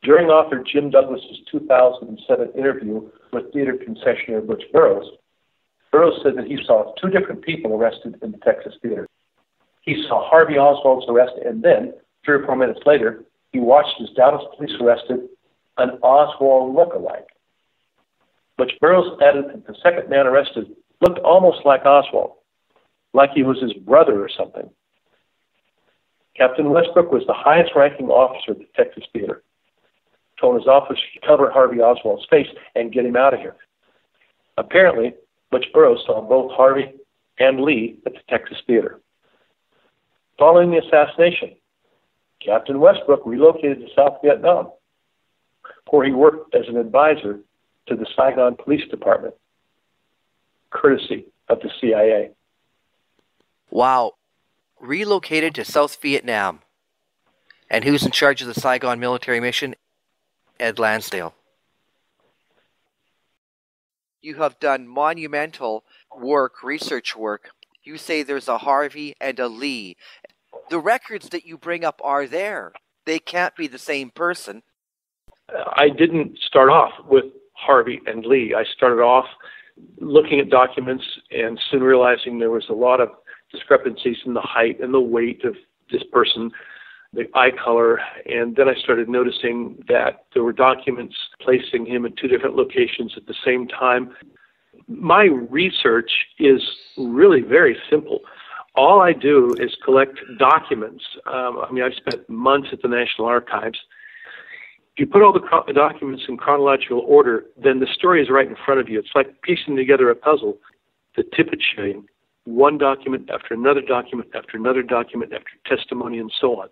During author Jim Douglas's 2007 interview with theater concessionaire Butch Burroughs, Burroughs said that he saw two different people arrested in the Texas theater. He saw Harvey Oswald's arrest, and then, 3 or 4 minutes later, he watched as Dallas police arrested an Oswald look-alike. Butch Burroughs added that the second man arrested looked almost like Oswald, like he was his brother or something. Captain Westbrook was the highest-ranking officer at the Texas theater. Told his office to cover Harvey Oswald's face and get him out of here. Apparently, Butch Burroughs saw both Harvey and Lee at the Texas theater. Following the assassination, Captain Westbrook relocated to South Vietnam, where he worked as an advisor to the Saigon Police Department, courtesy of the CIA. Wow. Relocated to South Vietnam. And who's in charge of the Saigon military mission? Ed Lansdale. You have done monumental work, research work. You say there's a Harvey and a Lee. The records that you bring up are there. They can't be the same person. I didn't start off with Harvey and Lee. I started off looking at documents and soon realizing there was a lot of discrepancies in the height and the weight of this person, the eye color, and then I started noticing that there were documents placing him in 2 different locations at the same time. My research is really very simple. All I do is collect documents. I've spent months at the National Archives. If you put all the documents in chronological order, then the story is right in front of you. It's like piecing together a puzzle. The Tippett shooting, one document after another document after another document after testimony and so on.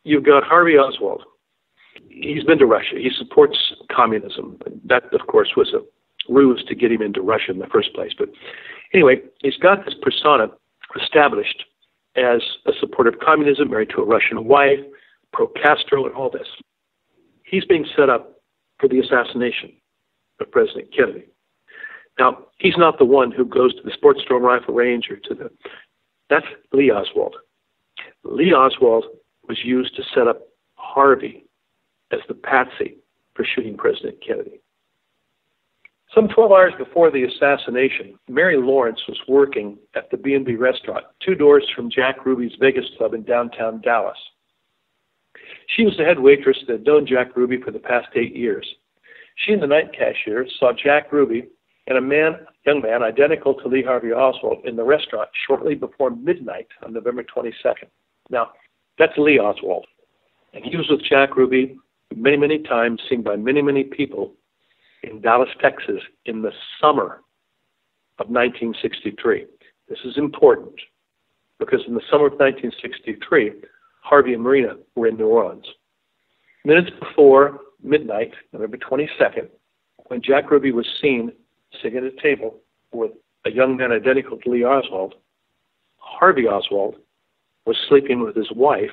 You've got Harvey Oswald. He's been to Russia. He supports communism. That, of course, was a ruse to get him into Russia in the first place. But anyway, he's got this persona established as a supporter of communism, married to a Russian wife, pro-Castro, and all this. He's being set up for the assassination of President Kennedy. Now, he's not the one who goes to the Sportstorm Rifle Range or to the... That's Lee Oswald. Lee Oswald was used to set up Harvey as the patsy for shooting President Kennedy. Some 12 hours before the assassination, Mary Lawrence was working at the B&B restaurant, 2 doors from Jack Ruby's Vegas club in downtown Dallas. She was the head waitress that had known Jack Ruby for the past 8 years. She and the night cashier saw Jack Ruby and a young man identical to Lee Harvey Oswald in the restaurant shortly before midnight on November 22nd. Now, that's Lee Oswald. And he was with Jack Ruby many, many times, seen by many, many people in Dallas, Texas, in the summer of 1963. This is important because in the summer of 1963, Harvey and Marina were in New Orleans. Minutes before midnight, November 22nd, when Jack Ruby was seen sitting at a table with a young man identical to Lee Oswald, Harvey Oswald was sleeping with his wife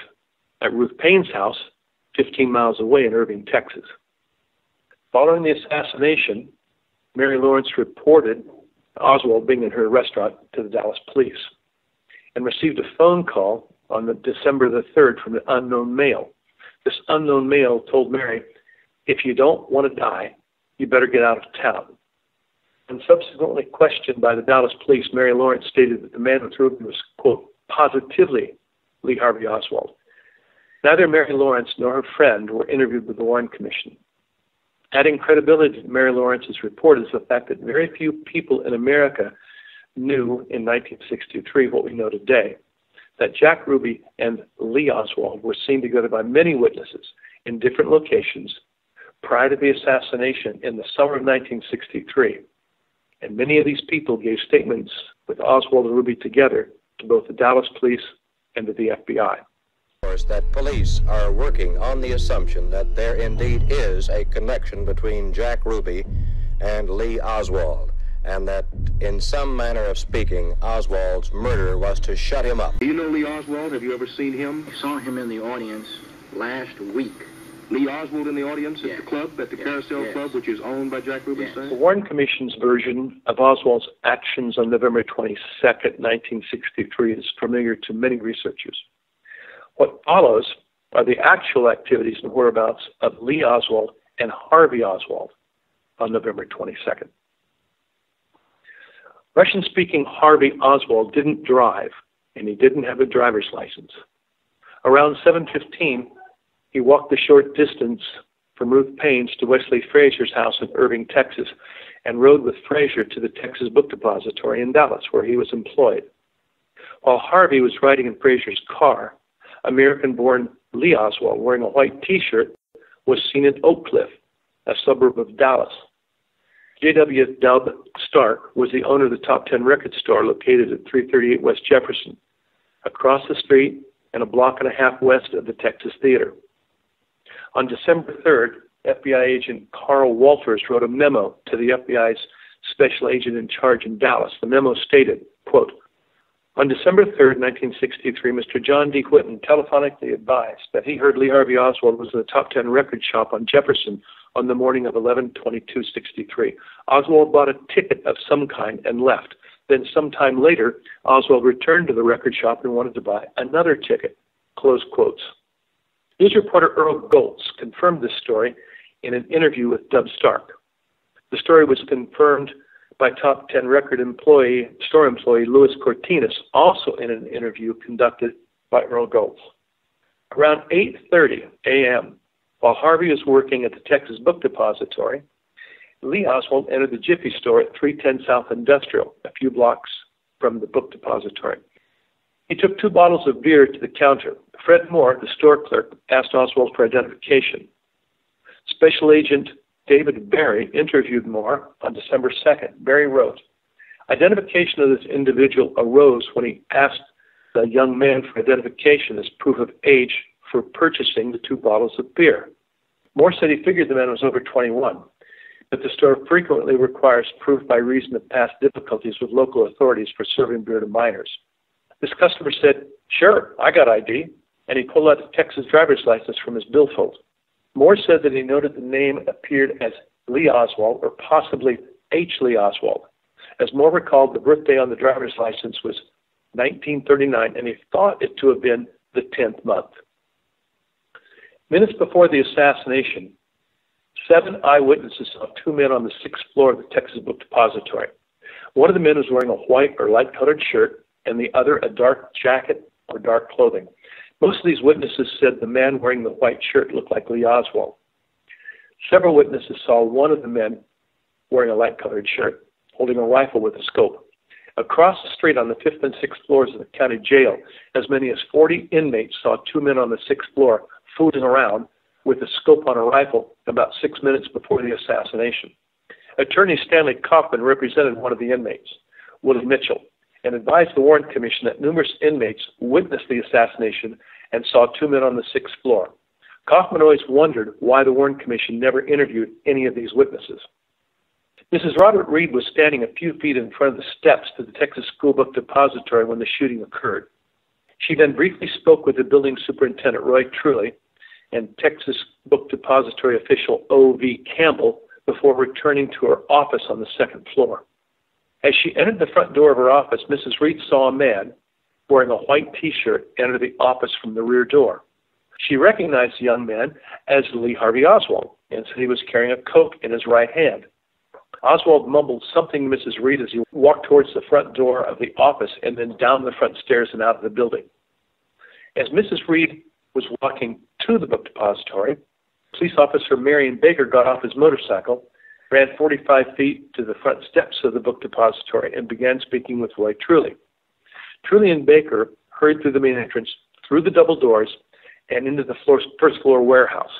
at Ruth Payne's house 15 miles away in Irving, Texas. Following the assassination, Mary Lawrence reported Oswald being in her restaurant to the Dallas police and received a phone call on December the 3rd from an unknown male. This unknown male told Mary, if you don't want to die, you better get out of town. And subsequently questioned by the Dallas police, Mary Lawrence stated that the man with Ruby was, quote, positively Lee Harvey Oswald. Neither Mary Lawrence nor her friend were interviewed with the Warren Commission. Adding credibility to Mary Lawrence's report is the fact that very few people in America knew in 1963 what we know today, that Jack Ruby and Lee Oswald were seen together by many witnesses in different locations prior to the assassination in the summer of 1963. And many of these people gave statements with Oswald and Ruby together to both the Dallas police and to the FBI. Of course, that police are working on the assumption that there indeed is a connection between Jack Ruby and Lee Oswald, and that in some manner of speaking, Oswald's murder was to shut him up. Do you know Lee Oswald? Have you ever seen him? I saw him in the audience last week. Lee Oswald in the audience at the club, at the Carousel Club, which is owned by Jack Ruby? The Warren Commission's version of Oswald's actions on November 22nd, 1963 is familiar to many researchers. What follows are the actual activities and whereabouts of Lee Oswald and Harvey Oswald on November 22nd. Russian-speaking Harvey Oswald didn't drive, and he didn't have a driver's license. Around 7:15, he walked the short distance from Ruth Payne's to Wesley Fraser's house in Irving, Texas, and rode with Fraser to the Texas Book Depository in Dallas, where he was employed. While Harvey was riding in Fraser's car, American-born Lee Oswald, wearing a white T-shirt, was seen in Oak Cliff, a suburb of Dallas. J.W. Dub Stark was the owner of the Top 10 record store located at 338 West Jefferson, across the street and a block and a half west of the Texas Theater. On December 3rd, FBI agent Carl Walters wrote a memo to the FBI's special agent in charge in Dallas. The memo stated, quote, "On December 3rd, 1963, Mr. John D. Whitten telephonically advised that he heard Lee Harvey Oswald was in the Top 10 record shop on Jefferson on the morning of 11/22/63. Oswald bought a ticket of some kind and left. Then sometime later, Oswald returned to the record shop and wanted to buy another ticket." Close quotes. News reporter Earl Goltz confirmed this story in an interview with Dub Stark. The story was confirmed by Top 10 record store employee Louis Cortinas, also in an interview conducted by Earl Goltz. Around 8:30 a.m., while Harvey was working at the Texas Book Depository, Lee Oswald entered the Jiffy store at 310 South Industrial, a few blocks from the book depository. He took 2 bottles of beer to the counter. Fred Moore, the store clerk, asked Oswald for identification. Special Agent David Berry interviewed Moore on December 2nd. Berry wrote, "Identification of this individual arose when he asked the young man for identification as proof of age for purchasing the 2 bottles of beer. Moore said he figured the man was over 21, but the store frequently requires proof by reason of past difficulties with local authorities for serving beer to minors. This customer said, 'Sure, I got ID,' and he pulled out a Texas driver's license from his billfold. Moore said that he noted the name appeared as Lee Oswald or possibly H. Lee Oswald. As Moore recalled, the birthday on the driver's license was 1939, and he thought it to have been the 10th month. Minutes before the assassination, 7 eyewitnesses saw 2 men on the 6th floor of the Texas Book Depository. One of the men was wearing a white or light-colored shirt, and the other a dark jacket or dark clothing. Most of these witnesses said the man wearing the white shirt looked like Lee Oswald. Several witnesses saw one of the men wearing a light-colored shirt, holding a rifle with a scope. Across the street on the 5th and 6th floors of the county jail, as many as 40 inmates saw 2 men on the 6th floor fooling around with a scope on a rifle about 6 minutes before the assassination. Attorney Stanley Kaufman represented one of the inmates, Willie Mitchell, and advised the Warren Commission that numerous inmates witnessed the assassination and saw 2 men on the 6th floor. Kaufman always wondered why the Warren Commission never interviewed any of these witnesses. Mrs. Robert Reed was standing a few feet in front of the steps to the Texas School Book Depository when the shooting occurred. She then briefly spoke with the building superintendent, Roy Truly, and Texas Book Depository official O.V. Campbell before returning to her office on the 2nd floor. As she entered the front door of her office, Mrs. Reed saw a man wearing a white T-shirt enter the office from the rear door. She recognized the young man as Lee Harvey Oswald and said he was carrying a Coke in his right hand. Oswald mumbled something to Mrs. Reed as he walked towards the front door of the office and then down the front stairs and out of the building. As Mrs. Reed was walking to the book depository, police officer Marion Baker got off his motorcycle, ran 45 feet to the front steps of the book depository, and began speaking with Roy Truly. Truly and Baker hurried through the main entrance, through the double doors, and into the first floor warehouse.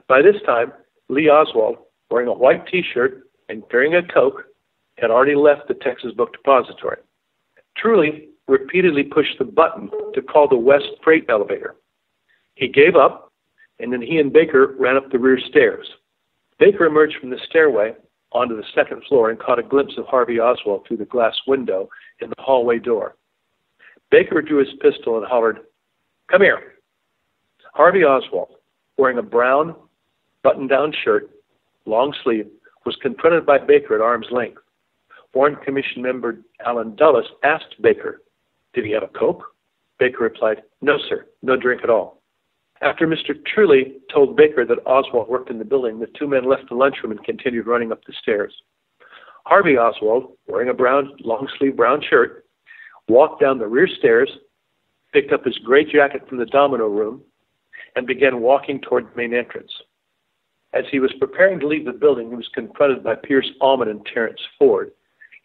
By this time, Lee Oswald, wearing a white T-shirt and carrying a Coke, had already left the Texas Book Depository. Truly repeatedly pushed the button to call the West Freight elevator. He gave up, and then he and Baker ran up the rear stairs. Baker emerged from the stairway onto the 2nd floor and caught a glimpse of Harvey Oswald through the glass window in the hallway door. Baker drew his pistol and hollered, "Come here." Harvey Oswald, wearing a brown button-down shirt, long sleeve, was confronted by Baker at arm's length. Warren Commission member Alan Dulles asked Baker, "Did he have a Coke?" Baker replied, "No, sir, no drink at all." After Mr. Truly told Baker that Oswald worked in the building, the two men left the lunchroom and continued running up the stairs. Harvey Oswald, wearing a long-sleeve brown shirt, walked down the rear stairs, picked up his gray jacket from the domino room, and began walking toward the main entrance. As he was preparing to leave the building, he was confronted by Pierce Allman and Terrence Ford,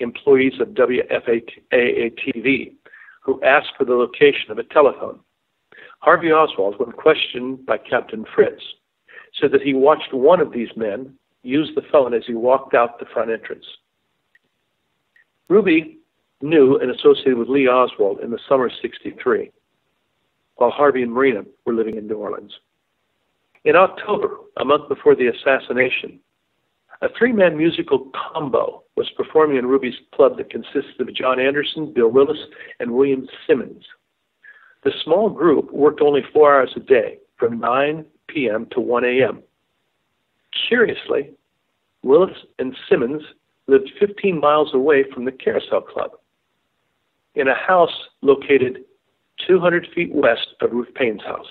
employees of WFAA-TV, who asked for the location of a telephone. Harvey Oswald, when questioned by Captain Fritz, said that he watched one of these men use the phone as he walked out the front entrance. Ruby knew and associated with Lee Oswald in the summer of '63, while Harvey and Marina were living in New Orleans. In October, a month before the assassination, a three-man musical combo was performing in Ruby's club that consisted of John Anderson, Bill Willis, and William Simmons. The small group worked only 4 hours a day, from 9 p.m. to 1 a.m. Curiously, Willis and Simmons lived 15 miles away from the Carousel Club, in a house located 200 feet west of Ruth Payne's house.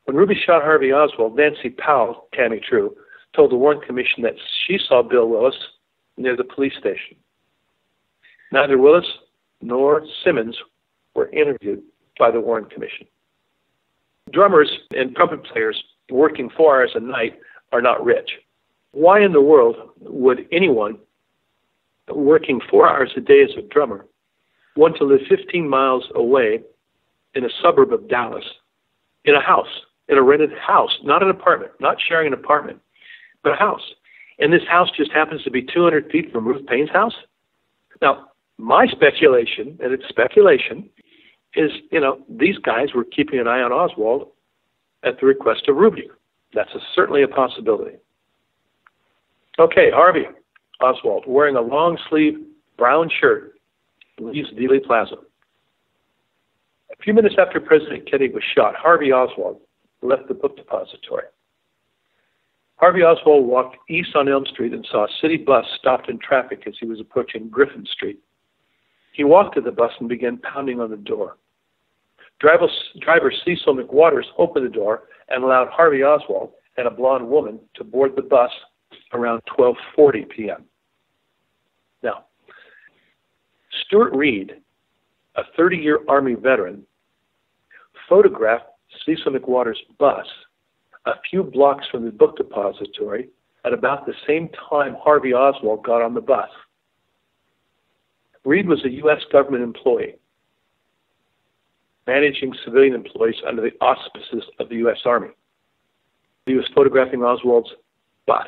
When Ruby shot Harvey Oswald, Nancy Powell, Tammy True, told the Warren Commission that she saw Bill Willis near the police station. Neither Willis nor Simmons were interviewed by the Warren Commission. Drummers and trumpet players working 4 hours a night are not rich. Why in the world would anyone working 4 hours a day as a drummer want to live 15 miles away in a suburb of Dallas, in a house, in a rented house, not an apartment, not sharing an apartment, but a house? And this house just happens to be 200 feet from Ruth Payne's house? Now, my speculation, and it's speculation, is, these guys were keeping an eye on Oswald at the request of Ruby. That's certainly a possibility. Okay, Harvey Oswald, wearing a long-sleeve brown shirt, leaves Dealey Plaza. A few minutes after President Kennedy was shot, Harvey Oswald left the book depository. Harvey Oswald walked east on Elm Street and saw a city bus stopped in traffic as he was approaching Griffin Street. He walked to the bus and began pounding on the door. Driver Cecil McWaters opened the door and allowed Harvey Oswald and a blonde woman to board the bus around 12:40 p.m. Now, Stuart Reed, a 30-year Army veteran, photographed Cecil McWaters' bus a few blocks from the book depository at about the same time Harvey Oswald got on the bus. Reed was a U.S. government employee, managing civilian employees under the auspices of the U.S. Army. He was photographing Oswald's bus.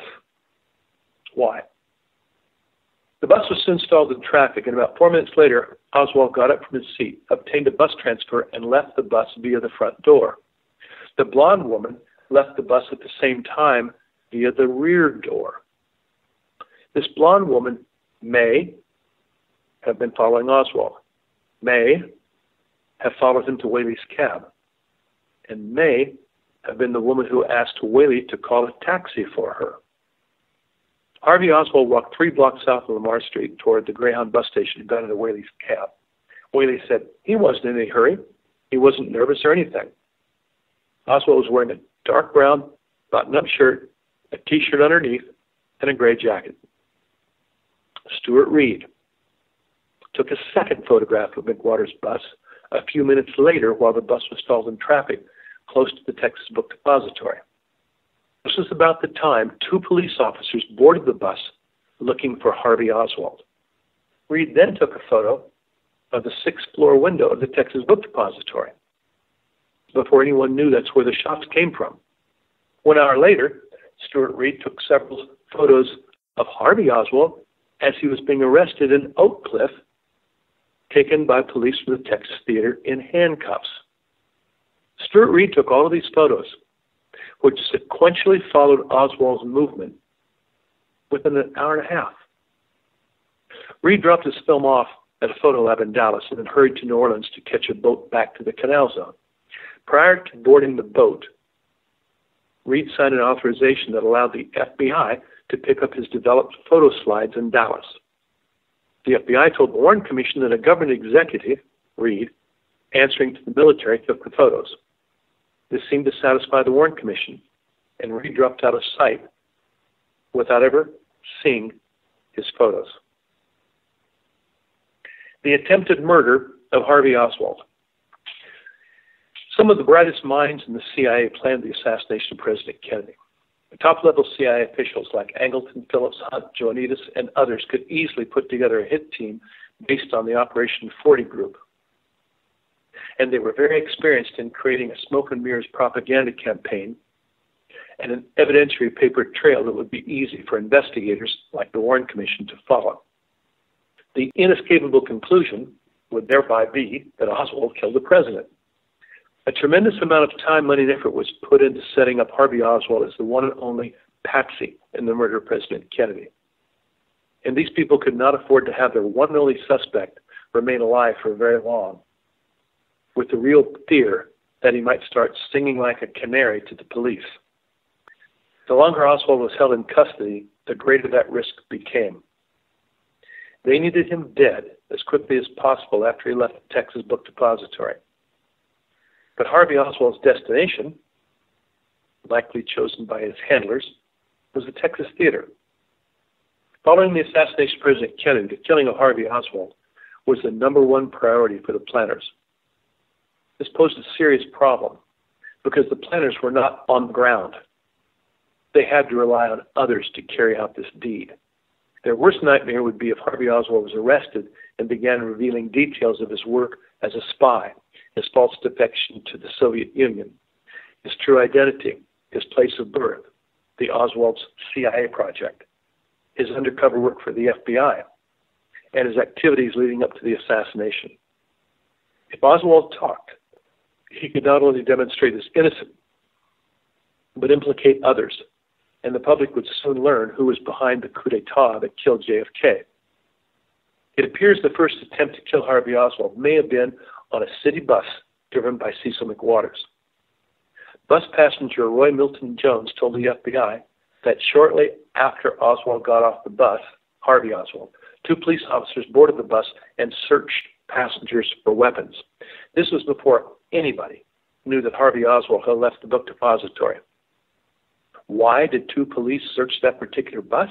Why? The bus was soon stalled in traffic, and about 4 minutes later, Oswald got up from his seat, obtained a bus transfer, and left the bus via the front door. The blonde woman left the bus at the same time via the rear door. This blonde woman may have been following Oswald, may have followed him to Whaley's cab, and may have been the woman who asked Whaley to call a taxi for her. Harvey Oswald walked 3 blocks south of Lamar Street toward the Greyhound bus station and got into Whaley's cab. Whaley said he wasn't in any hurry. He wasn't nervous or anything. Oswald was wearing a dark brown button-up shirt, a T-shirt underneath, and a gray jacket. Stuart Reed took a second photograph of McWaters' bus a few minutes later while the bus was stalled in traffic close to the Texas Book Depository. This was about the time 2 police officers boarded the bus looking for Harvey Oswald. Reed then took a photo of the 6th floor window of the Texas Book Depository before anyone knew that's where the shots came from. 1 hour later, Stuart Reed took several photos of Harvey Oswald as he was being arrested in Oak Cliff, taken by police from the Texas Theater in handcuffs. Stuart Reed took all of these photos, which sequentially followed Oswald's movement within an hour and a half. Reed dropped his film off at a photo lab in Dallas and then hurried to New Orleans to catch a boat back to the Canal Zone. Prior to boarding the boat, Reed signed an authorization that allowed the FBI to pick up his developed photo slides in Dallas. The FBI told the Warren Commission that a government executive, Reed, answering to the military, took the photos. This seemed to satisfy the Warren Commission, and Reed dropped out of sight without ever seeing his photos. The attempted murder of Harvey Oswald. Some of the brightest minds in the CIA planned the assassination of President Kennedy. The top-level CIA officials like Angleton, Phillips, Hunt, Joanitas, and others could easily put together a hit team based on the Operation 40 group. And they were very experienced in creating a smoke and mirrors propaganda campaign and an evidentiary paper trail that would be easy for investigators like the Warren Commission to follow. The inescapable conclusion would thereby be that Oswald killed the president. A tremendous amount of time, money, and effort was put into setting up Harvey Oswald as the one and only patsy in the murder of President Kennedy. And these people could not afford to have their one and only suspect remain alive for very long, with the real fear that he might start singing like a canary to the police. The longer Oswald was held in custody, the greater that risk became. They needed him dead as quickly as possible after he left the Texas Book Depository. But Harvey Oswald's destination, likely chosen by his handlers, was the Texas Theater. Following the assassination of President Kennedy, the killing of Harvey Oswald was the number one priority for the planners. This posed a serious problem because the planners were not on the ground. They had to rely on others to carry out this deed. Their worst nightmare would be if Harvey Oswald was arrested and began revealing details of his work as a spy, his false defection to the Soviet Union, his true identity, his place of birth, the Oswald's CIA project, his undercover work for the FBI, and his activities leading up to the assassination. If Oswald talked, he could not only demonstrate his innocence, but implicate others, and the public would soon learn who was behind the coup d'etat that killed JFK. It appears the first attempt to kill Harvey Oswald may have been on a city bus driven by Cecil McWaters. Bus passenger Roy Milton Jones told the FBI that shortly after Oswald got off the bus, Harvey Oswald, two police officers boarded the bus and searched passengers for weapons. This was before anybody knew that Harvey Oswald had left the book depository. Why did two police search that particular bus?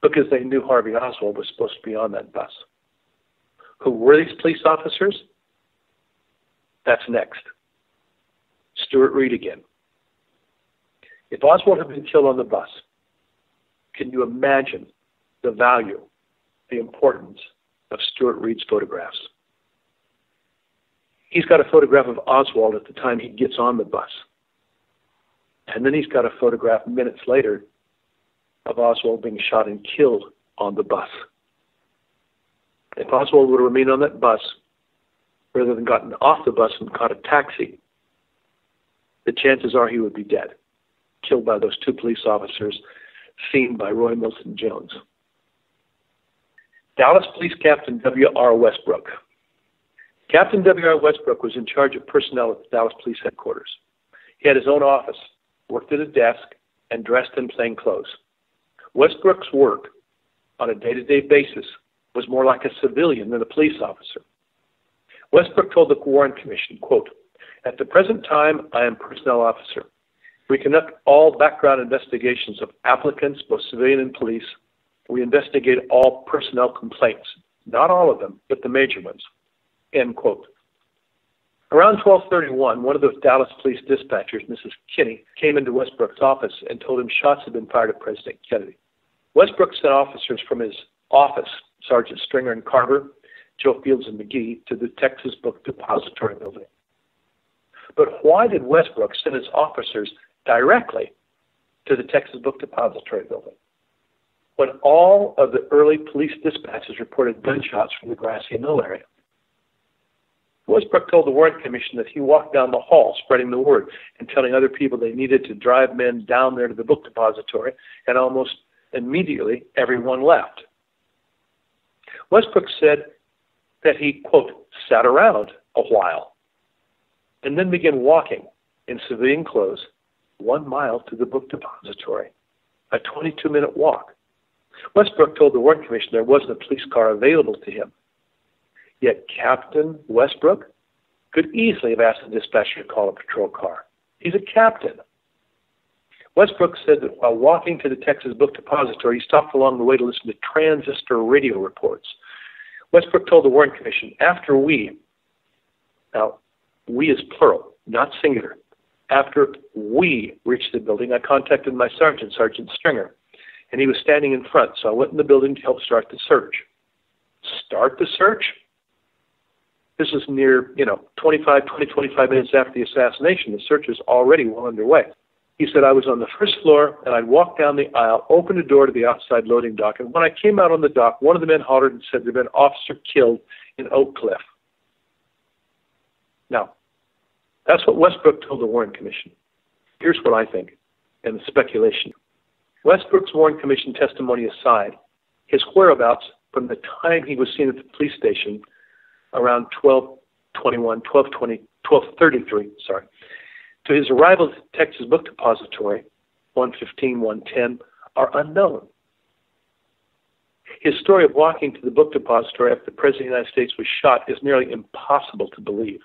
Because they knew Harvey Oswald was supposed to be on that bus. Who were these police officers? That's next. Stuart Reed again. If Oswald had been killed on the bus, can you imagine the value, the importance of Stuart Reed's photographs? He's got a photograph of Oswald at the time he gets on the bus. And then he's got a photograph minutes later of Oswald being shot and killed on the bus. If Oswald would have remained on that bus, rather than gotten off the bus and caught a taxi, the chances are he would be dead, killed by those two police officers seen by Roy Milton Jones. Dallas Police Captain Wr Westbrook. Captain Wr Westbrook was in charge of personnel at the Dallas Police Headquarters. He had his own office, worked at a desk, and dressed in plain clothes. Westbrook's work on a day-to-day basis was more like a civilian than a police officer. Westbrook told the Warren Commission, quote, "At the present time, I am personnel officer. We conduct all background investigations of applicants, both civilian and police. We investigate all personnel complaints, not all of them, but the major ones," end quote. Around 12:31, one of the Dallas police dispatchers, Mrs. Kinney, came into Westbrook's office and told him shots had been fired at President Kennedy. Westbrook sent officers from his office, Sergeant Stringer and Carver, Joe Fields and McGee, to the Texas Book Depository building. But why did Westbrook send his officers directly to the Texas Book Depository building when all of the early police dispatches reported gunshots from the Grassy Knoll area? Westbrook told the Warren Commission that he walked down the hall spreading the word and telling other people they needed to drive men down there to the book depository, and almost immediately everyone left. Westbrook said that he, quote, sat around a while and then began walking in civilian clothes 1 mile to the book depository, a 22-minute walk. Westbrook told the Warren Commission there wasn't a police car available to him. Yet Captain Westbrook could easily have asked the dispatcher to call a patrol car. He's a captain. Westbrook said that while walking to the Texas Book Depository, he stopped along the way to listen to transistor radio reports. Westbrook told the Warren Commission, after we, now, we is plural, not singular, after we reached the building, I contacted my sergeant, Sergeant Stringer, and he was standing in front, so I went in the building to help start the search. Start the search? This was near, 25 minutes after the assassination. The search was already well underway. He said, I was on the first floor, and I'd walked down the aisle, opened a door to the outside loading dock, and when I came out on the dock, one of the men hollered and said there'd been an officer killed in Oak Cliff. Now, that's what Westbrook told the Warren Commission. Here's what I think, and the speculation. Westbrook's Warren Commission testimony aside, his whereabouts from the time he was seen at the police station around 12:33, to his arrival at the Texas Book Depository, 1:15, 1:10, are unknown. His story of walking to the book depository after the President of the United States was shot is nearly impossible to believe.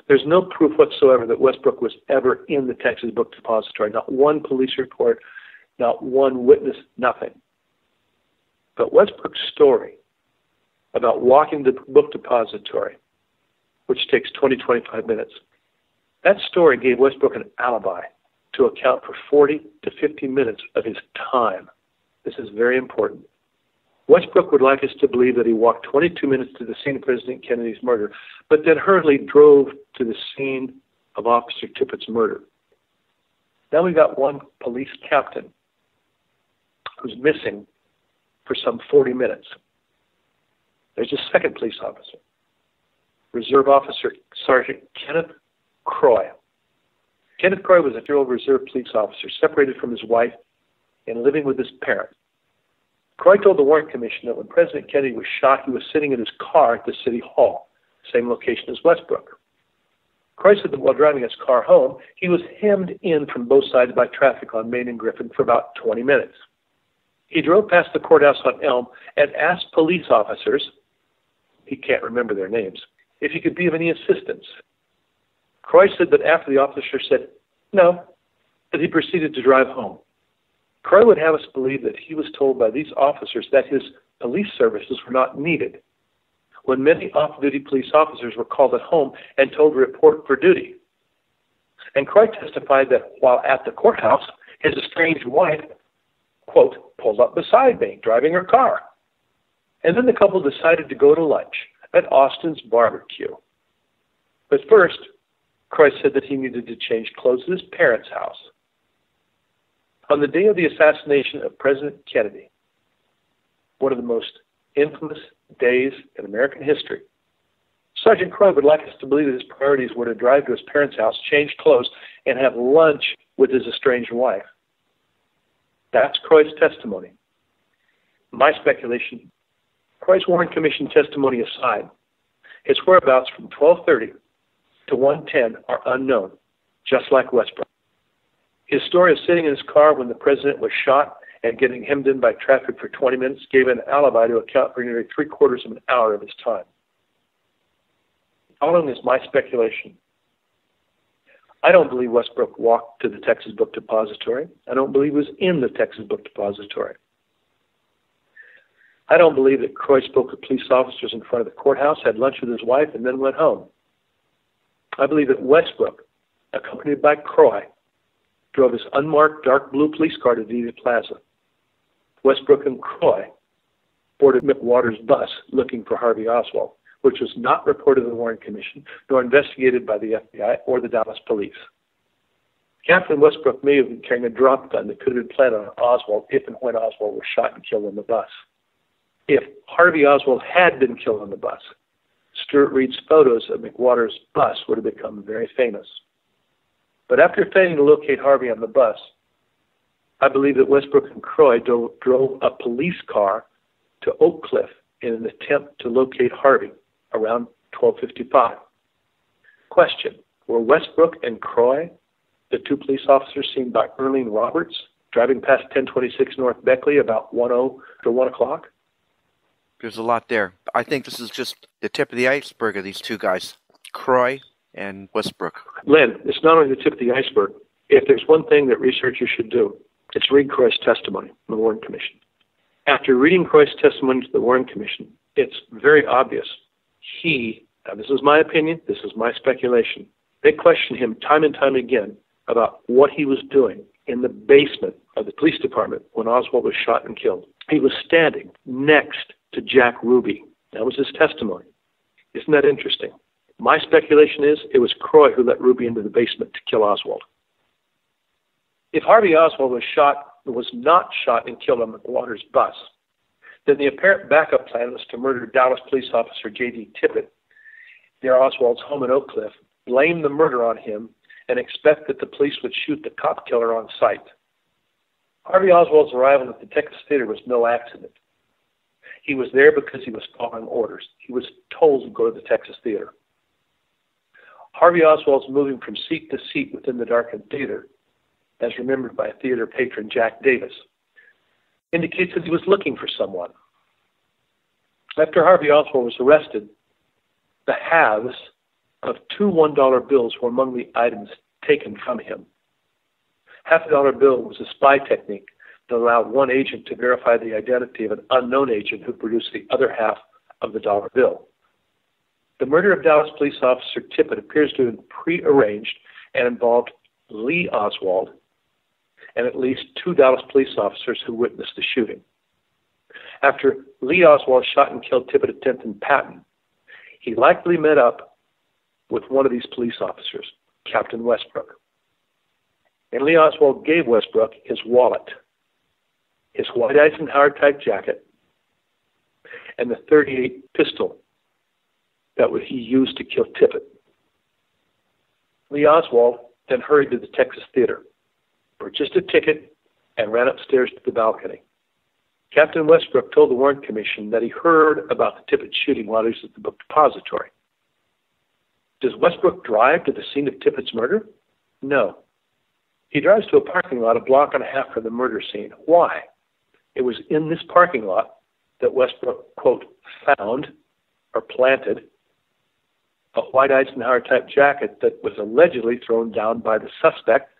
There's no proof whatsoever that Westbrook was ever in the Texas Book Depository. Not one police report, not one witness, nothing. But Westbrook's story about walking to the book depository, which takes 25 minutes, that story gave Westbrook an alibi to account for 40 to 50 minutes of his time. This is very important. Westbrook would like us to believe that he walked 22 minutes to the scene of President Kennedy's murder, but then hurriedly drove to the scene of Officer Tippett's murder. Now we've got one police captain who's missing for some 40 minutes. There's a second police officer, Reserve Officer Sergeant Kenneth Carr. Kenneth Carr was a year-old reserve police officer, separated from his wife and living with his parents. Croy told the Warren Commission that when President Kennedy was shot, he was sitting in his car at the City Hall, same location as Westbrook. Croy said that while driving his car home, he was hemmed in from both sides by traffic on Main and Griffin for about 20 minutes. He drove past the courthouse on Elm and asked police officers, he can't remember their names, if he could be of any assistance. Croy said that after the officer said no, that he proceeded to drive home. Croy would have us believe that he was told by these officers that his police services were not needed, when many off-duty police officers were called at home and told to report for duty. And Croy testified that while at the courthouse, his estranged wife, quote, pulled up beside me, driving her car. And then the couple decided to go to lunch at Austin's barbecue. But first, Croy said that he needed to change clothes at his parents' house. On the day of the assassination of President Kennedy, one of the most infamous days in American history, Sergeant Croy would like us to believe that his priorities were to drive to his parents' house, change clothes, and have lunch with his estranged wife. That's Croy's testimony. My speculation, Croy's Warren Commission testimony aside, his whereabouts from 12:30 to 1:10 are unknown, just like Westbrook. His story of sitting in his car when the president was shot and getting hemmed in by traffic for 20 minutes gave an alibi to account for nearly 3/4 of an hour of his time. Following is my speculation. I don't believe Westbrook walked to the Texas Book Depository. I don't believe he was in the Texas Book Depository. I don't believe that Croy spoke to police officers in front of the courthouse, had lunch with his wife, and then went home. I believe that Westbrook, accompanied by Croy, drove his unmarked dark blue police car to Dealey Plaza. Westbrook and Croy boarded McWater's bus looking for Harvey Oswald, which was not reported to the Warren Commission, nor investigated by the FBI or the Dallas police. Captain Westbrook may have been carrying a drop gun that could have been planted on Oswald if and when Oswald was shot and killed on the bus. If Harvey Oswald had been killed on the bus, Stuart Reed's photos of McWater's bus would have become very famous. But after failing to locate Harvey on the bus, I believe that Westbrook and Croy drove a police car to Oak Cliff in an attempt to locate Harvey around 12:55. Question, were Westbrook and Croy the two police officers seen by Earlene Roberts driving past 1026 North Beckley about 1 o'clock? There's a lot there. I think this is just the tip of the iceberg of these two guys. Croy and Westbrook. Len, it's not only the tip of the iceberg. If there's one thing that researchers should do, it's read Croy's testimony in the Warren Commission. After reading Croy's testimony to the Warren Commission, it's very obvious now this is my opinion, this is my speculation, they questioned him time and time again about what he was doing in the basement of the police department when Oswald was shot and killed. He was standing next to Jack Ruby. That was his testimony. Isn't that interesting? My speculation is it was Croy who let Ruby into the basement to kill Oswald. If Harvey Oswald was not shot and killed on McWater's bus, then the apparent backup plan was to murder Dallas police officer J.D. Tippett near Oswald's home in Oak Cliff, blame the murder on him, and expect that the police would shoot the cop killer on sight. Harvey Oswald's arrival at the Texas Theater was no accident. He was there because he was following orders. He was told to go to the Texas Theater. Harvey Oswald's moving from seat to seat within the darkened theater, as remembered by theater patron Jack Davis, indicates that he was looking for someone. After Harvey Oswald was arrested, the halves of two $1 bills were among the items taken from him. Half a dollar bill was a spy technique that allowed one agent to verify the identity of an unknown agent who produced the other half of the dollar bill. The murder of Dallas police officer Tippett appears to have been prearranged and involved Lee Oswald and at least two Dallas police officers who witnessed the shooting. After Lee Oswald shot and killed Tippett at 10th and Patton, he likely met up with one of these police officers, Captain Westbrook. And Lee Oswald gave Westbrook his wallet, his white Eisenhower-type jacket, and the .38 pistol that he used to kill Tippett. Lee Oswald then hurried to the Texas Theater, purchased a ticket, and ran upstairs to the balcony. Captain Westbrook told the Warren Commission that he heard about the Tippett shooting while he was at the book depository. Does Westbrook drive to the scene of Tippett's murder? No. He drives to a parking lot a block and a half from the murder scene. Why? It was in this parking lot that Westbrook, quote, found or planted a white Eisenhower-type jacket that was allegedly thrown down by the suspect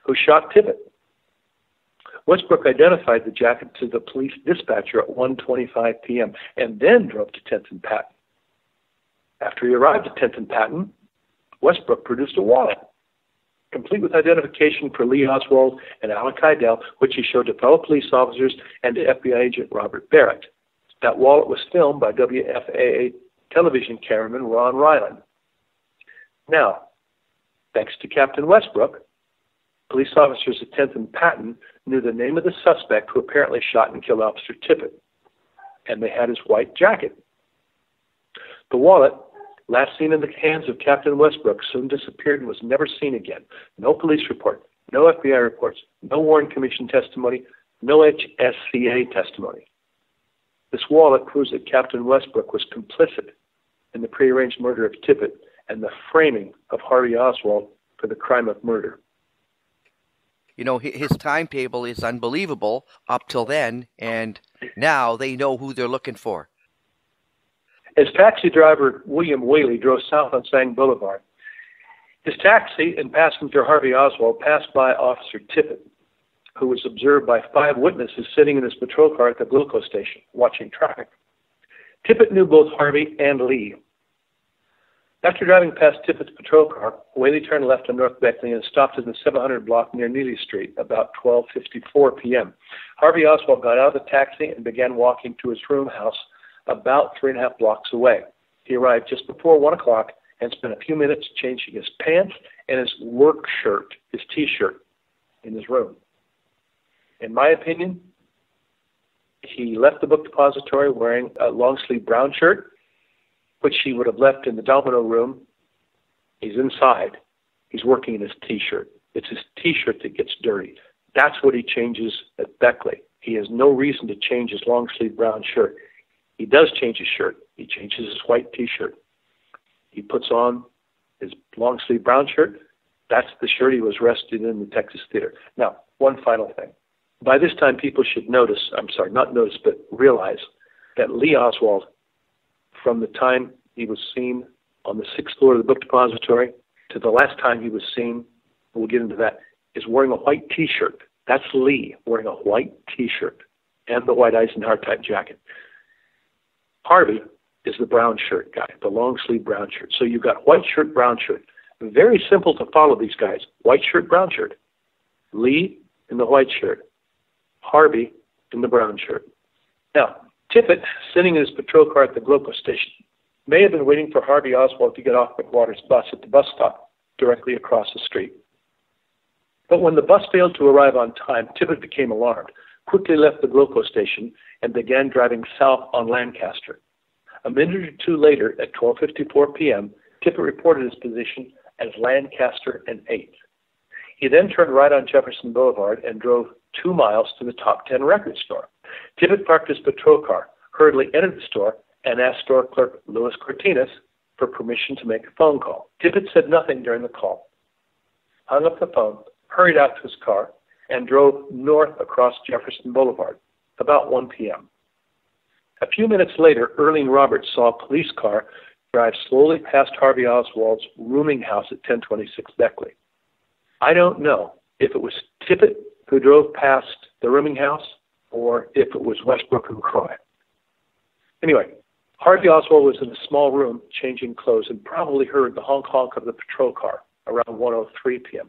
who shot Tippett. Westbrook identified the jacket to the police dispatcher at 1:25 p.m. and then drove to 10th and Patton. After he arrived at 10th and Patton, Westbrook produced a wallet, complete with identification for Lee Oswald and Alec Heidel, which he showed to fellow police officers and to FBI agent Robert Barrett. That wallet was filmed by WFAA television cameraman Ron Ryland. Now, thanks to Captain Westbrook, police officers at 10th and Patton knew the name of the suspect who apparently shot and killed Officer Tippett, and they had his white jacket. The wallet, last seen in the hands of Captain Westbrook, soon disappeared and was never seen again. No police report, no FBI reports, no Warren Commission testimony, no HSCA testimony. This wallet proves that Captain Westbrook was complicit in the prearranged murder of Tippett and the framing of Harvey Oswald for the crime of murder. You know, his timetable is unbelievable up till then, and now they know who they're looking for. As taxi driver William Whaley drove south on Sang Boulevard, his taxi and passenger Harvey Oswald passed by Officer Tippett, who was observed by 5 witnesses sitting in his patrol car at the glucose station, watching traffic. Tippett knew both Harvey and Lee. After driving past Tippett's patrol car, Whaley turned left on North Beckley and stopped in the 700 block near Neely Street about 12:54 p.m. Harvey Oswald got out of the taxi and began walking to his room house about 3.5 blocks away. He arrived just before 1 o'clock and spent a few minutes changing his pants and his work shirt, his T-shirt, in his room. In my opinion, he left the book depository wearing a long-sleeve brown shirt, which he would have left in the domino room. He's inside. He's working in his T-shirt. It's his T-shirt that gets dirty. That's what he changes at Beckley. He has no reason to change his long-sleeve brown shirt. He does change his shirt. He changes his white T-shirt. He puts on his long-sleeve brown shirt. That's the shirt he was arrested in the Texas Theater. Now, one final thing. By this time, people should realize that Lee Oswald, from the time he was seen on the 6th floor of the book depository to the last time he was seen, we'll get into that, is wearing a white T-shirt. That's Lee wearing a white T-shirt and the white Eisenhower type jacket. Harvey is the brown shirt guy, the long sleeve brown shirt. So you've got white shirt, brown shirt. Very simple to follow these guys. White shirt, brown shirt. Lee in the white shirt. Harvey in the brown shirt. Now, Tippett, sitting in his patrol car at the Gloco station, may have been waiting for Harvey Oswald to get off McWater's bus at the bus stop directly across the street. But when the bus failed to arrive on time, Tippett became alarmed, quickly left the Gloco station, and began driving south on Lancaster. A minute or two later, at 12:54 p.m., Tippett reported his position as Lancaster and 8th. He then turned right on Jefferson Boulevard and drove 2 miles to the Top 10 record store. Tippett parked his patrol car, hurriedly entered the store, and asked store clerk Louis Cortinas for permission to make a phone call. Tippett said nothing during the call, hung up the phone, hurried out to his car, and drove north across Jefferson Boulevard, about 1 p.m. A few minutes later, Earlene Roberts saw a police car drive slowly past Harvey Oswald's rooming house at 1026 Beckley. I don't know if it was Tippett who drove past the rooming house or if it was Westbrook and Croy. Anyway, Harvey Oswald was in a small room changing clothes and probably heard the honk-honk of the patrol car around 1:03 p.m.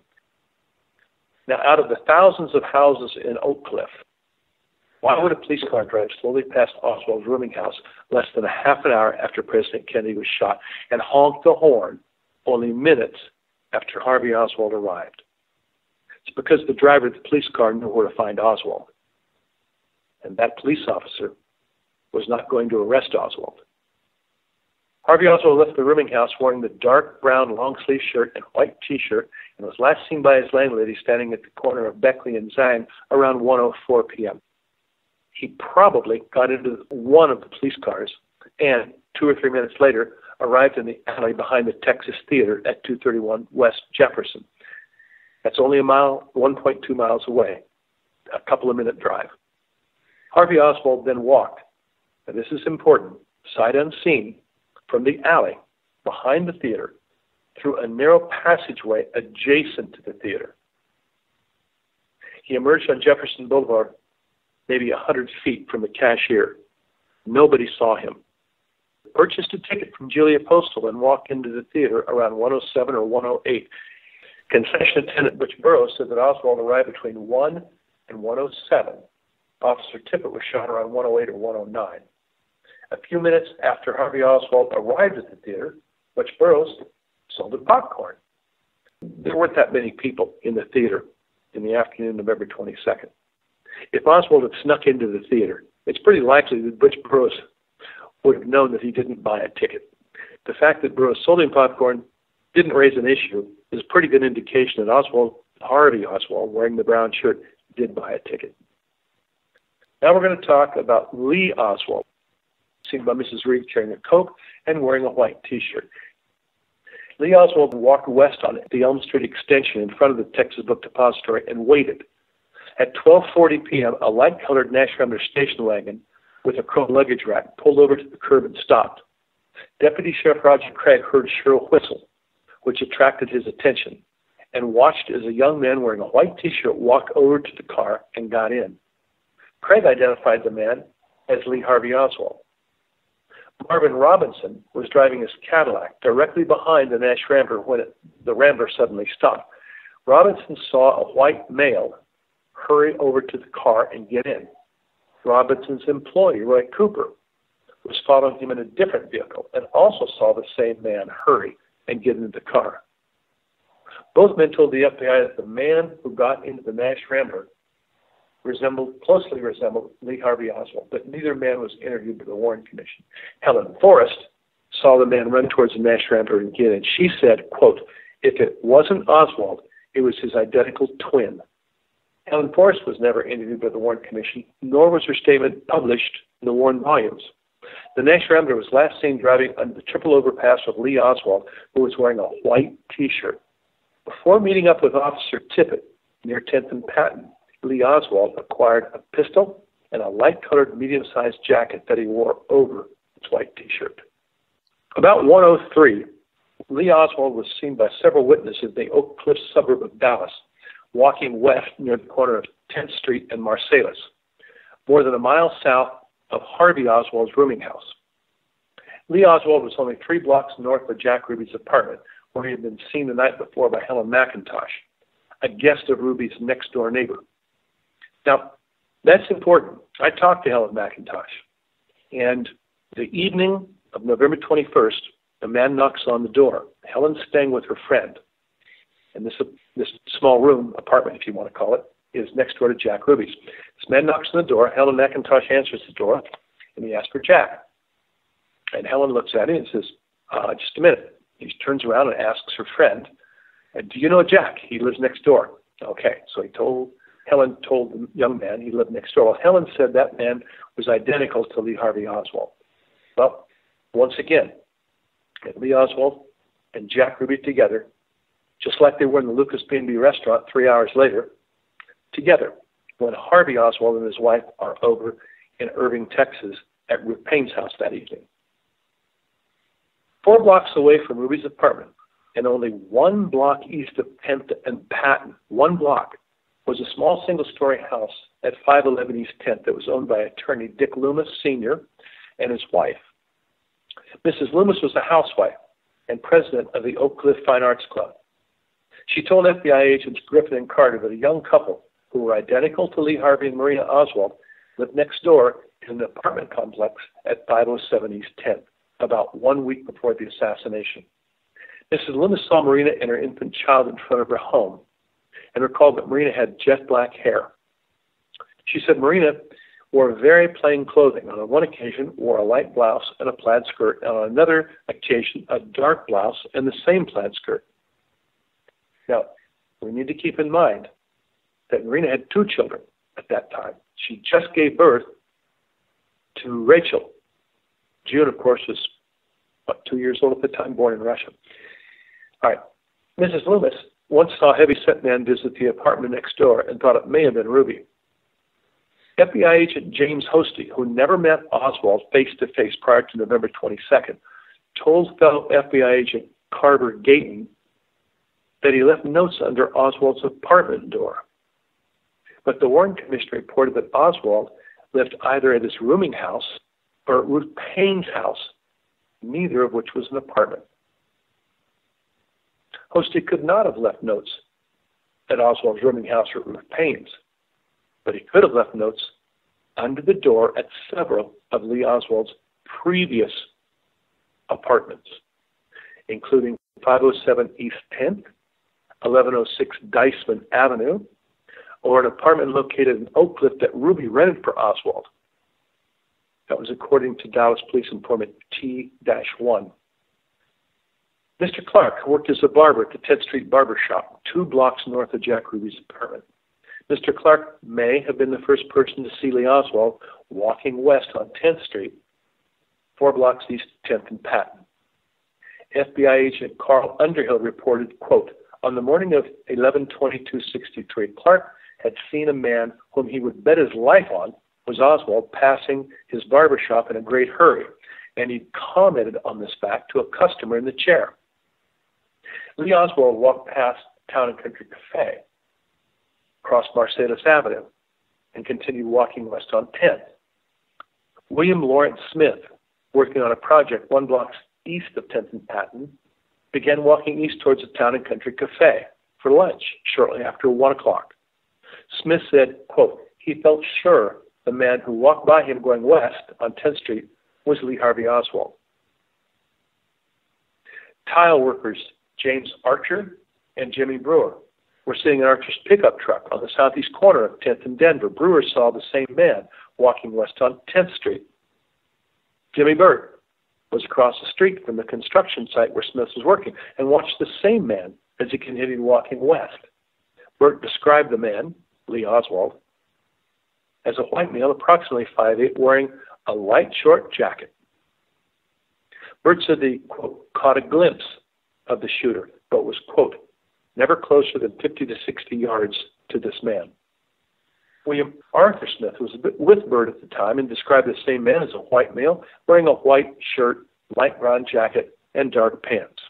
Now, out of the thousands of houses in Oak Cliff, why would a police car drive slowly past Oswald's rooming house less than a half an hour after President Kennedy was shot and honk the horn only minutes after Harvey Oswald arrived? It's because the driver of the police car knew where to find Oswald. And that police officer was not going to arrest Oswald. Harvey Oswald left the rooming house wearing the dark brown long-sleeve shirt and white T-shirt and was last seen by his landlady standing at the corner of Beckley and Zang around 1:04 p.m. He probably got into one of the police cars and 2 or 3 minutes later arrived in the alley behind the Texas Theater at 231 West Jefferson. That's only 1.2 miles away, a couple of minute drive. Harvey Oswald then walked, and this is important, sight unseen, from the alley behind the theater through a narrow passageway adjacent to the theater. He emerged on Jefferson Boulevard maybe 100 feet from the cashier. Nobody saw him. Purchased a ticket from Julia Postal and walked into the theater around 1:07 or 1:08. Concession attendant Butch Burroughs said that Oswald arrived between 1 and 1:07. Officer Tippett was shot around 1:08 or 1:09. A few minutes after Harvey Oswald arrived at the theater, Butch Burroughs sold him popcorn. There weren't that many people in the theater in the afternoon of November 22nd. If Oswald had snuck into the theater, it's pretty likely that Butch Burroughs would have known that he didn't buy a ticket. The fact that Burroughs sold him popcorn didn't raise an issue is a pretty good indication that Harvey Oswald, wearing the brown shirt, did buy a ticket. Now we're going to talk about Lee Oswald, seen by Mrs. Reed carrying a Coke and wearing a white T-shirt. Lee Oswald walked west on the Elm Street extension in front of the Texas Book Depository and waited. At 12:40 p.m., a light-colored Nash Rambler station wagon with a chrome luggage rack pulled over to the curb and stopped. Deputy Sheriff Roger Craig heard a shrill whistle, which attracted his attention, and watched as a young man wearing a white T-shirt walked over to the car and got in. Craig identified the man as Lee Harvey Oswald. Marvin Robinson was driving his Cadillac directly behind the Nash Rambler when the Rambler suddenly stopped. Robinson saw a white male hurry over to the car and get in. Robinson's employee, Roy Cooper, was following him in a different vehicle and also saw the same man hurry and get into the car. Both men told the FBI that the man who got into the Nash Rambler closely resembled Lee Harvey Oswald, but neither man was interviewed by the Warren Commission. Helen Forrest saw the man run towards the Nash Rambler and get in. She said, quote, "If it wasn't Oswald, it was his identical twin." Helen Forrest was never interviewed by the Warren Commission, nor was her statement published in the Warren volumes. The Nash Rambler was last seen driving under the triple overpass with Lee Oswald, who was wearing a white T-shirt. Before meeting up with Officer Tippett near 10th and Patton, Lee Oswald acquired a pistol and a light-colored medium-sized jacket that he wore over his white T-shirt. About 1:03, Lee Oswald was seen by several witnesses in the Oak Cliff suburb of Dallas, walking west near the corner of 10th Street and Marsalis, more than a mile south of Harvey Oswald's rooming house. Lee Oswald was only 3 blocks north of Jack Ruby's apartment, where he had been seen the night before by Helen McIntosh, a guest of Ruby's next-door neighbor. Now, that's important. I talked to Helen McIntosh, and the evening of November 21st, a man knocks on the door. Helen's staying with her friend, and this small room, apartment if you want to call it, is next door to Jack Ruby's. This man knocks on the door. Helen McIntosh answers the door, and he asks for Jack. And Helen looks at him and says, just a minute. He turns around and asks her friend, do you know Jack? He lives next door. Okay, so Helen told the young man he lived next door. Well, Helen said that man was identical to Lee Harvey Oswald. Well, once again, Lee Oswald and Jack Ruby together, just like they were in the Lucas B&B restaurant 3 hours later, together, when Harvey Oswald and his wife are over in Irving, Texas, at Ruth Payne's house that evening. 4 blocks away from Ruby's apartment, and only 1 block east of 10th and Patton, 1 block, was a small single-story house at 511 East 10th that was owned by attorney Dick Loomis Sr. and his wife. Mrs. Loomis was a housewife and president of the Oak Cliff Fine Arts Club. She told FBI agents Griffin and Carter that a young couple who were identical to Lee Harvey and Marina Oswald lived next door in an apartment complex at 507 East 10th, about 1 week before the assassination. Mrs. Loomis saw Marina and her infant child in front of her home and recalled that Marina had jet black hair. She said Marina wore very plain clothing. On one occasion, wore a light blouse and a plaid skirt, and on another occasion, a dark blouse and the same plaid skirt. Now, we need to keep in mind that Marina had 2 children at that time. She just gave birth to Rachel. June, of course, was, 2 years old at the time, born in Russia. All right. Mrs. Loomis once saw a heavy-set man visit the apartment next door and thought it may have been Ruby. FBI agent James Hosty, who never met Oswald face-to-face prior to November 22nd, told fellow FBI agent Carver Gayton that he left notes under Oswald's apartment door. But the Warren Commission reported that Oswald lived either at his rooming house or at Ruth Payne's house, neither of which was an apartment. Hosty could not have left notes at Oswald's rooming house or at Ruth Payne's, but he could have left notes under the door at several of Lee Oswald's previous apartments, including 507 East 10th, 1106 Diceman Avenue, or an apartment located in Oak Cliff that Ruby rented for Oswald. That was according to Dallas Police Informant T-1. Mr. Clark worked as a barber at the 10th Street Barber Shop, 2 blocks north of Jack Ruby's apartment. Mr. Clark may have been the first person to see Lee Oswald walking west on 10th Street, 4 blocks east of 10th and Patton. FBI agent Carl Underhill reported, quote, on the morning of 11/22/63, Clark had seen a man whom he would bet his life on was Oswald passing his barber shop in a great hurry, and he commented on this fact to a customer in the chair. Lee Oswald walked past Town and Country Cafe, crossed Marsalis Avenue, and continued walking west on 10th. William Lawrence Smith, working on a project 1 block east of 10th and Patton, began walking east towards the Town and Country Cafe for lunch shortly after 1 o'clock. Smith said, quote, he felt sure the man who walked by him going west on 10th Street was Lee Harvey Oswald. Tile workers James Archer and Jimmy Brewer were sitting in Archer's pickup truck on the southeast corner of 10th and Denver. Brewer saw the same man walking west on 10th Street. Jimmy Burt was across the street from the construction site where Smith was working and watched the same man as he continued walking west. Burt described the man, Lee Oswald, as a white male approximately 5'8", wearing a light short jacket. Burt said he, quote, caught a glimpse of the shooter, but was, quote, never closer than 50 to 60 yards to this man. William Arthur Smith was with Burt at the time and described the same man as a white male wearing a white shirt, light brown jacket, and dark pants.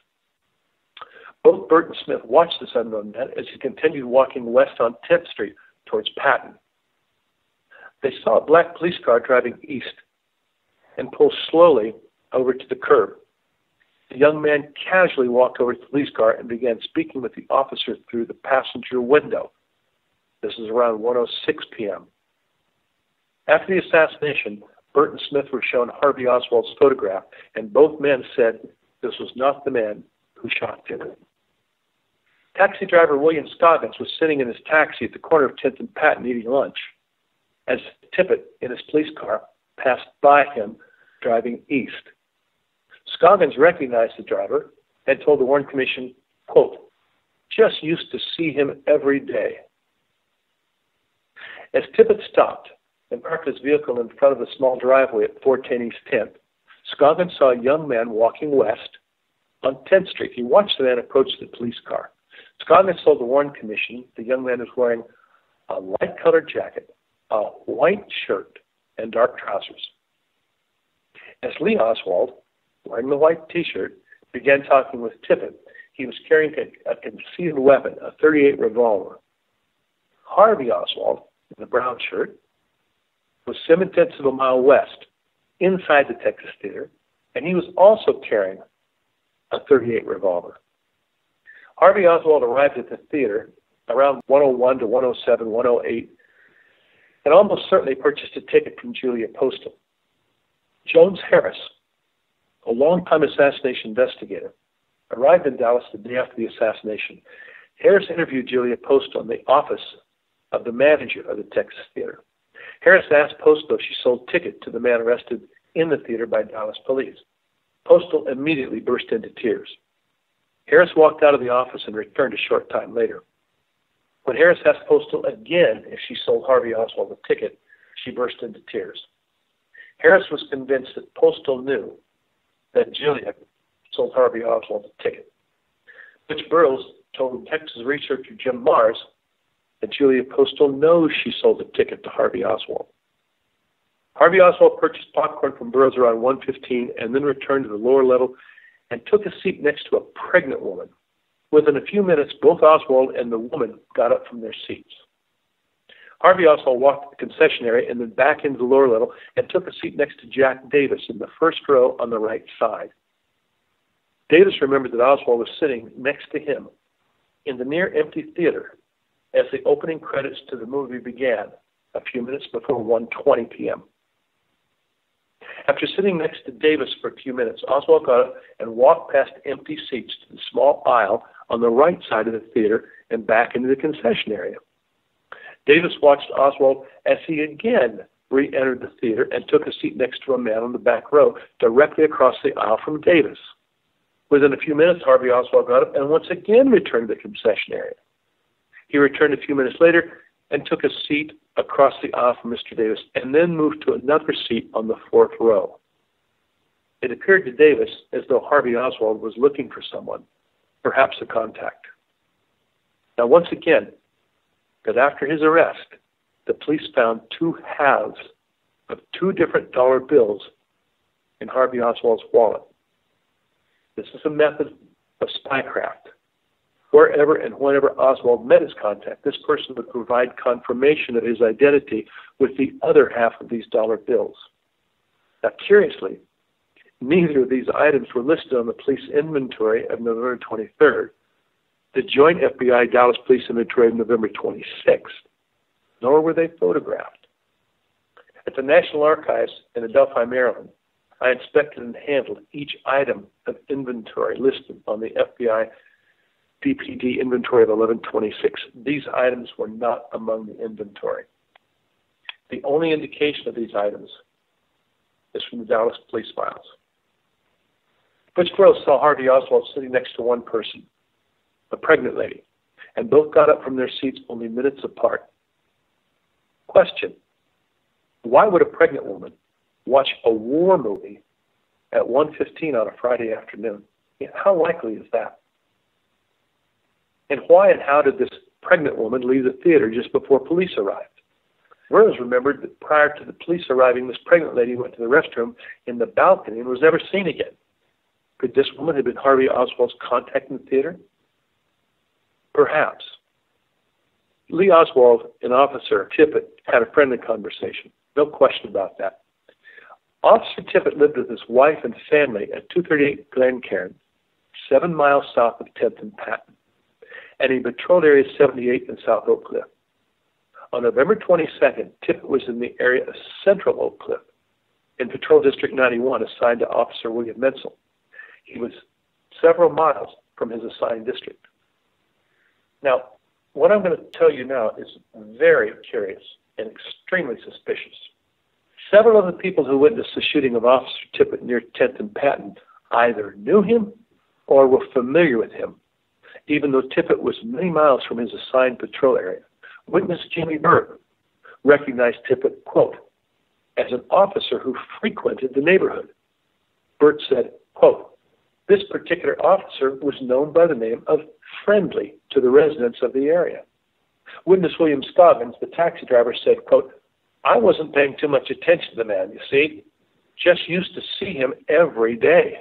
Both Burt and Smith watched this unknown man as he continued walking west on 10th Street towards Patton. They saw a black police car driving east and pull slowly over to the curb. The young man casually walked over to the police car and began speaking with the officer through the passenger window. This is around 1:06 p.m. After the assassination, Burt and Smith were shown Harvey Oswald's photograph, and both men said this was not the man who shot Tippett. Taxi driver William Scoggins was sitting in his taxi at the corner of 10th and Patton eating lunch as Tippett, in his police car, passed by him driving east. Scoggins recognized the driver and told the Warren Commission, quote, "Just used to see him every day." As Tippett stopped and parked his vehicle in front of the small driveway at 410 East 10th, Scoggins saw a young man walking west on 10th Street. He watched the man approach the police car. Scoggins told the Warren Commission the young man was wearing a light-colored jacket, a white shirt, and dark trousers. As Lee Oswald, wearing the white T-shirt, began talking with Tippett, he was carrying a concealed weapon, a .38 revolver. Harvey Oswald, in the brown shirt, was 7/10 of a mile west, inside the Texas Theater, and he was also carrying a .38 revolver. Harvey Oswald arrived at the theater around 1:01 to 1:07, 1:08, and almost certainly purchased a ticket from Julia Postal. Jones Harris, a longtime assassination investigator, arrived in Dallas the day after the assassination. Harris interviewed Julia Postal in the office of the manager of the Texas Theater. Harris asked Postal if she sold tickets to the man arrested in the theater by Dallas police. Postal immediately burst into tears. Harris walked out of the office and returned a short time later. When Harris asked Postal again if she sold Harvey Oswald a ticket, she burst into tears. Harris was convinced that Postal knew that Julia sold Harvey Oswald a ticket. Butch Burroughs told Texas researcher Jim Mars that Julia Postal knows she sold a ticket to Harvey Oswald. Harvey Oswald purchased popcorn from Burroughs around 1:15 and then returned to the lower level and took a seat next to a pregnant woman. Within a few minutes, both Oswald and the woman got up from their seats. Harvey Oswald walked to the concession area and then back into the lower level and took a seat next to Jack Davis in the first row on the right side. Davis remembered that Oswald was sitting next to him in the near-empty theater as the opening credits to the movie began a few minutes before 1:20 p.m. After sitting next to Davis for a few minutes, Oswald got up and walked past empty seats to the small aisle on the right side of the theater and back into the concession area. Davis watched Oswald as he again re-entered the theater and took a seat next to a man on the back row directly across the aisle from Davis. Within a few minutes, Harvey Oswald got up and once again returned to the concession area. He returned a few minutes later and took a seat across the aisle from Mr. Davis and then moved to another seat on the fourth row. It appeared to Davis as though Harvey Oswald was looking for someone, perhaps a contact. Now, once again, that after his arrest, the police found two halves of two different dollar bills in Harvey Oswald's wallet. This is a method of spycraft. Wherever and whenever Oswald met his contact, this person would provide confirmation of his identity with the other half of these dollar bills. Now, curiously, neither of these items were listed on the police inventory of November 23rd, the joint FBI-Dallas police inventory of November 26th, nor were they photographed. At the National Archives in Adelphi, Maryland, I inspected and handled each item of inventory listed on the FBI DPD inventory of 1126. These items were not among the inventory. The only indication of these items is from the Dallas police files. Butch Burroughs saw Harvey Oswald sitting next to one person, a pregnant lady, and both got up from their seats only minutes apart. Question: why would a pregnant woman watch a war movie at 1:15 on a Friday afternoon? How likely is that? And why and how did this pregnant woman leave the theater just before police arrived? Burroughs remembered that prior to the police arriving, this pregnant lady went to the restroom in the balcony and was never seen again. Could this woman have been Harvey Oswald's contact in the theater? Perhaps. Lee Oswald and Officer Tippett had a friendly conversation. No question about that. Officer Tippett lived with his wife and family at 238 Glencairn, 7 miles south of 10th and Patton, and he patrolled Area 78 in South Oak Cliff. On November 22nd, Tippett was in the area of Central Oak Cliff in Patrol District 91, assigned to Officer William Menzel. He was several miles from his assigned district. Now, what I'm going to tell you now is very curious and extremely suspicious. Several of the people who witnessed the shooting of Officer Tippett near 10th and Patton either knew him or were familiar with him, even though Tippett was many miles from his assigned patrol area. Witness Jimmy Burke recognized Tippett, quote, as an officer who frequented the neighborhood. Burt said, quote, this particular officer was known by the name of Friendly to the residents of the area. Witness William Scoggins, the taxi driver, said, quote, I wasn't paying too much attention to the man, you see. Just used to see him every day.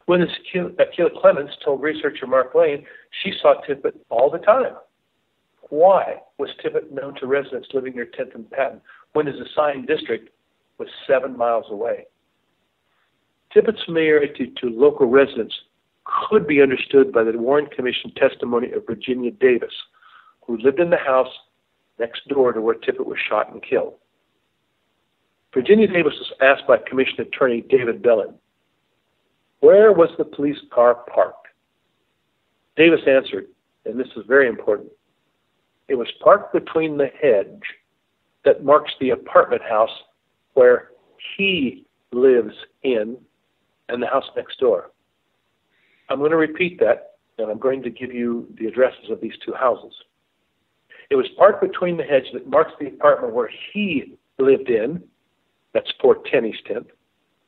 Witness Keela Clemens told researcher Mark Lane she saw Tippett all the time. Why was Tippett known to residents living near 10th and Patton when his assigned district was 7 miles away? Tippett's familiarity to local residents could be understood by the Warren Commission testimony of Virginia Davis, who lived in the house next door to where Tippett was shot and killed. Virginia Davis was asked by Commission Attorney David Bellin, where was the police car parked? Davis answered, and this is very important, it was parked between the hedge that marks the apartment house where he lives in and the house next door. I'm going to repeat that, and I'm going to give you the addresses of these two houses. It was parked between the hedge that marks the apartment where he lived in, that's 410 East 10th,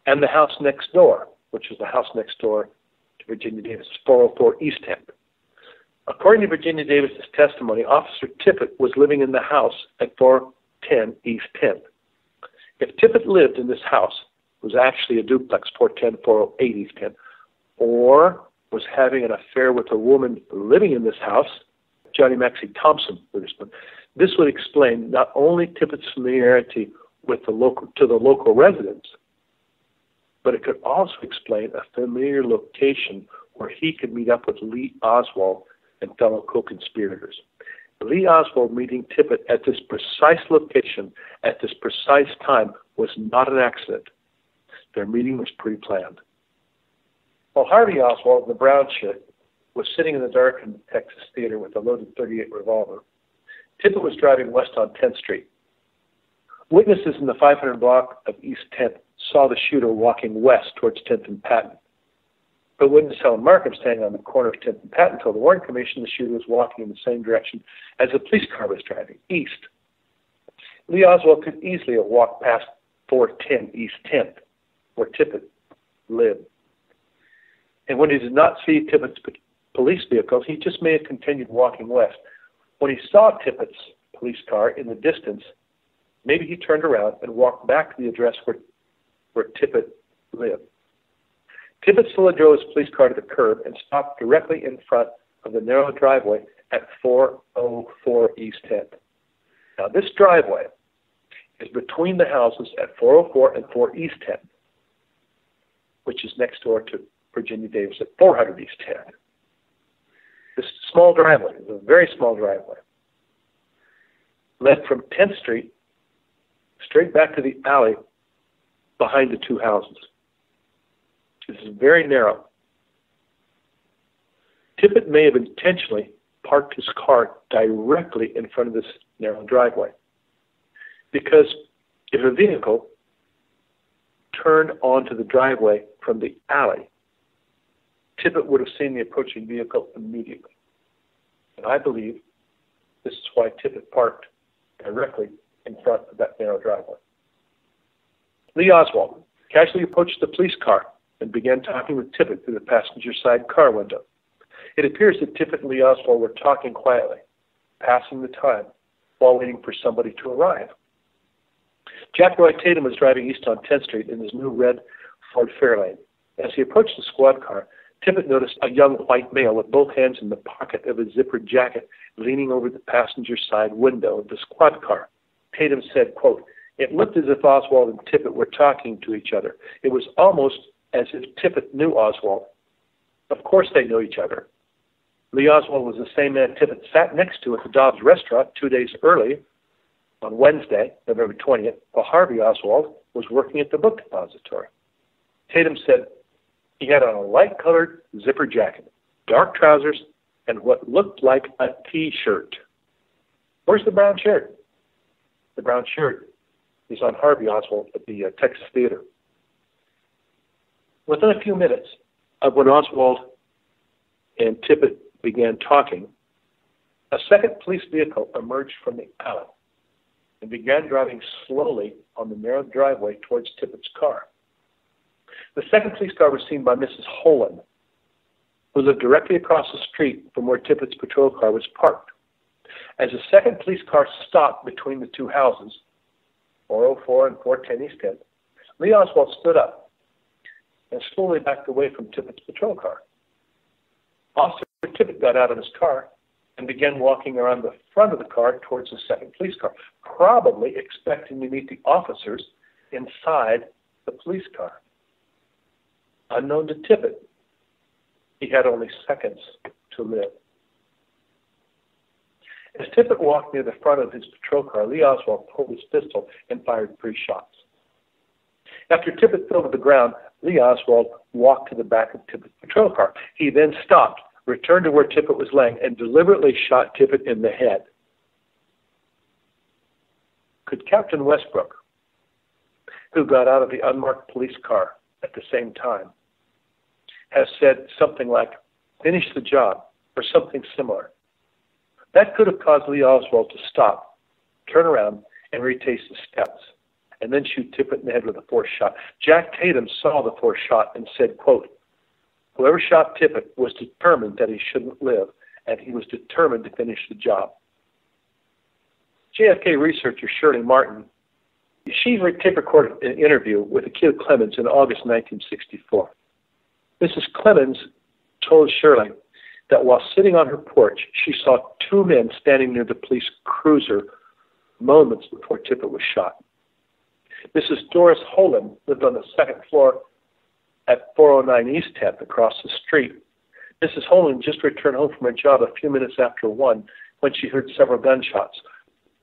and the house next door, which is the house next door to Virginia Davis, 404 East 10th. According to Virginia Davis's testimony, Officer Tippett was living in the house at 410 East 10th. If Tippett lived in this house, it was actually a duplex, 410, 408 East 10th, or was having an affair with a woman living in this house, Johnny Maxie Thompson, this would explain not only Tippett's familiarity with the local residents, but it could also explain a familiar location where he could meet up with Lee Oswald and fellow co-conspirators. Lee Oswald meeting Tippett at this precise location at this precise time was not an accident. Their meeting was pre-planned. While Harvey Oswald, the brown chick, was sitting in the darkened Texas Theater with a loaded .38 revolver, Tippett was driving west on 10th Street. Witnesses in the 500 block of East 10th saw the shooter walking west towards 10th and Patton. But witness Helen Markham, standing on the corner of 10th and Patton, told the Warren Commission the shooter was walking in the same direction as the police car was driving, east. Lee Oswald could easily have walked past 410 East 10th, where Tippett lived. And when he did not see Tippett's police vehicle, he just may have continued walking west. When he saw Tippett's police car in the distance, maybe he turned around and walked back to the address where Tippett lived. Tippett slowly drove his police car to the curb and stopped directly in front of the narrow driveway at 404 East 10th. Now, this driveway is between the houses at 404 and 4 East 10th, which is next door to Virginia Davis at 400 East 10th. This small driveway is a very small driveway, led from 10th Street straight back to the alley behind the two houses. This is very narrow. Tippett may have intentionally parked his car directly in front of this narrow driveway, because if a vehicle turned onto the driveway from the alley, Tippett would have seen the approaching vehicle immediately. And I believe this is why Tippett parked directly in front of that narrow driveway. Lee Oswald casually approached the police car and began talking with Tippett through the passenger side car window. It appears that Tippett and Lee Oswald were talking quietly, passing the time while waiting for somebody to arrive. Jack Roy Tatum was driving east on 10th Street in his new red Ford Fairlane. As he approached the squad car, Tippett noticed a young white male with both hands in the pocket of his zippered jacket leaning over the passenger side window of the squad car. Tatum said, quote, "It looked as if Oswald and Tippett were talking to each other. It was almost as if Tippett knew Oswald. Of course they know each other. Lee Oswald was the same man Tippett sat next to at the Dobbs restaurant 2 days early, on Wednesday, November 20th, while Harvey Oswald was working at the book depository." Tatum said he had on a light-colored zipper jacket, dark trousers, and what looked like a T-shirt. Where's the brown shirt? The brown shirt is on Harvey Oswald at the Texas Theater. Within a few minutes of when Oswald and Tippett began talking, a second police vehicle emerged from the alley and began driving slowly on the narrow driveway towards Tippett's car. The second police car was seen by Mrs. Holen, who lived directly across the street from where Tippett's patrol car was parked. As the second police car stopped between the two houses, 404 and 410 East 10th, Lee Oswald stood up and slowly backed away from Tippett's patrol car. Officer Tippett got out of his car and began walking around the front of the car towards the second police car, probably expecting to meet the officers inside the police car. Unknown to Tippett, he had only seconds to live. As Tippett walked near the front of his patrol car, Lee Oswald pulled his pistol and fired 3 shots. After Tippett fell to the ground, Lee Oswald walked to the back of Tippett's patrol car. He then stopped, returned to where Tippett was laying, and deliberately shot Tippett in the head. Could Captain Westbrook, who got out of the unmarked police car at the same time, have said something like, "Finish the job," or something similar? That could have caused Lee Oswald to stop, turn around, and retrace the steps, and then shoot Tippett in the head with a 4th shot. Jack Tatum saw the 4th shot and said, quote, "Whoever shot Tippett was determined that he shouldn't live, and he was determined to finish the job." JFK researcher Shirley Martin, she tape recorded an interview with Akita Clemens in August 1964. Mrs. Clemens told Shirley that while sitting on her porch, she saw 2 men standing near the police cruiser moments before Tippett was shot. Mrs. Doris Holen lived on the 2nd floor at 409 East 10th across the street. Mrs. Holen just returned home from her job a few minutes after 1 when she heard several gunshots.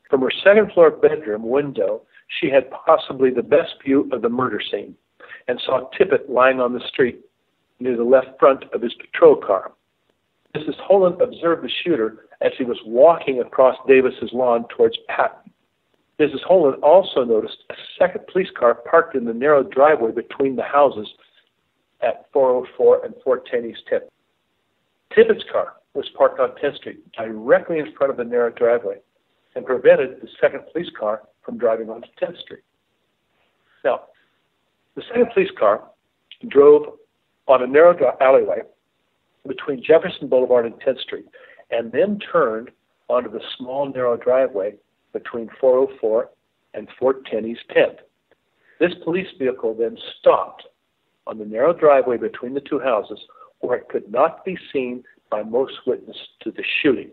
From her 2nd floor bedroom window, she had possibly the best view of the murder scene and saw Tippett lying on the street near the left front of his patrol car. Mrs. Holen observed the shooter as he was walking across Davis's lawn towards Patton. Mrs. Holen also noticed a second police car parked in the narrow driveway between the houses at 404 and 410 East 10th. Tippett's car was parked on 10th Street directly in front of the narrow driveway and prevented the second police car from driving onto 10th Street. Now, the second police car drove on a narrow alleyway between Jefferson Boulevard and 10th Street, and then turned onto the small narrow driveway between 404 and 410 East 10th. This police vehicle then stopped on the narrow driveway between the two houses where it could not be seen by most witnesses to the shooting.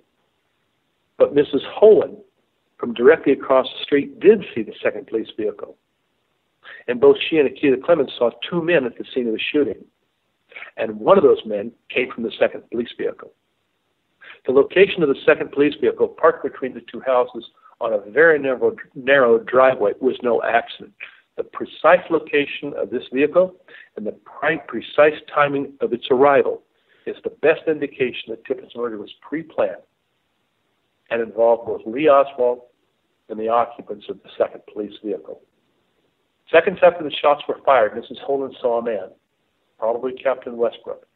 But Mrs. Holen, from directly across the street, did see the second police vehicle. And both she and Akita Clemens saw 2 men at the scene of the shooting. And one of those men came from the second police vehicle. The location of the second police vehicle, parked between the two houses on a very narrow driveway, was no accident. The precise location of this vehicle and the precise timing of its arrival is the best indication that Tippett's murder was pre-planned and involved both Lee Oswald and the occupants of the second police vehicle. Seconds after the shots were fired, Mrs. Holen saw a man, probably Captain Westbrook,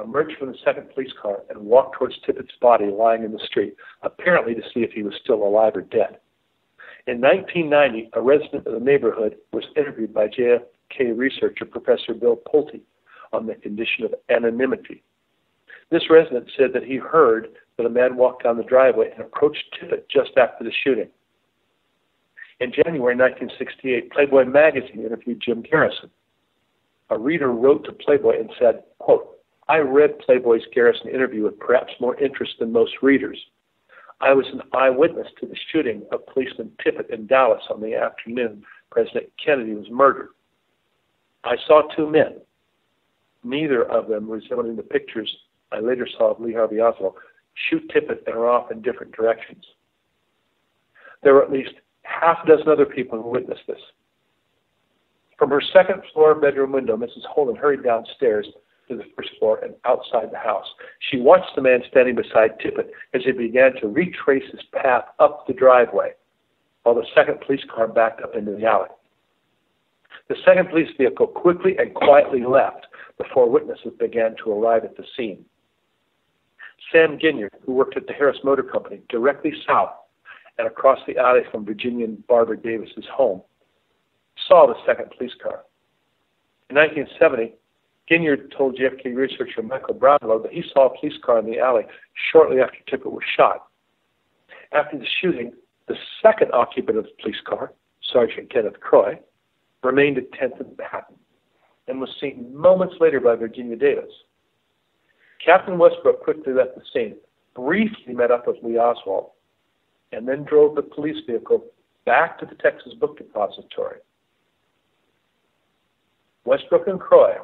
emerge from the second police car and walk towards Tippett's body lying in the street, apparently to see if he was still alive or dead. In 1990, a resident of the neighborhood was interviewed by JFK researcher Professor Bill Pulte on the condition of anonymity. This resident said that he heard that a man walked down the driveway and approached Tippett just after the shooting. In January 1968, Playboy magazine interviewed Jim Garrison. A reader wrote to Playboy and said, quote, I read Playboy's Garrison interview with perhaps more interest than most readers. I was an eyewitness to the shooting of policeman Tippett in Dallas on the afternoon President Kennedy was murdered. I saw two men, neither of them resembling the pictures I later saw of Lee Harvey Oswald, shoot Tippett and are off in different directions. There were at least half a dozen other people who witnessed this. From her second floor bedroom window, Mrs. Holden hurried downstairs to the first floor and outside the house. She watched the man standing beside Tippett as he began to retrace his path up the driveway, while the second police car backed up into the alley. The second police vehicle quickly and quietly left before witnesses began to arrive at the scene. Sam Ginyard, who worked at the Harris Motor Company directly south and across the alley from Virginian Barbara Davis's home, saw the second police car. In 1970, Ginyard told JFK researcher Michael Brownlow that he saw a police car in the alley shortly after Tippett was shot. After the shooting, the second occupant of the police car, Sergeant Kenneth Carr, remained at 10th and Patton and was seen moments later by Virginia Davis. Captain Westbrook quickly left the scene, briefly met up with Lee Oswald, and then drove the police vehicle back to the Texas Book Depository. Westbrook and Croy,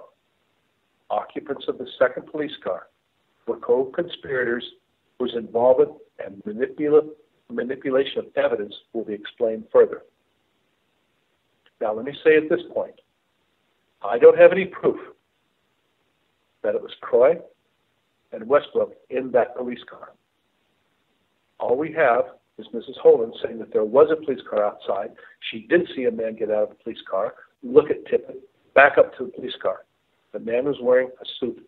occupants of the second police car, were co-conspirators whose involvement and manipulation of evidence will be explained further. Now, let me say at this point, I don't have any proof that it was Croy and Westbrook in that police car. All we have is Mrs. Holden saying that there was a police car outside. She did see a man get out of the police car, look at Tippett, back up to the police car. The man was wearing a suit.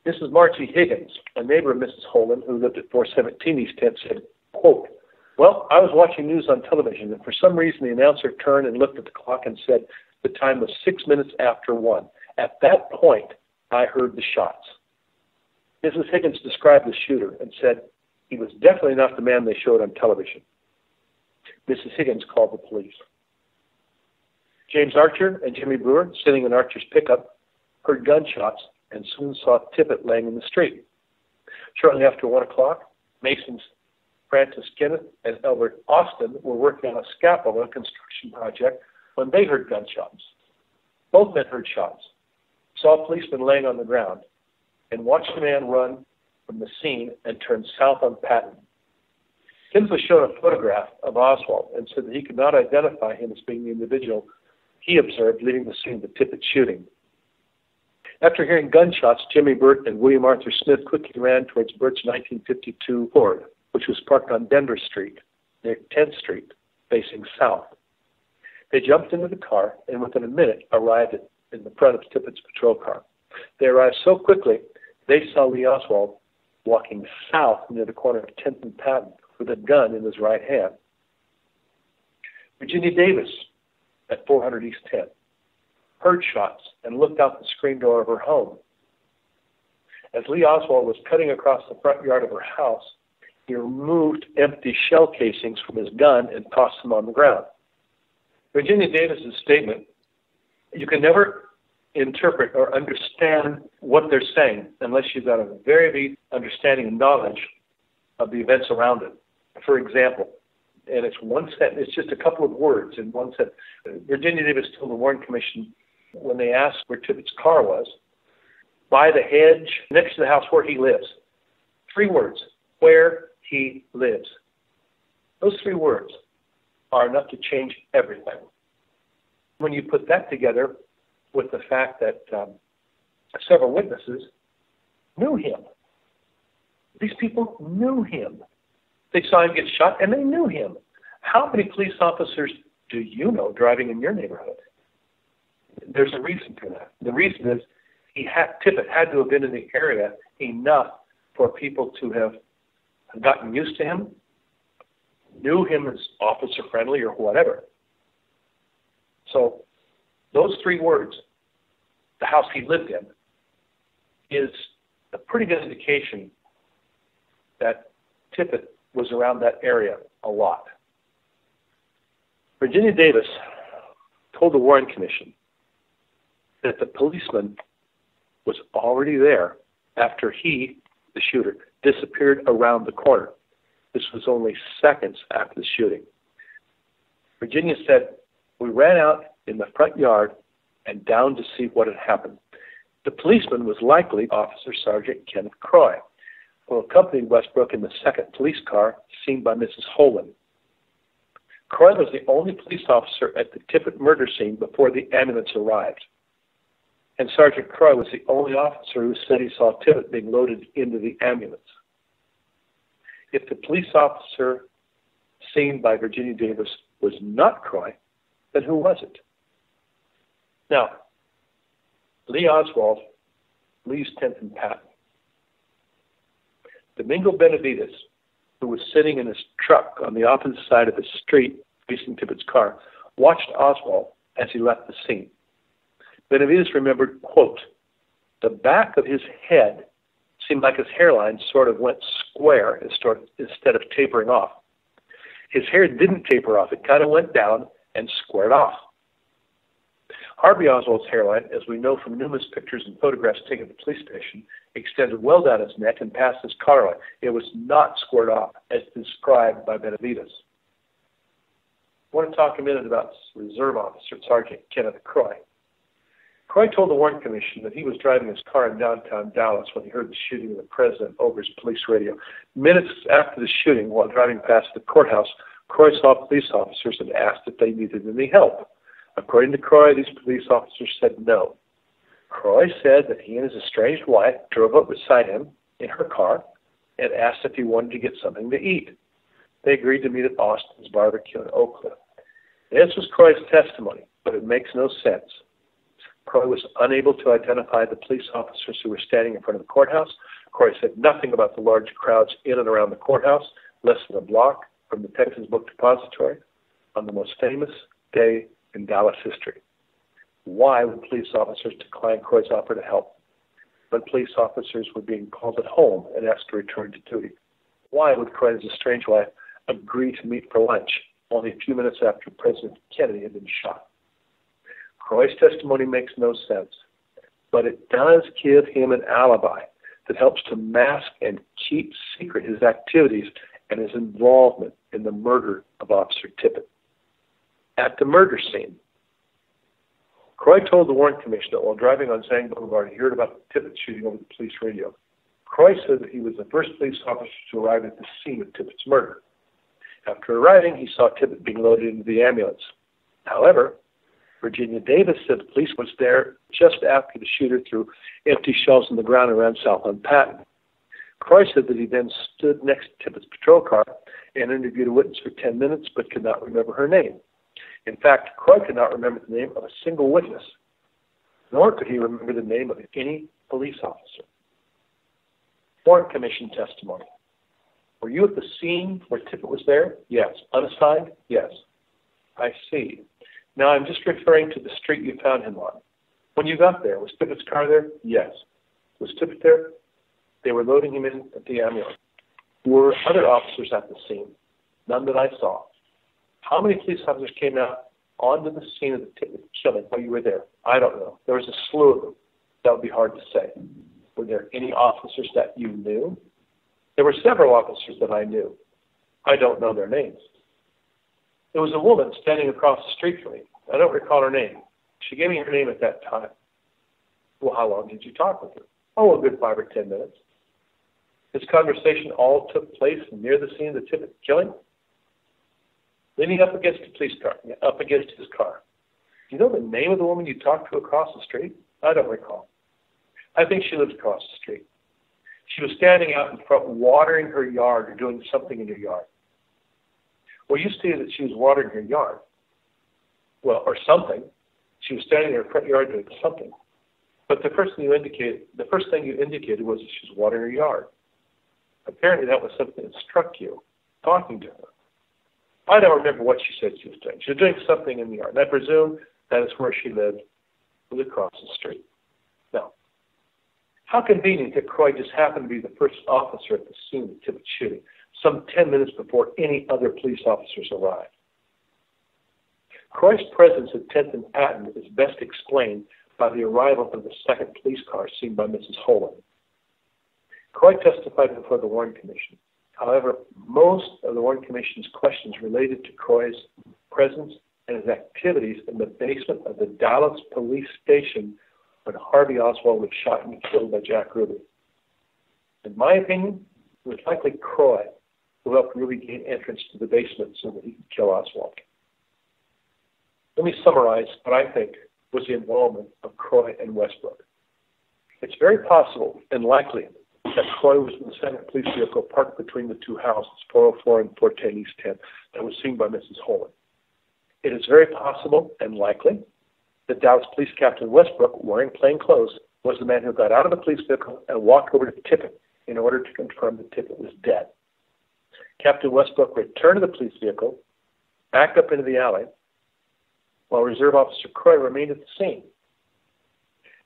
Mrs. Margie Higgins, a neighbor of Mrs. Holden who lived at 417 East 10th, said, quote, "Well, I was watching news on television, and for some reason the announcer turned and looked at the clock and said the time was 6 minutes after 1. At that point, I heard the shots." Mrs. Higgins described the shooter and said he was definitely not the man they showed on television. Mrs. Higgins called the police. James Archer and Jimmy Brewer, sitting in Archer's pickup, heard gunshots and soon saw Tippett laying in the street. Shortly after 1 o'clock, Masons Francis Kenneth and Albert Austin were working on a scaffold on a construction project when they heard gunshots. Both men heard shots, saw a policeman laying on the ground, and watched the man run from the scene and turn south on Patton. Kenneth was shown a photograph of Oswald and said that he could not identify him as being the individual he observed leaving the scene of the Tippett shooting. After hearing gunshots, Jimmy Burt and William Arthur Smith quickly ran towards Burt's 1952 Ford, which was parked on Denver Street, near 10th Street, facing south. They jumped into the car and within a minute arrived in the front of Tippett's patrol car. They arrived so quickly, they saw Lee Oswald walking south near the corner of 10th and Patton with a gun in his right hand. Virginia Davis, at 400 East 10th, heard shots and looked out the screen door of her home. As Lee Oswald was cutting across the front yard of her house, he removed empty shell casings from his gun and tossed them on the ground. Virginia Davis's statement, you can never interpret or understand what they're saying unless you've got a very deep understanding and knowledge of the events around it. For example, and it's one sentence, it's just a couple of words in one sentence. Virginia Davis told the Warren Commission when they asked where Tippett's car was, by the hedge next to the house where he lives. 3 words, where he lives. Those 3 words are enough to change everything. When you put that together with the fact that several witnesses knew him. These people knew him. They saw him get shot, and they knew him. How many police officers do you know driving in your neighborhood? There's a reason for that. The reason is Tippett had to have been in the area enough for people to have gotten used to him, knew him as officer friendly or whatever. So those 3 words, the house he lived in, is a pretty good indication that Tippett was around that area a lot. Virginia Davis told the Warren Commission that the policeman was already there after he, the shooter, disappeared around the corner. This was only seconds after the shooting. Virginia said, "We ran out in the front yard and down to see what had happened. The policeman was likely Officer Sergeant Kenneth Carr, who accompanied Westbrook in the second police car seen by Mrs. Holman. Carr was the only police officer at the Tippett murder scene before the ambulance arrived. And Sergeant Carr was the only officer who said he saw Tippett being loaded into the ambulance. If the police officer seen by Virginia Davis was not Croy, then who was it?" Now, Lee Oswald, Lee's 10th and Patton. Domingo Benavides, who was sitting in his truck on the opposite side of the street facing Tippett's car, watched Oswald as he left the scene. Benavides remembered, quote, "The back of his head seemed like his hairline sort of went square instead of tapering off. His hair didn't taper off. It kind of went down and squared off." Harvey Oswald's hairline, as we know from numerous pictures and photographs taken at the police station, extended well down his neck and past his collar line. It was not squared off, as described by Benavides. I want to talk a minute about Reserve Officer Sergeant Kenneth Carr. Carr told the Warren Commission that he was driving his car in downtown Dallas when he heard the shooting of the president over his police radio. Minutes after the shooting, while driving past the courthouse, Carr saw police officers and asked if they needed any help. According to Carr, these police officers said no. Carr said that he and his estranged wife drove up beside him in her car and asked if he wanted to get something to eat. They agreed to meet at Austin's Barbecue in Oak Cliff. This was Carr's testimony, but it makes no sense. Carr was unable to identify the police officers who were standing in front of the courthouse. Carr said nothing about the large crowds in and around the courthouse, less than a block from the Texas Book Depository, on the most famous day in Dallas history. Why would police officers decline Carr's offer to help when police officers were being called at home and asked to return to duty? Why would Carr's estranged wife agree to meet for lunch only a few minutes after President Kennedy had been shot? Carr's testimony makes no sense, but it does give him an alibi that helps to mask and keep secret his activities and his involvement in the murder of Officer Tippett. At the murder scene, Carr told the Warren Commission that while driving on Zang Boulevard, he heard about the Tippett shooting over the police radio. Carr said that he was the first police officer to arrive at the scene of Tippett's murder. After arriving, he saw Tippett being loaded into the ambulance. However, Virginia Davis said the police was there just after the shooter threw empty shells on the ground around South on Patton. Carr said that he then stood next to Tippett's patrol car and interviewed a witness for 10 minutes but could not remember her name. In fact, Carr could not remember the name of a single witness, nor could he remember the name of any police officer. Warren Commission testimony. Were you at the scene where Tippett was there? Yes. Unassigned? Yes. I see. Now I'm just referring to the street you found him on. When you got there, was Tippett's car there? Yes. Was Tippett there? They were loading him in at the ambulance. Were other officers at the scene? None that I saw. How many police officers came out onto the scene of the Tippett killing while you were there? I don't know. There was a slew of them. That would be hard to say. Were there any officers that you knew? There were several officers that I knew. I don't know their names. There was a woman standing across the street from me. I don't recall her name. She gave me her name at that time. Well, how long did you talk with her? Oh, a good 5 or 10 minutes. This conversation all took place near the scene of the Tippett killing? Leaning up against the police car, up against his car. Do you know the name of the woman you talked to across the street? I don't recall. I think she lives across the street. She was standing out in front watering her yard or doing something in her yard. Well, you stated that she was watering her yard. Well, or something. She was standing in her front yard doing something. But the first thing you indicated was that she was watering her yard. Apparently that was something that struck you, talking to her. I don't remember what she said she was doing. She was doing something in the yard. And I presume that is where she lived, was across the street. Now, how convenient that Croy just happened to be the first officer at the scene of the Tippett shooting, some 10 minutes before any other police officers arrived. Croy's presence at 10th and Patton is best explained by the arrival of the second police car seen by Mrs. Holman. Croy testified before the Warren Commission. However, most of the Warren Commission's questions related to Croy's presence and his activities in the basement of the Dallas police station when Harvey Oswald was shot and killed by Jack Ruby. In my opinion, it was likely Croy who helped Ruby gain entrance to the basement so that he could kill Oswald. Let me summarize what I think was the involvement of Croy and Westbrook. It's very possible and likely that Croy was in the second police vehicle parked between the two houses, 404 and 410 East 10, that was seen by Mrs. Holman. It is very possible and likely that Dallas Police Captain Westbrook, wearing plain clothes, was the man who got out of the police vehicle and walked over to Tippett in order to confirm that Tippett was dead. Captain Westbrook returned to the police vehicle, backed up into the alley, while Reserve Officer Croy remained at the scene.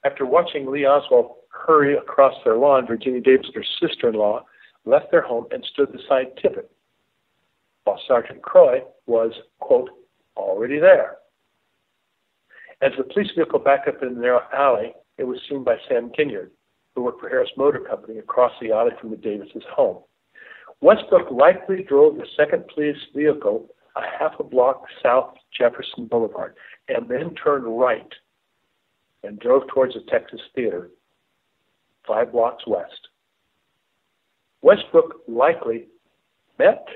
After watching Lee Oswald hurry across their lawn, Virginia Davis, her sister-in-law, left their home and stood beside Tippett, while Sergeant Croy was, quote, already there. As the police vehicle backed up in the narrow alley, it was seen by Sam Ginyard, who worked for Harris Motor Company, across the alley from the Davises' home. Westbrook likely drove the second police vehicle a half a block south Jefferson Boulevard and then turned right and drove towards the Texas Theater, 5 blocks west. Westbrook likely met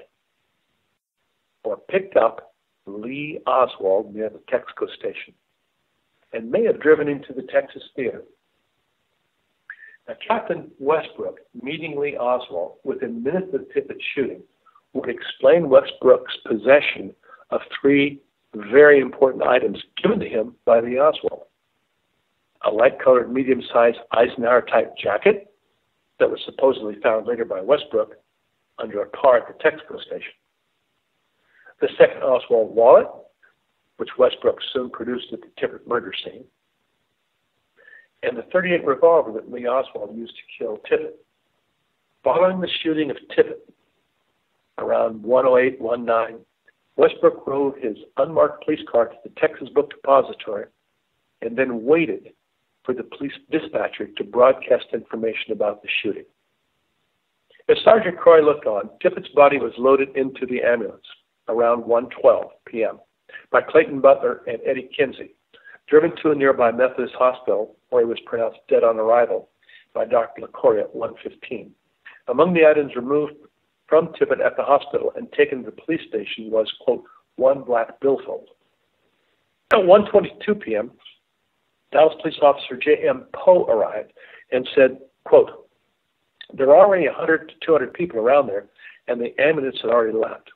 or picked up Lee Oswald near the Texaco station and may have driven into the Texas Theater. Now, Captain Westbrook meeting Lee Oswald within minutes of Tippett's shooting would explain Westbrook's possession of 3 very important items given to him by Lee Oswald. A light-colored, medium-sized Eisenhower-type jacket that was supposedly found later by Westbrook under a car at the Texaco station. The second Oswald wallet, which Westbrook soon produced at the Tippett murder scene. And the .38 revolver that Lee Oswald used to kill Tippett. Following the shooting of Tippett, around 1:08, Westbrook rode his unmarked police car to the Texas Book Depository and then waited for the police dispatcher to broadcast information about the shooting. As Sergeant Croy looked on, Tippett's body was loaded into the ambulance around 1:12 p.m. by Clayton Butler and Eddie Kinsey, driven to a nearby Methodist hospital where he was pronounced dead on arrival by Dr. LaCoria at 1:15. Among the items removed from Tippett at the hospital and taken to the police station was, quote, 1 black billfold. At 1:22 p.m., Dallas Police Officer J.M. Poe arrived and said, quote, there are already 100 to 200 people around there, and the ambulance had already left.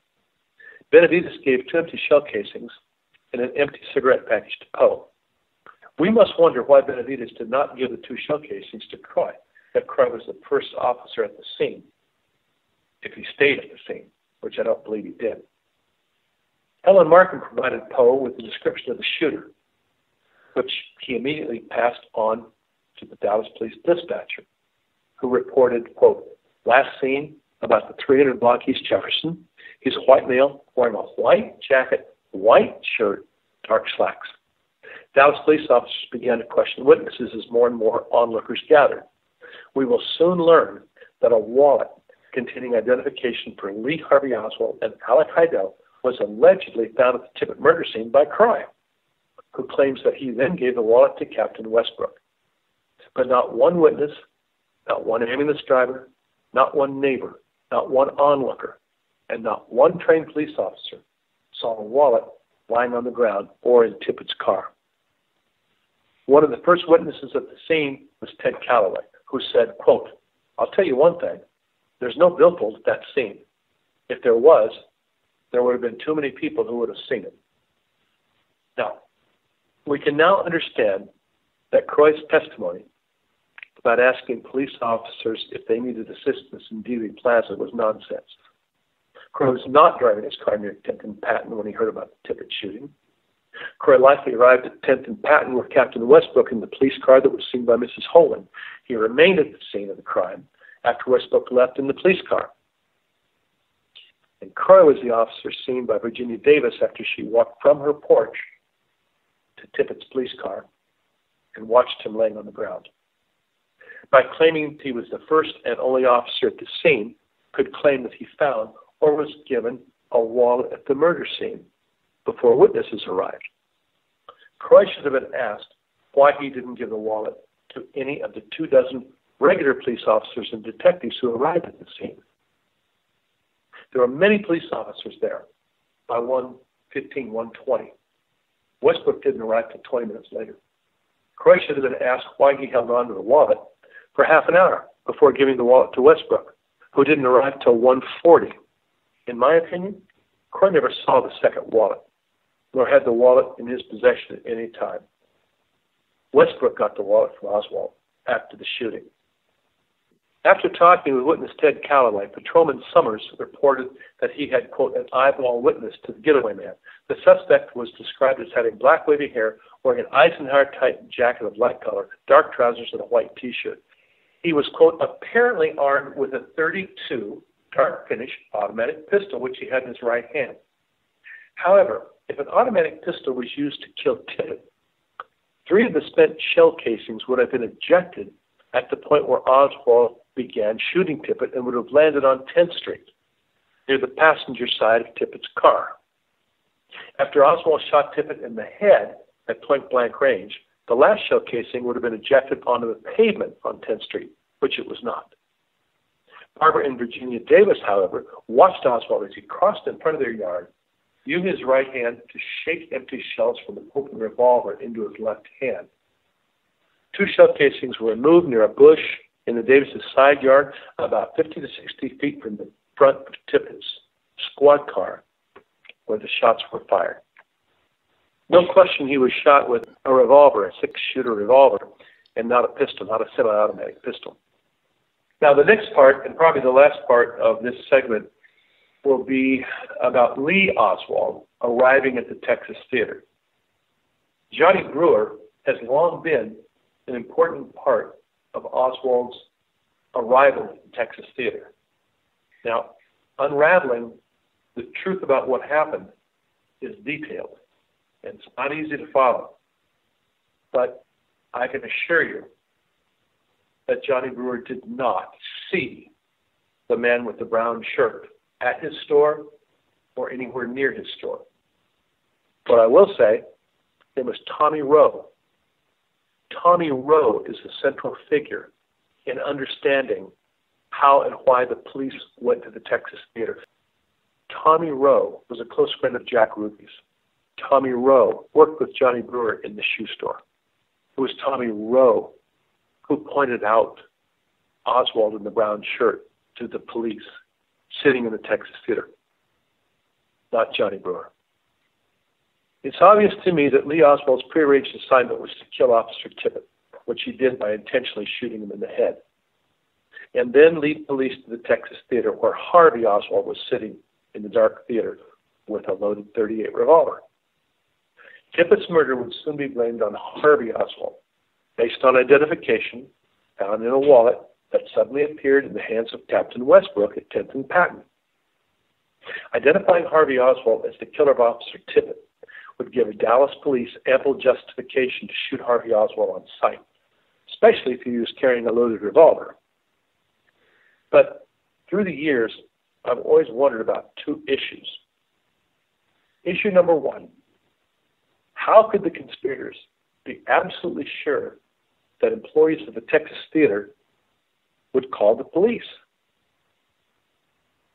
Benavides gave 2 empty shell casings and an empty cigarette package to Poe. We must wonder why Benavides did not give the 2 shell casings to Croy, that Croy was the first officer at the scene, if he stayed at the scene, which I don't believe he did. Helen Markham provided Poe with a description of the shooter, which he immediately passed on to the Dallas Police dispatcher, who reported, quote, last seen about the 300 block East Jefferson. He's a white male wearing a white jacket, white shirt, dark slacks. Dallas police officers began to question witnesses as more and more onlookers gathered. We will soon learn that a wallet containing identification for Lee Harvey Oswald and Alec Heidel was allegedly found at the Tippett murder scene by Croy, who claims that he then gave the wallet to Captain Westbrook. But not one witness, not one ambulance driver, not one neighbor, not one onlooker, and not one trained police officer saw a wallet lying on the ground or in Tippett's car. One of the first witnesses at the scene was Ted Calloway, who said, quote, I'll tell you one thing, there's no billfold at that scene. If there was, there would have been too many people who would have seen it. Now, we can now understand that Croy's testimony about asking police officers if they needed assistance in Dealey Plaza was nonsense. Croy was not driving his car near 10th and Patton when he heard about the Tippett shooting. Croy likely arrived at 10th and Patton with Captain Westbrook in the police car that was seen by Mrs. Holman. He remained at the scene of the crime after Westbrook left in the police car. And Croy was the officer seen by Virginia Davis after she walked from her porch to Tippett's police car and watched him laying on the ground. By claiming he was the first and only officer at the scene, could claim that he found or was given a wallet at the murder scene before witnesses arrived. Croy should have been asked why he didn't give the wallet to any of the 24 regular police officers and detectives who arrived at the scene. There were many police officers there by 1:15, 1:20. Westbrook didn't arrive until 20 minutes later. Croy should have been asked why he held on to the wallet for half an hour before giving the wallet to Westbrook, who didn't arrive until 1:40. In my opinion, Croy never saw the second wallet, nor had the wallet in his possession at any time. Westbrook got the wallet from Oswald after the shooting. After talking with witness Ted Calloway, Patrolman Summers reported that he had, quote, an eyeball witness to the getaway man. The suspect was described as having black wavy hair, wearing an Eisenhower-type jacket of light color, dark trousers, and a white T-shirt. He was, quote, apparently armed with a .32 dark finish automatic pistol, which he had in his right hand. However, if an automatic pistol was used to kill Tippett, 3 of the spent shell casings would have been ejected at the point where Oswald began shooting Tippett and would have landed on 10th Street, near the passenger side of Tippett's car. After Oswald shot Tippett in the head at point-blank range, the last shell casing would have been ejected onto the pavement on 10th Street, which it was not. Barbara and Virginia Davis, however, watched Oswald as he crossed in front of their yard, using his right hand to shake empty shells from an open revolver into his left hand. 2 shell casings were removed near a bush in the Davis' side yard, about 50 to 60 feet from the front of Tippett's squad car, where the shots were fired. No question he was shot with a revolver, a 6-shooter revolver, and not a pistol, not a semi-automatic pistol. Now, the next part, and probably the last part of this segment, will be about Lee Oswald arriving at the Texas Theater. Johnny Brewer has long been an important part of Oswald's arrival at the Texas Theater. Now, unraveling the truth about what happened is detailed, and it's not easy to follow. But I can assure you that Johnny Brewer did not see the man with the brown shirt at his store or anywhere near his store. What I will say, it was Tommy Rowe. Tommy Rowe is the central figure in understanding how and why the police went to the Texas Theater. Tommy Rowe was a close friend of Jack Ruby's. Tommy Rowe worked with Johnny Brewer in the shoe store. It was Tommy Rowe who pointed out Oswald in the brown shirt to the police sitting in the Texas Theater, not Johnny Brewer. It's obvious to me that Lee Oswald's prearranged assignment was to kill Officer Tippett, which he did by intentionally shooting him in the head, and then lead police to the Texas Theater where Harvey Oswald was sitting in the dark theater with a loaded .38 revolver. Tippett's murder would soon be blamed on Harvey Oswald, based on identification found in a wallet that suddenly appeared in the hands of Captain Westbrook at 10th and Patton. Identifying Harvey Oswald as the killer of Officer Tippett would give Dallas police ample justification to shoot Harvey Oswald on sight, especially if he was carrying a loaded revolver. But through the years, I've always wondered about 2 issues. Issue number 1, how could the conspirators be absolutely sure that employees of the Texas Theater would call the police?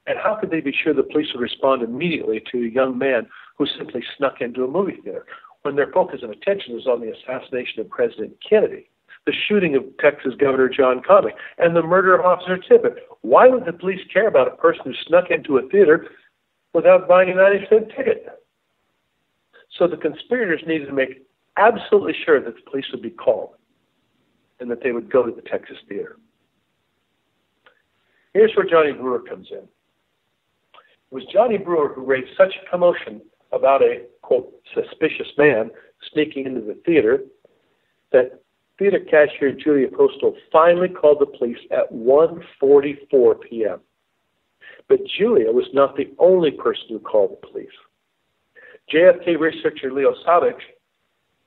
And how could they be sure the police would respond immediately to a young man who simply snuck into a movie theater when their focus of attention was on the assassination of President Kennedy, the shooting of Texas Governor John Conway, and the murder of Officer Tippett? Why would the police care about a person who snuck into a theater without buying a 90-cent ticket? So the conspirators needed to make absolutely sure that the police would be called and that they would go to the Texas Theater. Here's where Johnny Brewer comes in. It was Johnny Brewer who raised such a commotion about a, quote, suspicious man sneaking into the theater that theater cashier Julia Postal finally called the police at 1:44 p.m. But Julia was not the only person who called the police. JFK researcher Leo Savage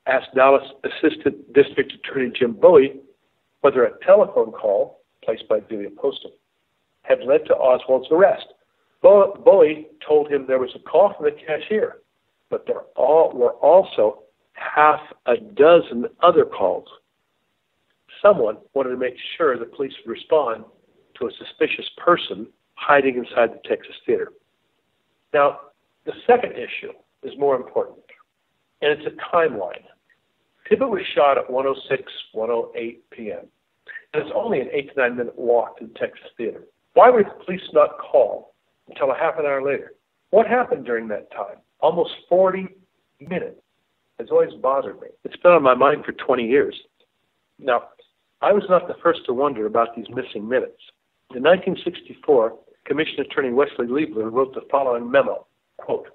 asked Dallas Assistant District Attorney Jim Bowie whether a telephone call placed by Julia Postal had led to Oswald's arrest. Bowie told him there was a call from the cashier, but there were also half a dozen other calls. Someone wanted to make sure the police would respond to a suspicious person hiding inside the Texas Theater. Now, the second issue is more important, and it's a timeline. Tippett was shot at 1:06, 1:08 p.m., and it's only an 8 to 9 minute walk to the Texas Theater. Why would the police not call until a half an hour later? What happened during that time? Almost 40 minutes. It's always bothered me. It's been on my mind for 20 years. Now, I was not the first to wonder about these missing minutes. In 1964, Commission Attorney Wesley Liebler wrote the following memo, quote,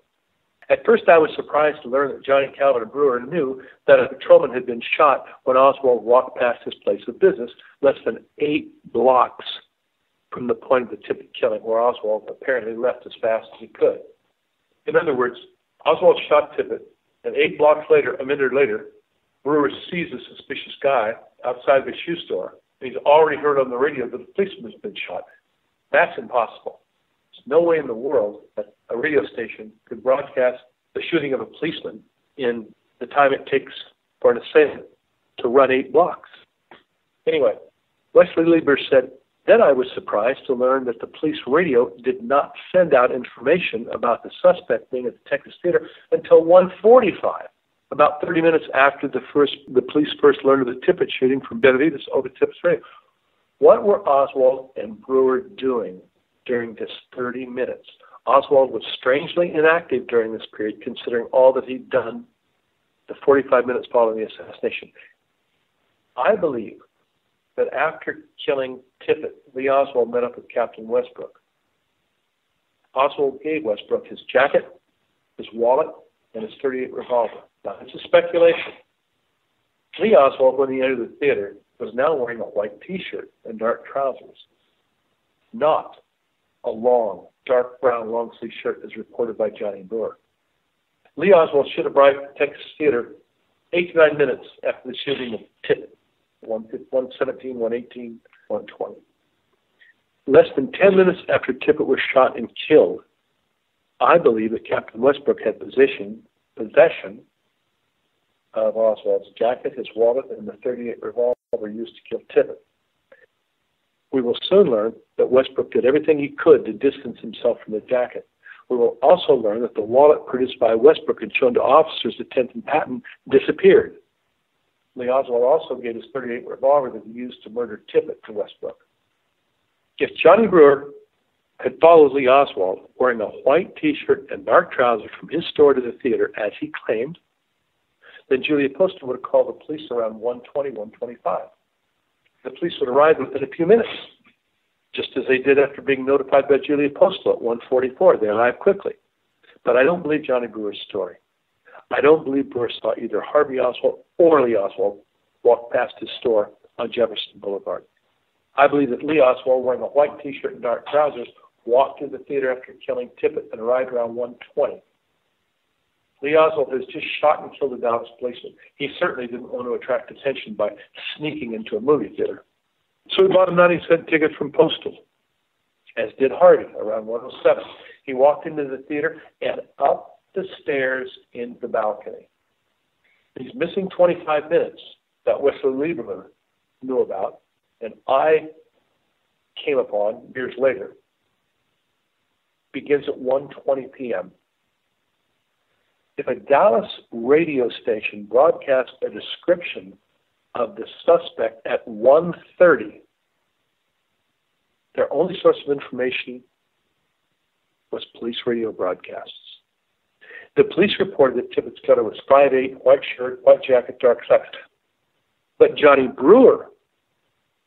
"At first I was surprised to learn that Johnny Calvin and Brewer knew that a patrolman had been shot when Oswald walked past his place of business less than 8 blocks from the point of the Tippett killing, where Oswald apparently left as fast as he could." In other words, Oswald shot Tippett, and 8 blocks later, a minute later, Brewer sees a suspicious guy outside the shoe store, and he's already heard on the radio that a policeman has been shot. That's impossible. There's no way in the world that a radio station could broadcast the shooting of a policeman in the time it takes for an assailant to run 8 blocks. Anyway, Wesley Lieber said, "Then I was surprised to learn that the police radio did not send out information about the suspect being at the Texas Theater until 1:45, about 30 minutes after the police first learned of the Tippett shooting from Benavides over Tippett's radio." What were Oswald and Brewer doing during this 30 minutes? Oswald was strangely inactive during this period, considering all that he'd done the 45 minutes following the assassination. I believe that after killing Tippett, Lee Oswald met up with Captain Westbrook. Oswald gave Westbrook his jacket, his wallet, and his .38 revolver. Now, it's a speculation. Lee Oswald, when he entered the theater, was now wearing a white T-shirt and dark trousers, not a long, dark brown long-sleeve shirt as reported by Johnny Brewer. Lee Oswald should have arrived at the Texas Theater 8 to 9 minutes after the shooting of Tippett, 1:17, 1:18, 1:20. Less than 10 minutes after Tippett was shot and killed, I believe that Captain Westbrook had possession of Oswald's jacket, his wallet, and the .38 revolver used to kill Tippett. We will soon learn that Westbrook did everything he could to distance himself from the jacket. We will also learn that the wallet produced by Westbrook and shown to officers at 10th and Patton disappeared. Lee Oswald also gave his .38 revolver that he used to murder Tippett to Westbrook. If Johnny Brewer had followed Lee Oswald wearing a white T-shirt and dark trousers from his store to the theater, as he claimed, then Julia Postal would have called the police around 1:20, 1:25. The police would arrive within a few minutes, just as they did after being notified by Julia Postal at 1:44. They arrived quickly. But I don't believe Johnny Brewer's story. I don't believe Brewer saw either Harvey Oswald or Lee Oswald walk past his store on Jefferson Boulevard. I believe that Lee Oswald, wearing a white T-shirt and dark trousers, walked to the theater after killing Tippett and arrived around 1:20. Lee Oswald has just shot and killed a Dallas policeman. He certainly didn't want to attract attention by sneaking into a movie theater. So he bought a 90-cent ticket from Postal, as did Harvey around 1:07. He walked into the theater and up the stairs into the balcony. These missing 25 minutes that Wesley Lieberman knew about, and I came upon years later, begins at 1:20 p.m. If a Dallas radio station broadcast a description of the suspect at 1:30, their only source of information was police radio broadcasts. The police reported that Tippett's killer was 5'8", white shirt, white jacket, dark socks. But Johnny Brewer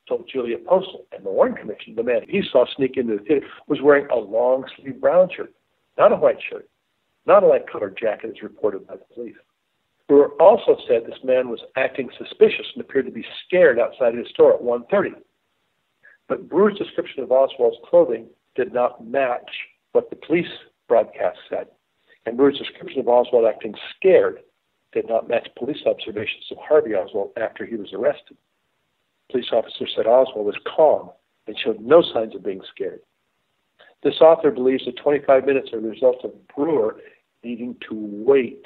told Julia Postal and the Warren Commission the man he saw sneak into the theater was wearing a long-sleeve brown shirt, not a white shirt, not a light-colored jacket as reported by the police. Brewer also said this man was acting suspicious and appeared to be scared outside his store at 1:30. But Brewer's description of Oswald's clothing did not match what the police broadcast said. And Brewer's description of Oswald acting scared did not match police observations of Harvey Oswald after he was arrested. Police officer said Oswald was calm and showed no signs of being scared. This author believes that 25 minutes are the result of Brewer needing to wait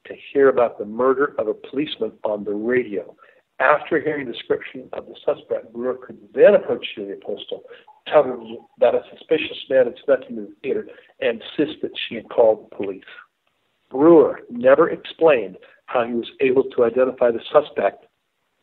to hear about the murder of a policeman on the radio. After hearing a description of the suspect, Brewer could then approach Julia Postel, tell her that a suspicious man had snuck into the theater, and insist that she had called the police. Brewer never explained how he was able to identify the suspect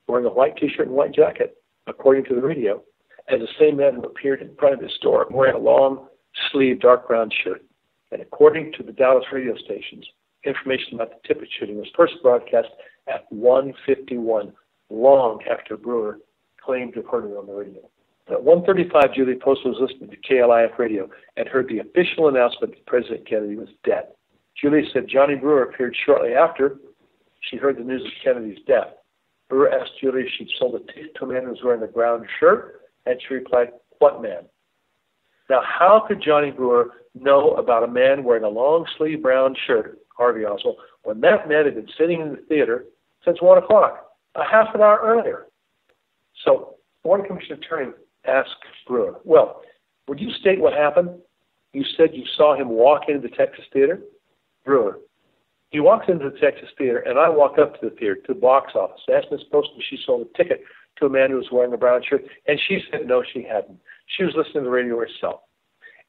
wearing a white T-shirt and white jacket, according to the radio, as the same man who appeared in front of his store wearing a long-sleeved dark brown shirt. And according to the Dallas radio stations, information about the Tippett shooting was first broadcast at 1:51, long after Brewer claimed to have heard it on the radio. At 1:35, Julia Postel was listening to KLIF radio and heard the official announcement that President Kennedy was dead. Julia said Johnny Brewer appeared shortly after she heard the news of Kennedy's death. Brewer asked Julia if she'd sold a ticket to a man who was wearing a brown shirt, and she replied, "What man?" Now, how could Johnny Brewer know about a man wearing a long-sleeved brown shirt, Harvey Oswald, when that man had been sitting in the theater since 1 o'clock, a half an hour earlier? So, Warren Commission attorney asked Brewer, "Well, would you state what happened? You said you saw him walk into the Texas theater?" Brewer, "He walks into the Texas theater, and I walk up to the theater, to the box office, asked Miss Postel if she sold a ticket to a man who was wearing a brown shirt, and she said no, she hadn't. She was listening to the radio herself.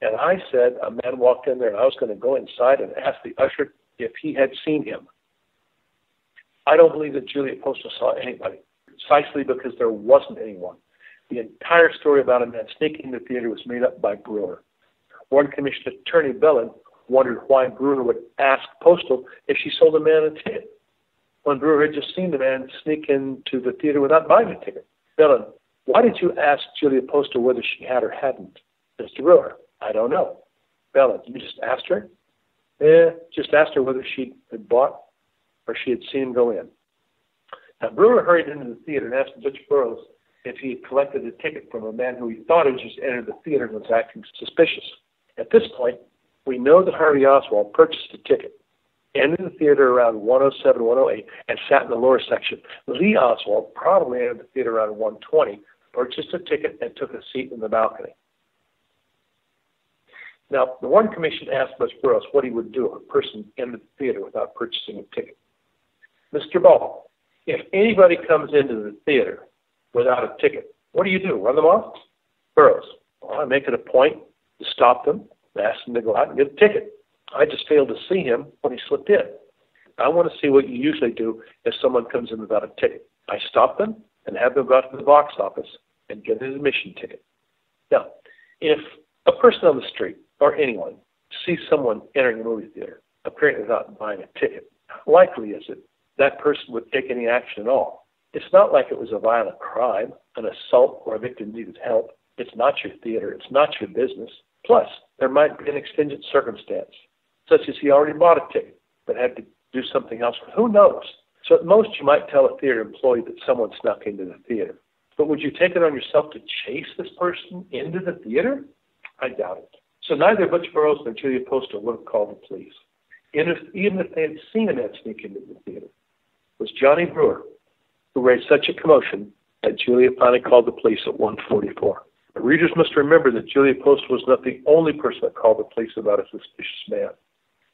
And I said a man walked in there, and I was going to go inside and ask the usher if he had seen him. I don't believe that Julia Postel saw anybody, precisely because there wasn't anyone. The entire story about a man sneaking into the theater was made up by Brewer." Warren Commission attorney Bellin wondered why Brewer would ask Postel if she sold a man a ticket, when Brewer had just seen the man sneak into the theater without buying a ticket. Bellin, "Why did you ask Julia Postel whether she had or hadn't?" Mr. Brewer, "I don't know." Bellin, "You just asked her?" Just asked her whether she had bought or she had seen him go in." Now, Brewer hurried into the theater and asked Butch Burroughs if he had collected a ticket from a man who he thought had just entered the theater and was acting suspicious. At this point, we know that Harvey Oswald purchased a ticket, entered the theater around 107, 108, and sat in the lower section. Lee Oswald probably entered the theater around 120, purchased a ticket, and took a seat in the balcony. Now, the Warren Commission asked Butch Burroughs what he would do if a person entered the theater without purchasing a ticket. "Mr. Ball, if anybody comes into the theater without a ticket, what do? Run them off?" Burroughs, "Well, I make it a point to stop them, ask them to go out and get a ticket. I just failed to see him when he slipped in. I want to see what you usually do if someone comes in without a ticket. I stop them and have them go out to the box office and get an admission ticket." Now, if a person on the street or anyone sees someone entering a movie theater apparently without buying a ticket, how likely is it that person would take any action at all? It's not like it was a violent crime, an assault, or a victim needed help. It's not your theater. It's not your business. Plus, there might be an extenuating circumstance, such as he already bought a ticket but had to do something else. Who knows? So at most, you might tell a theater employee that someone snuck into the theater. But would you take it on yourself to chase this person into the theater? I doubt it. So neither Butch Burroughs nor Julia Postel would have called the police, even if they had seen a man sneak into the theater. It was Johnny Brewer who raised such a commotion that Julia finally called the police at 1:44. But readers must remember that Julia Postel was not the only person that called the police about a suspicious man.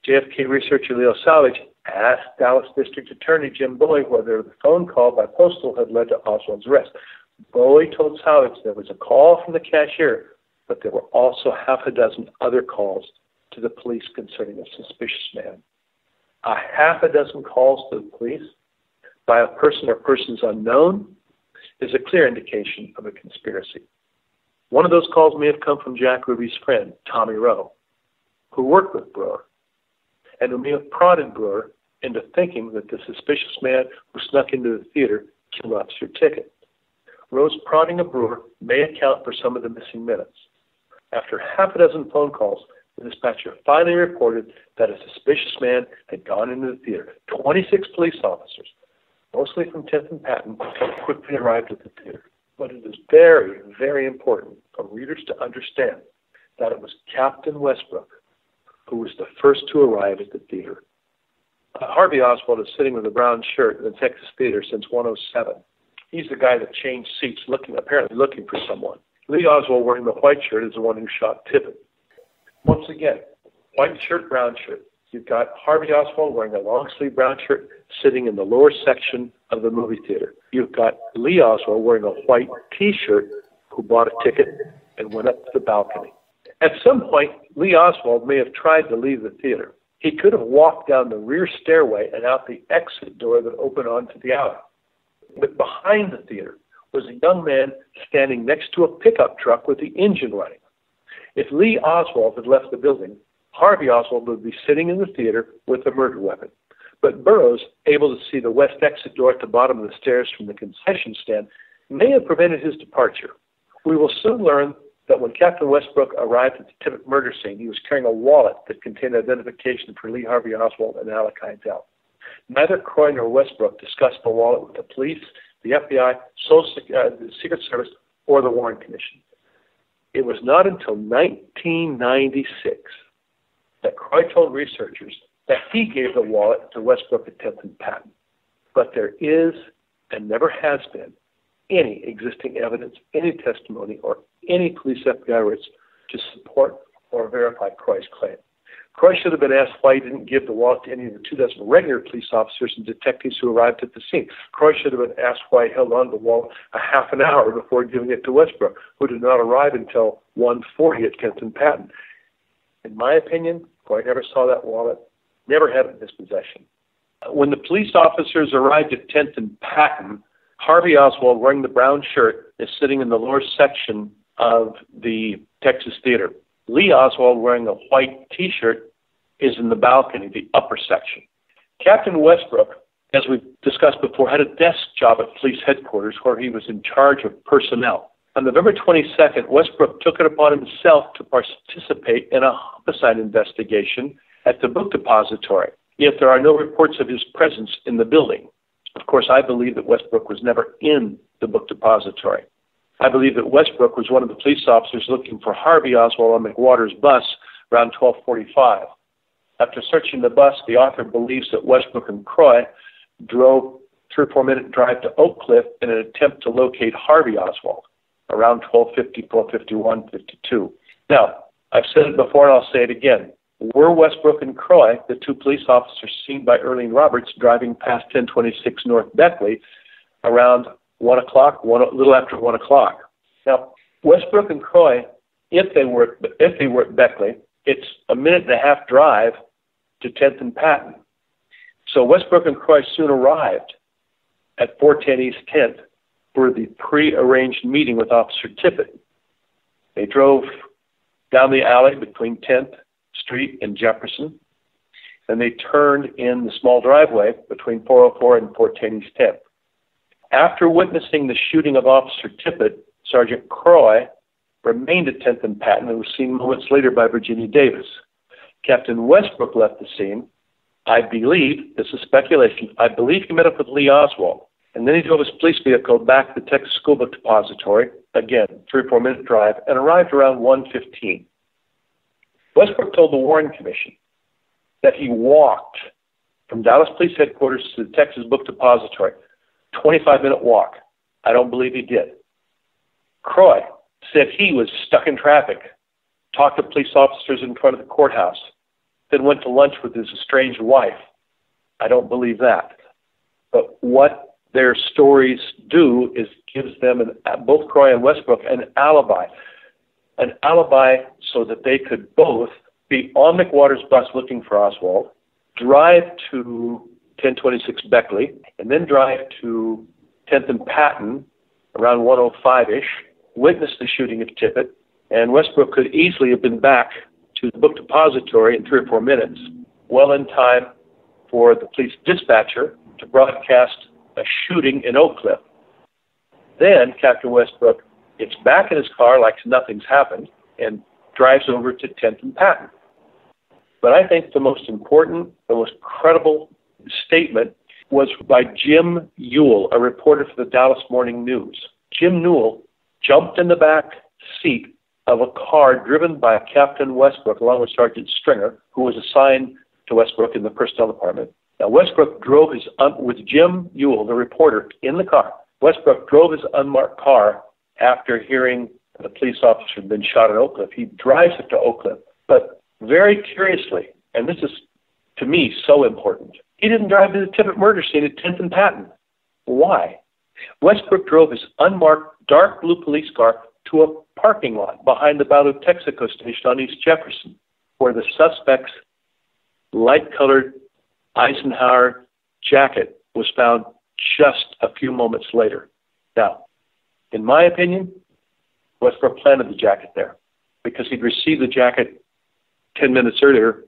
JFK researcher Leo Salvage asked Dallas District Attorney Jim Bowie whether the phone call by Postel had led to Oswald's arrest. Bowie told Salvage there was a call from the cashier, but there were also half a dozen other calls to the police concerning a suspicious man. A half a dozen calls to the police by a person or persons unknown is a clear indication of a conspiracy. One of those calls may have come from Jack Ruby's friend, Tommy Rowe, who worked with Brewer, and who may have prodded Brewer into thinking that the suspicious man who snuck into the theater killed Officer Tippett. Rowe's prodding of Brewer may account for some of the missing minutes. After half a dozen phone calls, the dispatcher finally reported that a suspicious man had gone into the theater. 26 police officers, mostly from 10th and Patton, quickly arrived at the theater. But it is very, very important for readers to understand that it was Captain Westbrook who was the first to arrive at the theater. Harvey Oswald is sitting with a brown shirt in the Texas Theater since 107. He's the guy that changed seats, apparently looking for someone. Lee Oswald, wearing the white shirt, is the one who shot Tippett. Once again, white shirt, brown shirt. You've got Harvey Oswald wearing a long-sleeve brown shirt sitting in the lower section of the movie theater. You've got Lee Oswald wearing a white T-shirt who bought a ticket and went up to the balcony. At some point, Lee Oswald may have tried to leave the theater. He could have walked down the rear stairway and out the exit door that opened onto the alley. But behind the theater was a young man standing next to a pickup truck with the engine running. If Lee Oswald had left the building, Harvey Oswald would be sitting in the theater with a murder weapon. But Burroughs, able to see the west exit door at the bottom of the stairs from the concession stand, may have prevented his departure. We will soon learn that when Captain Westbrook arrived at the Tippett murder scene, he was carrying a wallet that contained identification for Lee Harvey Oswald and Alec Heidel. Neither Croy nor Westbrook discussed the wallet with the police, the FBI, the Secret Service, or the Warren Commission. It was not until 1996 that Croy told researchers that he gave the wallet to Westbrook at 10th and Patton. But there is, and never has been, any existing evidence, any testimony, or any police FBI records to support or verify Croy's claim. Croy should have been asked why he didn't give the wallet to any of the 24 regular police officers and detectives who arrived at the scene. Croy should have been asked why he held on to the wallet a half an hour before giving it to Westbrook, who did not arrive until 1:40 at 10th and Patton. In my opinion, Croy never saw that wallet, never had it in his possession. When the police officers arrived at 10th and Patton, Harvey Oswald, wearing the brown shirt, is sitting in the lower section of the Texas Theater. Lee Oswald, wearing a white T-shirt, is in the balcony, the upper section. Captain Westbrook, as we've discussed before, had a desk job at police headquarters where he was in charge of personnel. On November 22nd, Westbrook took it upon himself to participate in a homicide investigation at the book depository, yet there are no reports of his presence in the building. Of course, I believe that Westbrook was never in the book depository. I believe that Westbrook was one of the police officers looking for Harvey Oswald on McWater's bus around 12:45. After searching the bus, the author believes that Westbrook and Croy drove 3 or 4 minute drive to Oak Cliff in an attempt to locate Harvey Oswald around 12:50, 12:51, 52. Now, I've said it before and I'll say it again. Were Westbrook and Croy the 2 police officers seen by Earlene Roberts driving past 1026 North Beckley around 1 o'clock, a little after 1 o'clock? Now, Westbrook and Croy, if they were at Beckley, it's a minute and a half drive to 10th and Patton. So Westbrook and Croy soon arrived at 410 East 10th for the pre-arranged meeting with Officer Tippett. They drove down the alley between 10th Street and Jefferson, and they turned in the small driveway between 404 and 410 East 10th. After witnessing the shooting of Officer Tippett, Sergeant Croy remained at 10th and Patton and was seen moments later by Virginia Davis. Captain Westbrook left the scene. I believe, this is speculation, I believe he met up with Lee Oswald, and then he drove his police vehicle back to the Texas School Book Depository, again, 3 or 4 minute drive, and arrived around 1:15. Westbrook told the Warren Commission that he walked from Dallas Police Headquarters to the Texas Book Depository, 25-minute walk. I don't believe he did. Croy said he was stuck in traffic, talked to police officers in front of the courthouse, then went to lunch with his estranged wife. I don't believe that. But what their stories do is gives them, both Croy and Westbrook, an alibi so that they could both be on McWater's bus looking for Oswald, drive to 1026 Beckley, and then drive to 10th and Patton around 1:05-ish, witness the shooting of Tippett, and Westbrook could easily have been back to the book depository in 3 or 4 minutes, well in time for the police dispatcher to broadcast a shooting in Oak Cliff. Then Captain Westbrook gets back in his car like nothing's happened and drives over to 10th and Patton. But I think the most important, the most credible statement was by Jim Ewell, a reporter for the Dallas Morning News. Jim Ewell jumped in the back seat of a car driven by Captain Westbrook along with Sergeant Stringer, who was assigned to Westbrook in the personnel department. Now, Westbrook drove with Jim Ewell, the reporter, in the car. Westbrook drove his unmarked car after hearing the police officer had been shot at Oak Cliff. He drives it to Oak Cliff. But very curiously, and this is, to me, so important, he didn't drive to the Tippett murder scene at 10th and Patton. Why? Westbrook drove his unmarked dark blue police car to a parking lot behind the Balu Texaco station on East Jefferson, where the suspect's light-colored Eisenhower jacket was found just a few moments later. Now, in my opinion, Westbrook planted the jacket there because he'd received the jacket 10 minutes earlier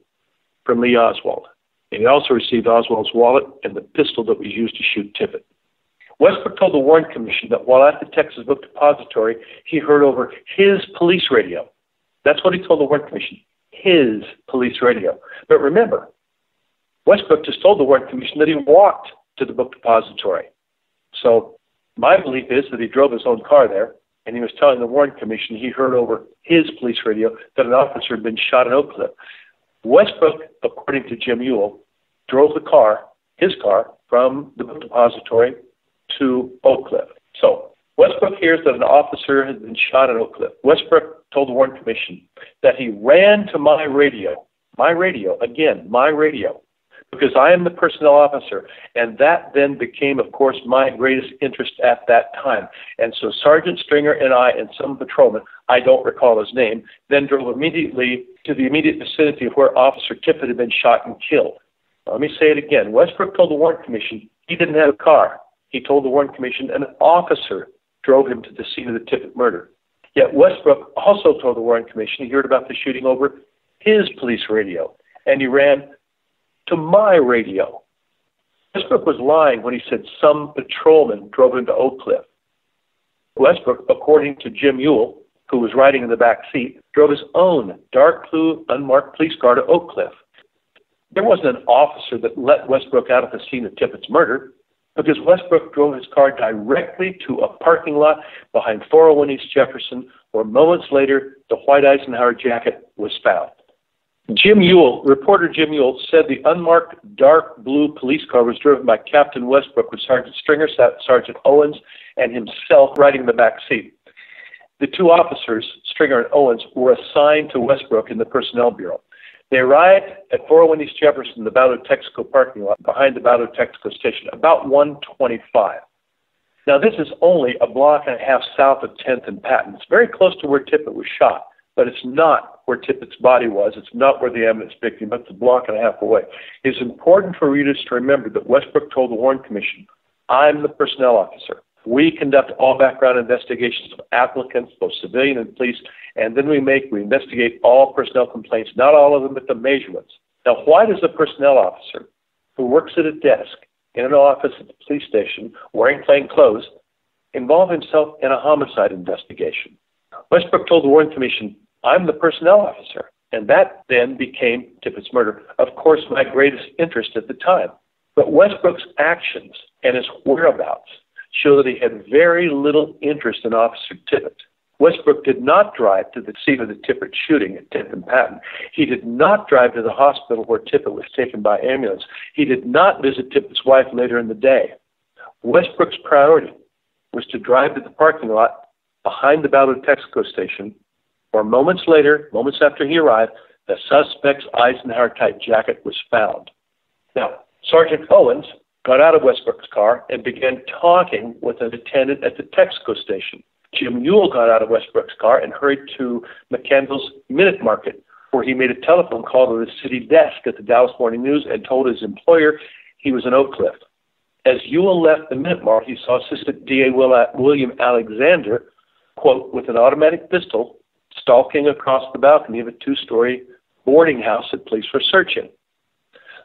from Lee Oswald. And he also received Oswald's wallet and the pistol that was used to shoot Tippett. Westbrook told the Warren Commission that while at the Texas Book Depository, he heard over his police radio. That's what he told the Warren Commission, his police radio. But remember, Westbrook just told the Warren Commission that he walked to the book depository. So my belief is that he drove his own car there, and he was telling the Warren Commission he heard over his police radio that an officer had been shot in Oak Cliff. Westbrook, according to Jim Ewell, drove the car, his car, from the book depository to Oak Cliff. So Westbrook hears that an officer has been shot at Oak Cliff. Westbrook told the Warren Commission that he ran to my radio, because I am the personnel officer, and that then became, of course, my greatest interest at that time. And so Sergeant Stringer and I and some patrolman, I don't recall his name, then drove immediately to the immediate vicinity of where Officer Tippett had been shot and killed. Now, let me say it again. Westbrook told the Warren Commission he didn't have a car. He told the Warren Commission an officer drove him to the scene of the Tippett murder. Yet Westbrook also told the Warren Commission he heard about the shooting over his police radio, and he ran to my radio. Westbrook was lying when he said some patrolman drove him to Oak Cliff. Westbrook, according to Jim Ewell, who was riding in the back seat, drove his own dark blue unmarked police car to Oak Cliff. There wasn't an officer that let Westbrook out of the scene of Tippett's murder because Westbrook drove his car directly to a parking lot behind 401 East Jefferson, where moments later the white Eisenhower jacket was found. Reporter Jim Ewell said the unmarked dark blue police car was driven by Captain Westbrook with Sergeant Stringer, Sergeant Owens, and himself riding in the back seat. The two officers, Stringer and Owens, were assigned to Westbrook in the Personnel Bureau. They arrived at 401 East Jefferson, the Balu Texaco parking lot behind the Balu Texaco station, about 1:25. Now, this is only a block and a half south of 10th and Patton. It's very close to where Tippett was shot, but it's not where Tippett's body was. It's not where the evidence victim, but it's a block and a half away. It's important for readers to remember that Westbrook told the Warren Commission, I'm the personnel officer. We conduct all background investigations of applicants, both civilian and police, and then we investigate all personnel complaints, not all of them, but the major ones. Now, why does a personnel officer who works at a desk in an office at the police station wearing plain clothes involve himself in a homicide investigation? Westbrook told the Warren Commission, I'm the personnel officer, and that then became Tippett's murder. Of course, my greatest interest at the time. But Westbrook's actions and his whereabouts show that he had very little interest in Officer Tippett. Westbrook did not drive to the scene of the Tippett shooting at 10th and Patton. He did not drive to the hospital where Tippett was taken by ambulance. He did not visit Tippett's wife later in the day. Westbrook's priority was to drive to the parking lot behind the Balu Texaco station, where moments after he arrived, the suspect's Eisenhower-type jacket was found. Now, Sergeant Owens got out of Westbrook's car and began talking with an attendant at the Texaco station. Jim Ewell got out of Westbrook's car and hurried to McCandless Minute Market, where he made a telephone call to the city desk at the Dallas Morning News and told his employer he was in Oak Cliff. As Ewell left the Minute Market, he saw Assistant DA William Alexander, quote, with an automatic pistol, stalking across the balcony of a two-story boarding house that police were searching.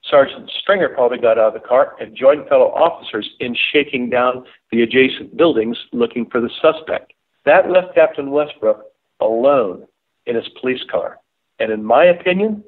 Sergeant Stringer probably got out of the car and joined fellow officers in shaking down the adjacent buildings looking for the suspect. That left Captain Westbrook alone in his police car. And in my opinion,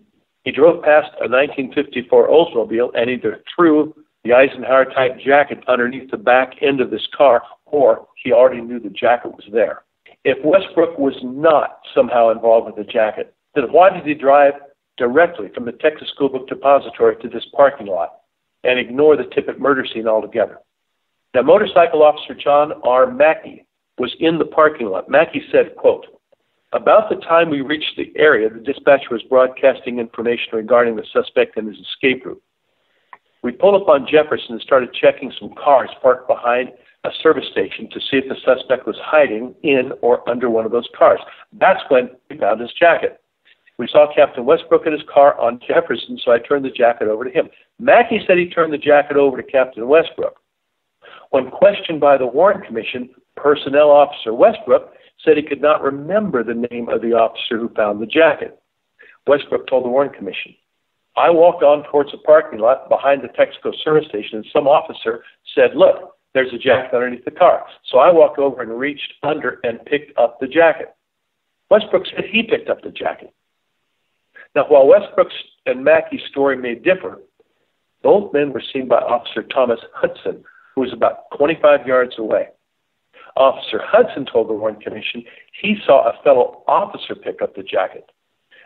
he drove past a 1954 Oldsmobile and either threw the Eisenhower-type jacket underneath the back end of this car, or he already knew the jacket was there. If Westbrook was not somehow involved with the jacket, then why did he drive directly from the Texas School Book Depository to this parking lot? and ignore the Tippett murder scene altogether. Now, motorcycle officer John R. Mackey was in the parking lot. Mackey said, quote, "About the time we reached the area, the dispatcher was broadcasting information regarding the suspect and his escape route. We pulled up on Jefferson and started checking some cars parked behind a service station to see if the suspect was hiding in or under one of those cars. That's when we found his jacket. We saw Captain Westbrook in his car on Jefferson, so I turned the jacket over to him." Mackey said he turned the jacket over to Captain Westbrook. When questioned by the Warren Commission, Personnel Officer Westbrook said he could not remember the name of the officer who found the jacket. Westbrook told the Warren Commission, "I walked on towards the parking lot behind the Texaco service station, and some officer said, 'Look, there's a jacket underneath the car.' So I walked over and reached under and picked up the jacket." Westbrook said he picked up the jacket. Now, while Westbrook's and Mackey's story may differ, both men were seen by Officer Thomas Hudson, who was about 25 yards away. Officer Hudson told the Warren Commission he saw a fellow officer pick up the jacket.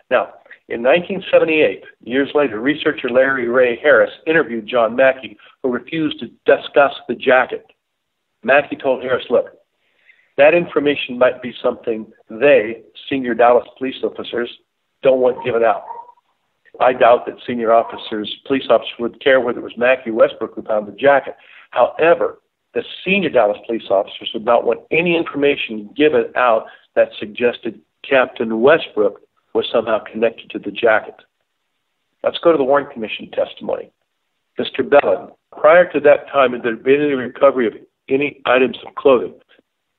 Now, in 1978, years later, researcher Larry Ray Harris interviewed John Mackey, who refused to discuss the jacket. Mackey told Harris, "Look, that information might be something they, senior Dallas police officers, don't want given out. I doubt that senior officers, police officers, would care whether it was Mackey or Westbrook who found the jacket. However, the senior Dallas police officers would not want any information given out that suggested Captain Westbrook was somehow connected to the jacket." Let's go to the Warren Commission testimony. Mr. Bellin, prior to that time, had there been any recovery of any items of clothing?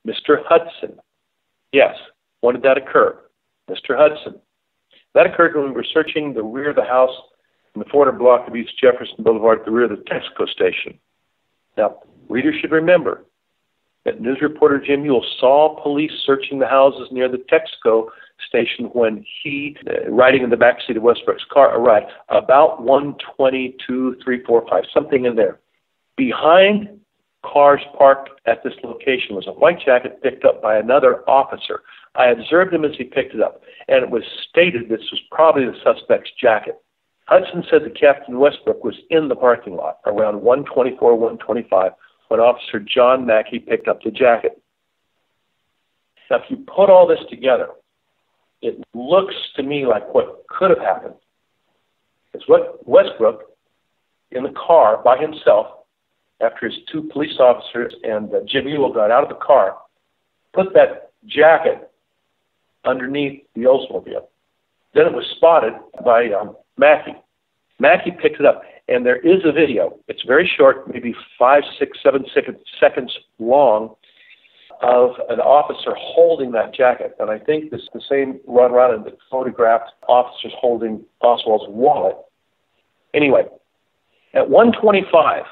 Mr. Hudson, yes. When did that occur? Mr. Hudson, that occurred when we were searching the rear of the house in the 400 block of East Jefferson Boulevard at the rear of the Texaco station. Now, readers should remember that news reporter Jim Ewell saw police searching the houses near the Texaco station when he, riding in the backseat of Westbrook's car, arrived about 1:22, 3:45, something in there. Behind cars parked at this location was a white jacket picked up by another officer. I observed him as he picked it up, and it was stated this was probably the suspect's jacket. Hudson said that Captain Westbrook was in the parking lot around 1:24, 1:25 when Officer John Mackey picked up the jacket. Now, if you put all this together, it looks to me like what could have happened is what Westbrook, in the car by himself, after his two police officers and Jim Ewell got out of the car, put that jacket underneath the Oldsmobile. Then it was spotted by Mackey. Mackey picked it up, and there is a video. It's very short, maybe 5, 6, 7 seconds long, of an officer holding that jacket. And I think this is the same Ron Ronan that photographed officers holding Oswald's wallet. Anyway, at 1:25,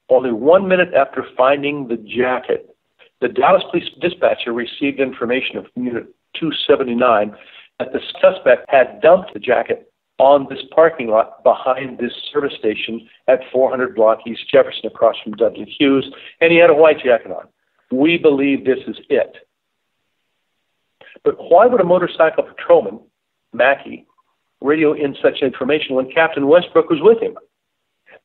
only 1 minute after finding the jacket, the Dallas Police dispatcher received information from Unit 279 that the suspect had dumped the jacket on this parking lot behind this service station at 400 block East Jefferson across from Dudley Hughes, and he had a white jacket on. We believe this is it. But why would a motorcycle patrolman, Mackey, radio in such information when Captain Westbrook was with him?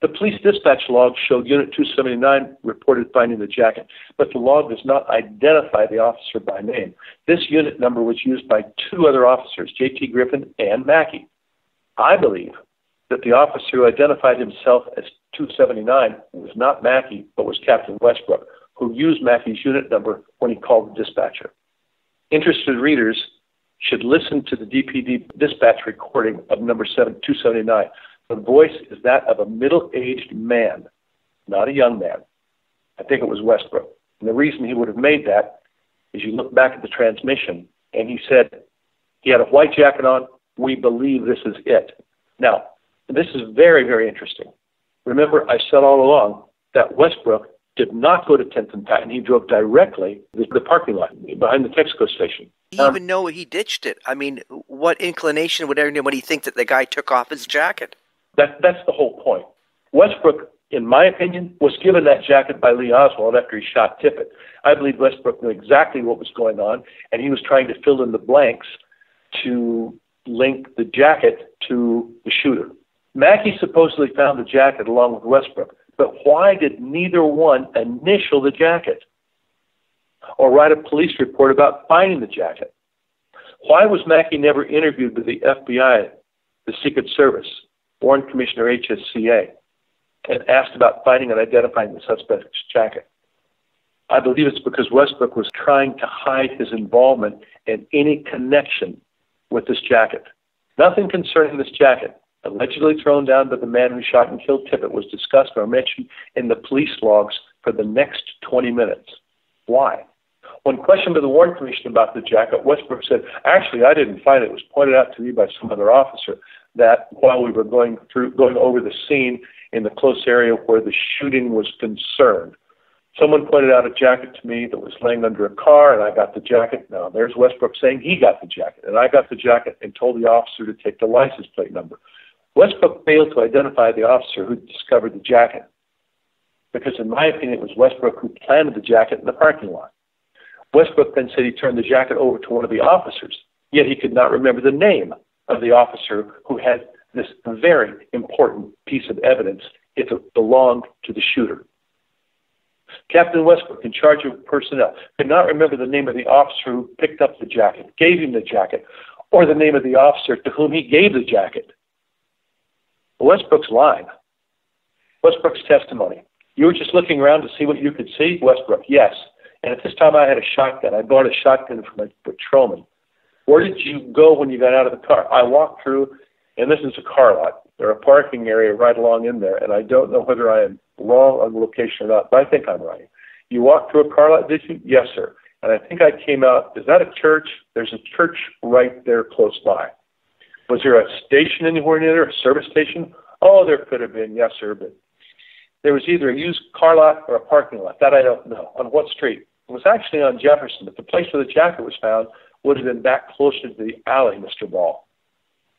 The police dispatch log showed Unit 279 reported finding the jacket, but the log does not identify the officer by name. This unit number was used by two other officers, J.T. Griffin and Mackey. I believe that the officer who identified himself as 279 was not Mackey, but was Captain Westbrook, who used Mackey's unit number when he called the dispatcher. Interested readers should listen to the DPD dispatch recording of number 279. The voice is that of a middle-aged man, not a young man. I think it was Westbrook. And the reason he would have made that is you look back at the transmission, and he said he had a white jacket on. We believe this is it. Now, this is very, very interesting. Remember, I said all along that Westbrook did not go to 10th and Patton. He drove directly to the parking lot behind the Texaco station. He even know he ditched it. I mean, what inclination would anybody think that the guy took off his jacket? That's the whole point. Westbrook, in my opinion, was given that jacket by Lee Oswald after he shot Tippett. I believe Westbrook knew exactly what was going on, and he was trying to fill in the blanks to link the jacket to the shooter. Mackey supposedly found the jacket along with Westbrook, but why did neither one initial the jacket or write a police report about finding the jacket? Why was Mackey never interviewed by the FBI, the Secret Service, Warren Commissioner HSCA, and asked about finding and identifying the suspect's jacket? I believe it's because Westbrook was trying to hide his involvement in any connection with this jacket. Nothing concerning this jacket, allegedly thrown down by the man who shot and killed Tippett, was discussed or mentioned in the police logs for the next 20 minutes. Why? When questioned by the Warren Commission about the jacket, Westbrook said, actually, I didn't find it. It was pointed out to me by some other officer that while we were going over the scene in the close area where the shooting was concerned, someone pointed out a jacket to me that was laying under a car, and I got the jacket. Now, there's Westbrook saying he got the jacket, and I got the jacket and told the officer to take the license plate number. Westbrook failed to identify the officer who discovered the jacket because, in my opinion, it was Westbrook who planted the jacket in the parking lot. Westbrook then said he turned the jacket over to one of the officers, yet he could not remember the name of the officer who had this very important piece of evidence if it belonged to the shooter. Captain Westbrook, in charge of personnel, could not remember the name of the officer who picked up the jacket, gave him the jacket, or the name of the officer to whom he gave the jacket. Westbrook's lying. Westbrook's testimony. You were just looking around to see what you could see? Westbrook, yes. And at this time I had a shotgun. I bought a shotgun from a patrolman. Where did you go when you got out of the car? I walked through, and this is a car lot. There's a parking area right along in there, and I don't know whether I am wrong on the location or not, but I think I'm right. You walked through a car lot, did you? Yes, sir. And I think I came out, is that a church? There's a church right there close by. Was there a station anywhere near there, a service station? Oh, there could have been, yes, sir, but there was either a used car lot or a parking lot. That I don't know. On what street? It was actually on Jefferson, but the place where the jacket was found would have been back closer to the alley, Mr. Ball.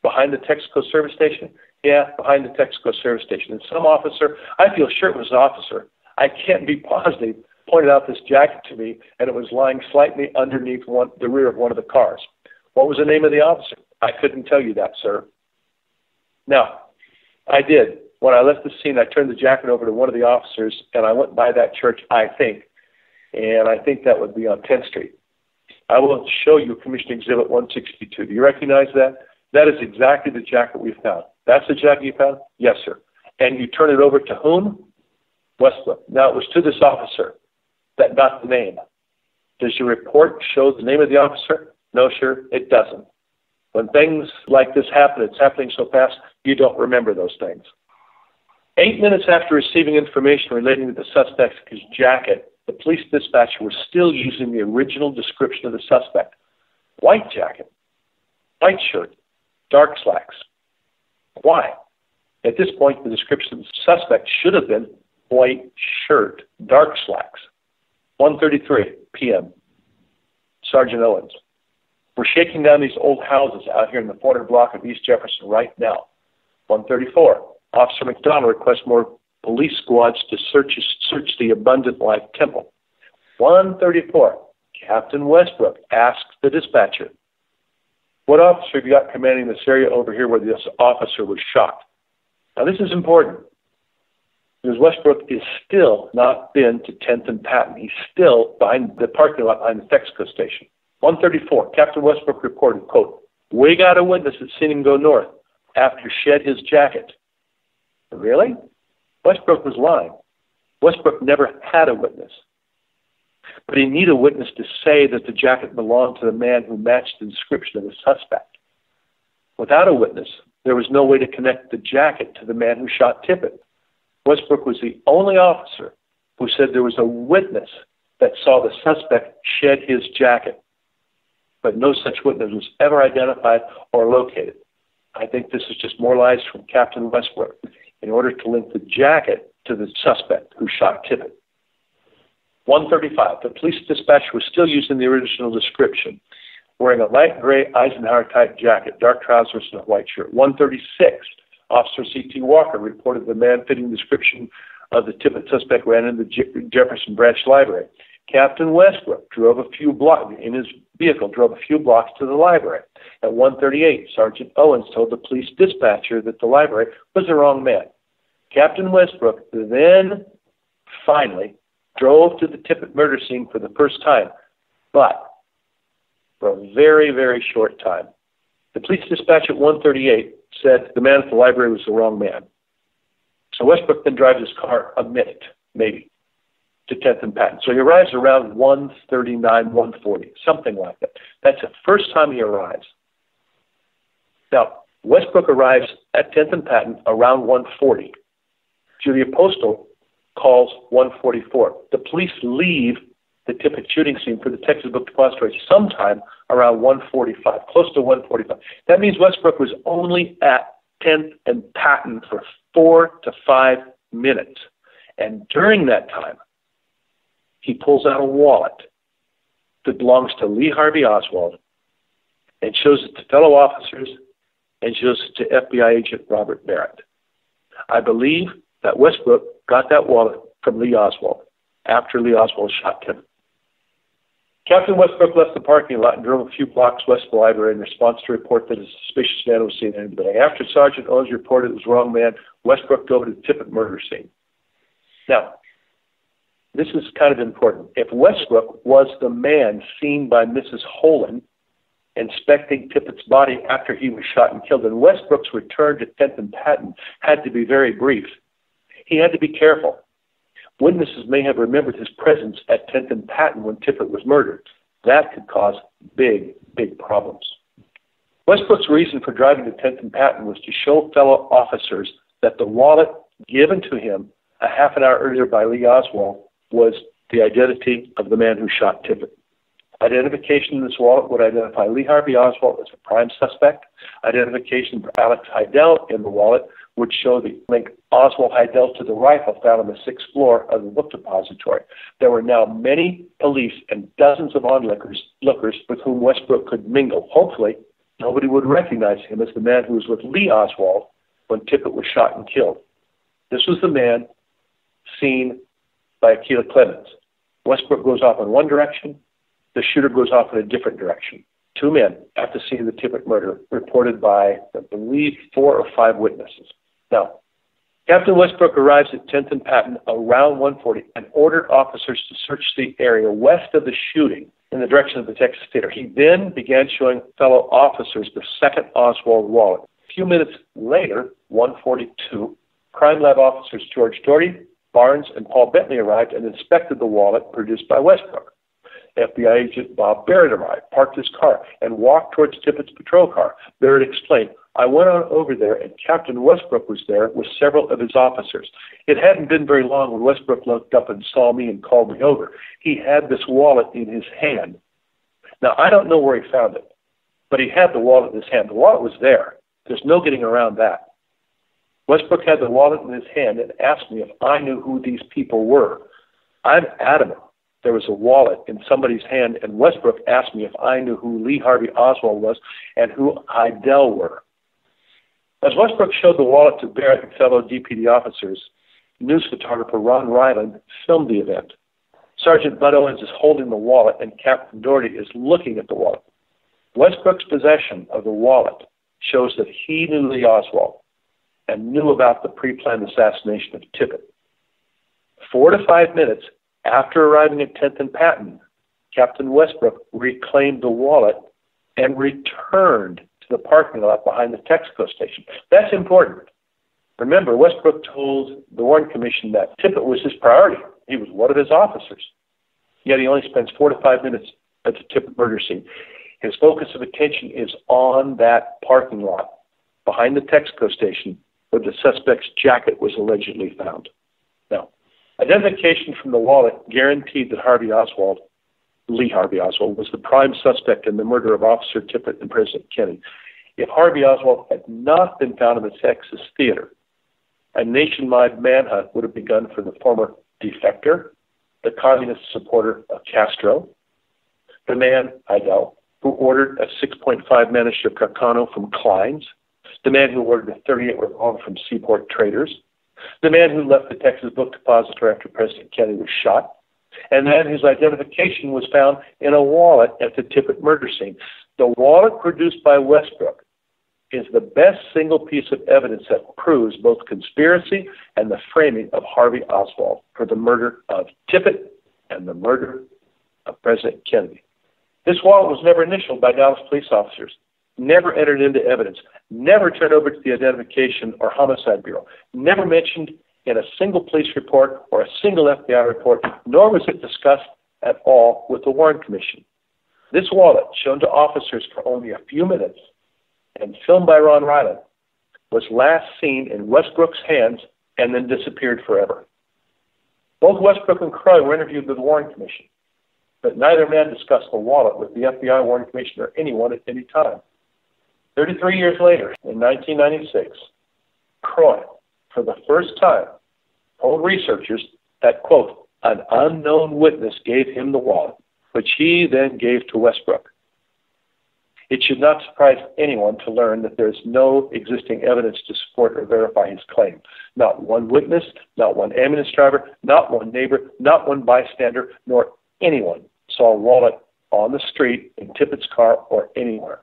Behind the Texaco service station? Yeah, behind the Texaco service station. And some officer, I feel sure it was an officer, I can't be positive, pointed out this jacket to me, and it was lying slightly underneath the rear of one of the cars. What was the name of the officer? I couldn't tell you that, sir. Now, I did. When I left the scene, I turned the jacket over to one of the officers, and I went by that church, I think. And I think that would be on 10th Street. I will show you Commission Exhibit 162. Do you recognize that? That is exactly the jacket we found. That's the jacket you found? Yes, sir. And you turn it over to whom? Westbrook. Now, it was to this officer that got the name. Does your report show the name of the officer? No, sir, it doesn't. When things like this happen, it's happening so fast, you don't remember those things. 8 minutes after receiving information relating to the suspect's jacket, the police dispatcher was still using the original description of the suspect. White jacket, white shirt, dark slacks. Why? At this point, the description of the suspect should have been white shirt, dark slacks. 1:33 p.m. Sergeant Owens. We're shaking down these old houses out here in the 400 block of East Jefferson right now. 1:34. Officer McDonald requests more police squads to search the Abundant Life Temple. 1:34. Captain Westbrook asks the dispatcher, what officer have you got commanding this area over here where this officer was shot? Now, this is important because Westbrook is still not been to 10th and Patton. He's still behind the parking lot behind the Texaco station. 1:34. Captain Westbrook reported, quote, we got a witness that seen him go north after shed his jacket. Really? Westbrook was lying. Westbrook never had a witness. But he needed a witness to say that the jacket belonged to the man who matched the description of the suspect. Without a witness, there was no way to connect the jacket to the man who shot Tippett. Westbrook was the only officer who said there was a witness that saw the suspect shed his jacket. But no such witness was ever identified or located. I think this is just more lies from Captain Westbrook in order to link the jacket to the suspect who shot Tippett. 1:35. The police dispatcher was still using the original description, wearing a light gray Eisenhower-type jacket, dark trousers, and a white shirt. 1:36. Officer C.T. Walker reported the man fitting the description of the Tippett suspect ran into the Jefferson Branch Library, Captain Westbrook drove a few blocks in his vehicle, drove a few blocks to the library. At 1:38, Sergeant Owens told the police dispatcher that the library was the wrong man. Captain Westbrook then finally drove to the Tippett murder scene for the first time, but for a very, very short time. The police dispatch at 1:38 said the man at the library was the wrong man. So Westbrook then drives his car a minute, maybe, to 10th and Patton. So he arrives around 1:39, 1:40, something like that. That's the first time he arrives. Now, Westbrook arrives at 10th and Patton around 1:40. Julia Postal calls 1:44. The police leave the Tippett shooting scene for the Texas Book Depository sometime around 1:45, close to 1:45. That means Westbrook was only at 10th and Patton for 4 to 5 minutes. And during that time, he pulls out a wallet that belongs to Lee Harvey Oswald and shows it to fellow officers and shows it to FBI agent Robert Barrett. I believe that Westbrook got that wallet from Lee Oswald after Lee Oswald shot him. Captain Westbrook left the parking lot and drove a few blocks west of the library in response to a report that a suspicious man was seen in the building. After Sergeant Owens reported it was the wrong man, Westbrook drove to the Tippett murder scene. Now, this is kind of important. If Westbrook was the man seen by Mrs. Holen inspecting Tippett's body after he was shot and killed, then Westbrook's return to 10th and Patton had to be very brief. He had to be careful. Witnesses may have remembered his presence at 10th and Patton when Tippett was murdered. That could cause big, big problems. Westbrook's reason for driving to 10th and Patton was to show fellow officers that the wallet given to him a half an hour earlier by Lee Oswald was the identity of the man who shot Tippett. Identification in this wallet would identify Lee Harvey Oswald as the prime suspect. Identification for Alex Heidel in the wallet would show the link Oswald Heidel to the rifle found on the 6th floor of the book depository. There were now many police and dozens of onlookers with whom Westbrook could mingle. Hopefully, nobody would recognize him as the man who was with Lee Oswald when Tippett was shot and killed. This was the man seen by Akela Clemens. Westbrook goes off in one direction. The shooter goes off in a different direction. 2 men at the scene of the Tippett murder, reported by, I believe, 4 or 5 witnesses. Now, Captain Westbrook arrives at 10th and Patton around 1:40 and ordered officers to search the area west of the shooting in the direction of the Texas Theater. He then began showing fellow officers the second Oswald wallet. A few minutes later, 1:42, Crime Lab officers George Doherty, Barnes, and Paul Bentley arrived and inspected the wallet produced by Westbrook. FBI agent Bob Barrett arrived, parked his car, and walked towards Tippett's patrol car. Barrett explained, I went on over there, and Captain Westbrook was there with several of his officers. It hadn't been very long when Westbrook looked up and saw me and called me over. He had this wallet in his hand. Now, I don't know where he found it, but he had the wallet in his hand. The wallet was there. There's no getting around that. Westbrook had the wallet in his hand and asked me if I knew who these people were. I'm adamant there was a wallet in somebody's hand, and Westbrook asked me if I knew who Lee Harvey Oswald was and who Heidel were. As Westbrook showed the wallet to Barrett and fellow DPD officers, news photographer Ron Ryland filmed the event. Sergeant Bud Owens is holding the wallet, and Captain Doherty is looking at the wallet. Westbrook's possession of the wallet shows that he knew Lee Oswald and knew about the pre-planned assassination of Tippett. 4 to 5 minutes after arriving at 10th and Patton, Captain Westbrook reclaimed the wallet and returned to the parking lot behind the Texaco station. That's important. Remember, Westbrook told the Warren Commission that Tippett was his priority. He was one of his officers. Yet he only spends 4 to 5 minutes at the Tippett murder scene. His focus of attention is on that parking lot behind the Texaco station where the suspect's jacket was allegedly found. Now, identification from the wallet guaranteed that Lee Harvey Oswald, was the prime suspect in the murder of Officer Tippett and President Kennedy. If Harvey Oswald had not been found in the Texas Theater, a nationwide manhunt would have begun for the former defector, the communist supporter of Castro, the man, Heidel, who ordered a 6.5 Manischewitz Carcano from Klein's, the man who ordered a .38 revolver from Seaport Traders, the man who left the Texas Book Depository after President Kennedy was shot, And then his identification was found in a wallet at the Tippett murder scene. The wallet produced by Westbrook is the best single piece of evidence that proves both conspiracy and the framing of Harvey Oswald for the murder of Tippett and the murder of President Kennedy. This wallet was never initialed by Dallas police officers, never entered into evidence, never turned over to the Identification or Homicide Bureau, never mentioned in a single police report or a single FBI report, nor was it discussed at all with the Warren Commission. This wallet, shown to officers for only a few minutes and filmed by Ron Ryland, was last seen in Westbrook's hands and then disappeared forever. Both Westbrook and Croy were interviewed with the Warren Commission, but neither man discussed the wallet with the FBI, Warren Commission, or anyone at any time. 33 years later, in 1996, Croy, for the first time, told researchers that, quote, an unknown witness gave him the wallet, which he then gave to Westbrook. It should not surprise anyone to learn that there is no existing evidence to support or verify his claim. Not one witness, not one ambulance driver, not one neighbor, not one bystander, nor anyone saw a wallet on the street, in Tippett's car, or anywhere.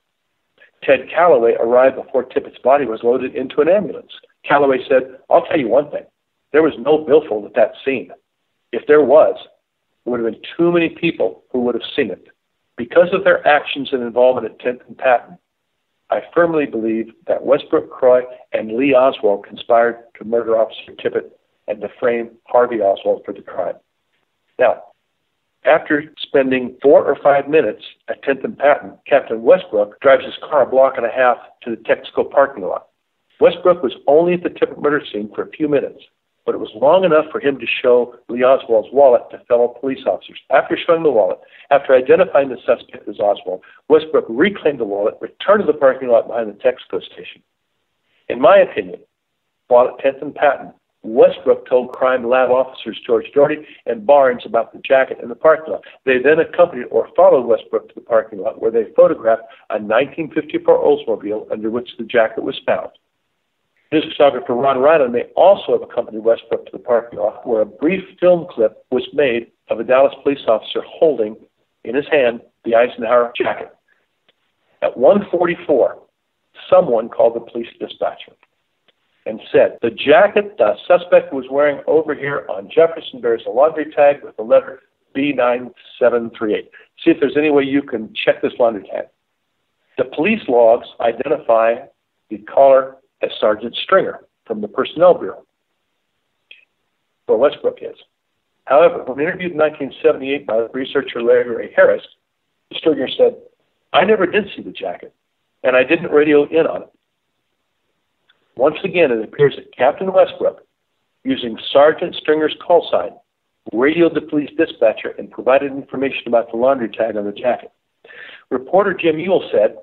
Ted Calloway arrived before Tippett's body was loaded into an ambulance. Calloway said, I'll tell you one thing. There was no billfold at that scene. If there was, there would have been too many people who would have seen it. Because of their actions and involvement at 10th and Patton, I firmly believe that Westbrook, Croy, and Lee Oswald conspired to murder Officer Tippett and to frame Harvey Oswald for the crime. Now, after spending 4 or 5 minutes at 10th and Patton, Captain Westbrook drives his car a block and a half to the Texaco parking lot. Westbrook was only at the Tippett murder scene for a few minutes, but it was long enough for him to show Lee Oswald's wallet to fellow police officers. After showing the wallet, after identifying the suspect as Oswald, Westbrook reclaimed the wallet, returned to the parking lot behind the Texaco station. In my opinion, while at 10th and Patton, Westbrook told crime lab officers George Doherty and Barnes about the jacket in the parking lot. They then accompanied or followed Westbrook to the parking lot, where they photographed a 1954 Oldsmobile under which the jacket was found. News photographer Ron Ryland may also have accompanied Westbrook to the parking lot, where a brief film clip was made of a Dallas police officer holding in his hand the Eisenhower jacket. At 1:44, someone called the police dispatcher and said, the jacket the suspect was wearing over here on Jefferson bears a laundry tag with the letter B9738. See if there's any way you can check this laundry tag. The police logs identify the caller as Sergeant Stringer from the Personnel Bureau, where Westbrook is. However, when interviewed in 1978 by the researcher Larry Harris, Stringer said, I never did see the jacket, and I didn't radio in on it. Once again, it appears that Captain Westbrook, using Sergeant Stringer's call sign, radioed the police dispatcher and provided information about the laundry tag on the jacket. Reporter Jim Ewell said,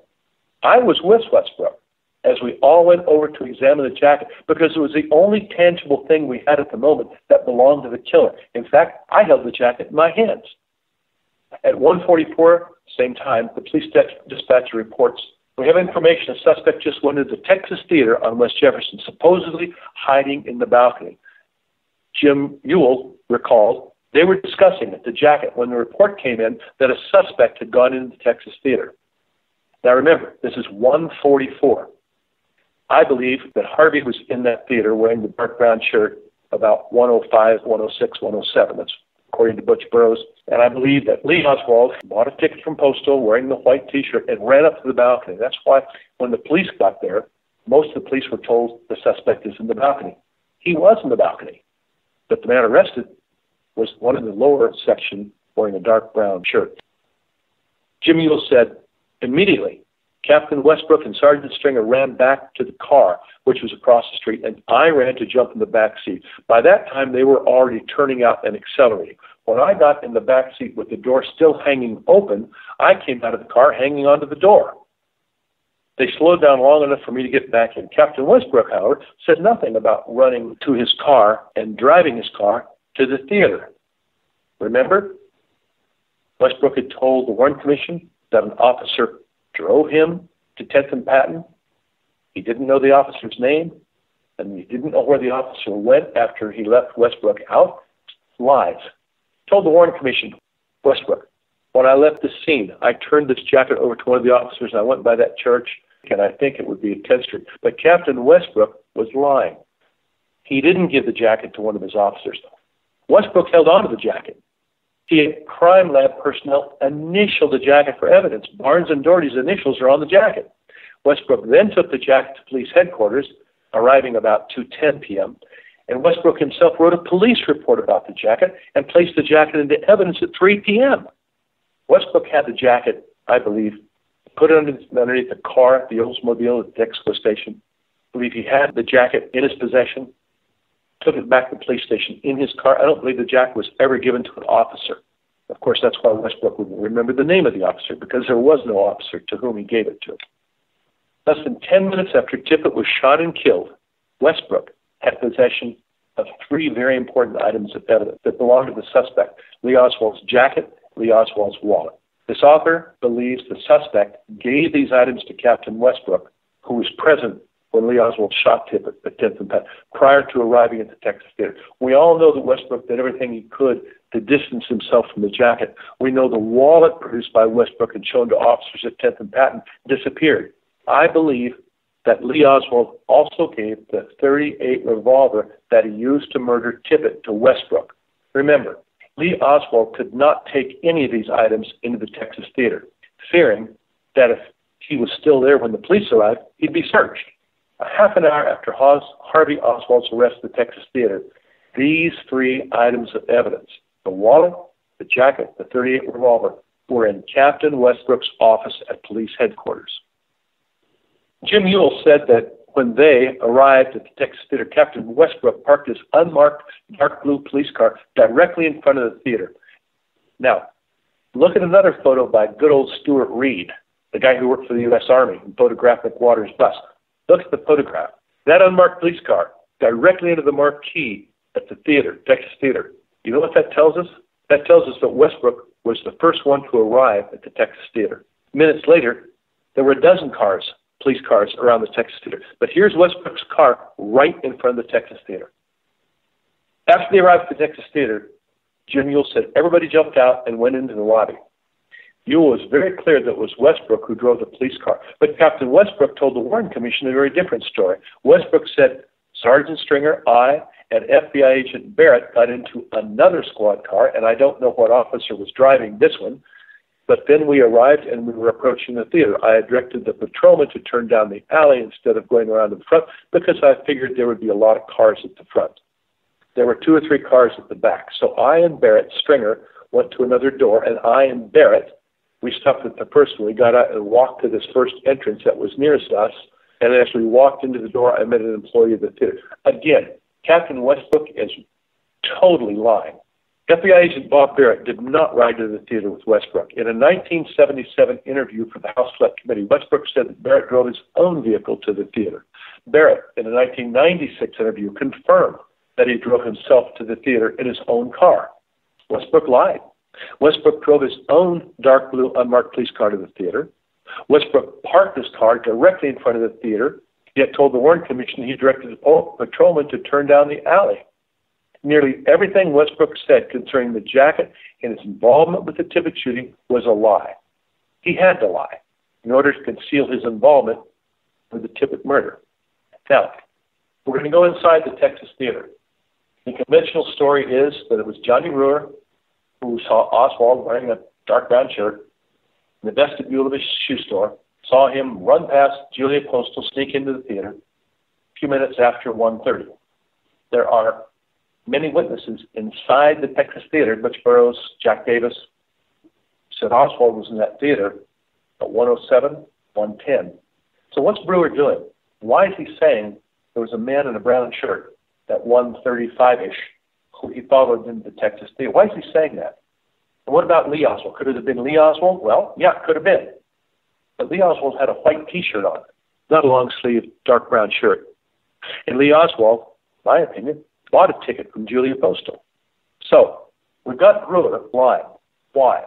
I was with Westbrook as we all went over to examine the jacket because it was the only tangible thing we had at the moment that belonged to the killer. In fact, I held the jacket in my hands. At 1:44, same time, the police dispatcher reports, we have information a suspect just went into the Texas Theater on West Jefferson, supposedly hiding in the balcony. Jim Ewell recalled they were discussing the jacket when the report came in that a suspect had gone into the Texas Theater. Now remember, this is 1:44. I believe that Harvey was in that theater wearing the dark brown shirt about 1:05, 1:06, 1:07. That's according to Butch Burroughs. And I believe that Lee Oswald bought a ticket from Postal wearing the white T-shirt and ran up to the balcony. That's why when the police got there, most of the police were told the suspect is in the balcony. He was in the balcony, but the man arrested was one in the lower section wearing a dark brown shirt. Jim Ewell said, immediately, Captain Westbrook and Sergeant Stringer ran back to the car, which was across the street, and I ran to jump in the back seat. By that time, they were already turning out and accelerating. When I got in the back seat with the door still hanging open, I came out of the car hanging onto the door. They slowed down long enough for me to get back in. Captain Westbrook, however, said nothing about running to his car and driving his car to the theater. Remember? Westbrook had told the Warren Commission that an officer drove him to 10th and Patton. He didn't know the officer's name, and he didn't know where the officer went after he left Westbrook out. Lies. Told the Warren Commission, Westbrook, when I left the scene, I turned this jacket over to one of the officers, and I went by that church, and I think it would be a 10th Street. But Captain Westbrook was lying. He didn't give the jacket to one of his officers. Westbrook held on to the jacket. He had crime lab personnel initial the jacket for evidence. Barnes and Doherty's initials are on the jacket. Westbrook then took the jacket to police headquarters, arriving about 2:10 p.m., and Westbrook himself wrote a police report about the jacket and placed the jacket into evidence at 3 p.m. Westbrook had the jacket, I believe, put it underneath the car at the Oldsmobile at the Texaco station. I believe he had the jacket in his possession, took it back to the police station in his car. I don't believe the jacket was ever given to an officer. Of course, that's why Westbrook would remember the name of the officer, because there was no officer to whom he gave it to. Less than 10 minutes after Tippett was shot and killed, Westbrook had possession of 3 very important items of evidence that belonged to the suspect: Lee Oswald's jacket, Lee Oswald's wallet. This author believes the suspect gave these items to Captain Westbrook, who was present when Lee Oswald shot Tippett at 10th and Penn, prior to arriving at the Texas Theater. We all know that Westbrook did everything he could to distance himself from the jacket. We know the wallet produced by Westbrook and shown to officers at 10th and Patton disappeared. I believe that Lee Oswald also gave the .38 revolver that he used to murder Tippett to Westbrook. Remember, Lee Oswald could not take any of these items into the Texas Theater, fearing that if he was still there when the police arrived, he'd be searched. A half an hour after Harvey Oswald's arrest at the Texas Theater, these 3 items of evidence, the wallet, the jacket, the .38 revolver, were in Captain Westbrook's office at police headquarters. Jim Ewell said that when they arrived at the Texas Theater, Captain Westbrook parked his unmarked dark blue police car directly in front of the theater. Now, look at another photo by good old Stuart Reed, the guy who worked for the U.S. Army and photographed McWater's bus. Look at the photograph. That unmarked police car directly into the marquee at the theater, Texas Theater. You know what that tells us? That tells us that Westbrook was the first one to arrive at the Texas Theater. Minutes later, there were a dozen police cars around the Texas Theater. But here's Westbrook's car right in front of the Texas Theater. After they arrived at the Texas Theater, Jim Ewell said everybody jumped out and went into the lobby. Ewell was very clear that it was Westbrook who drove the police car. But Captain Westbrook told the Warren Commission a very different story. Westbrook said, Sergeant Stringer, I, and FBI Agent Barrett got into another squad car, and I don't know what officer was driving this one, but then we arrived and we were approaching the theater. I had directed the patrolman to turn down the alley instead of going around to the front because I figured there would be a lot of cars at the front. There were 2 or 3 cars at the back. So I and Barrett, Stringer, went to another door, and I and Barrett, we stopped at the first one. We got out and walked to this first entrance that was nearest us, and as we walked into the door, I met an employee of the theater. Again, Captain Westbrook is totally lying. FBI agent Bob Barrett did not ride to the theater with Westbrook. In a 1977 interview for the House Select Committee, Westbrook said that Barrett drove his own vehicle to the theater. Barrett, in a 1996 interview, confirmed that he drove himself to the theater in his own car. Westbrook lied. Westbrook drove his own dark blue unmarked police car to the theater. Westbrook parked his car directly in front of the theater, yet told the Warren Commission he directed the patrolman to turn down the alley. Nearly everything Westbrook said concerning the jacket and his involvement with the Tippett shooting was a lie. He had to lie in order to conceal his involvement with the Tippett murder. Now, we're going to go inside the Texas Theater. The conventional story is that it was Johnny Wr who saw Oswald wearing a dark brown shirt in the vestibule of his shoe store, saw him run past Julia Postal, sneak into the theater a few minutes after 1:30. There are many witnesses inside the Texas Theater. Butch Burroughs, Jack Davis said Oswald was in that theater at 1:07, 1:10. So what's Brewer doing? Why is he saying there was a man in a brown shirt at 1:35-ish who he followed into the Texas Theater? Why is he saying that? And what about Lee Oswald? Could it have been Lee Oswald? Well, yeah, it could have been. But Lee Oswald had a white T-shirt on, not a long-sleeved dark brown shirt. And Lee Oswald, in my opinion, bought a ticket from Julia Postal. So we've got Brewer lying. Why?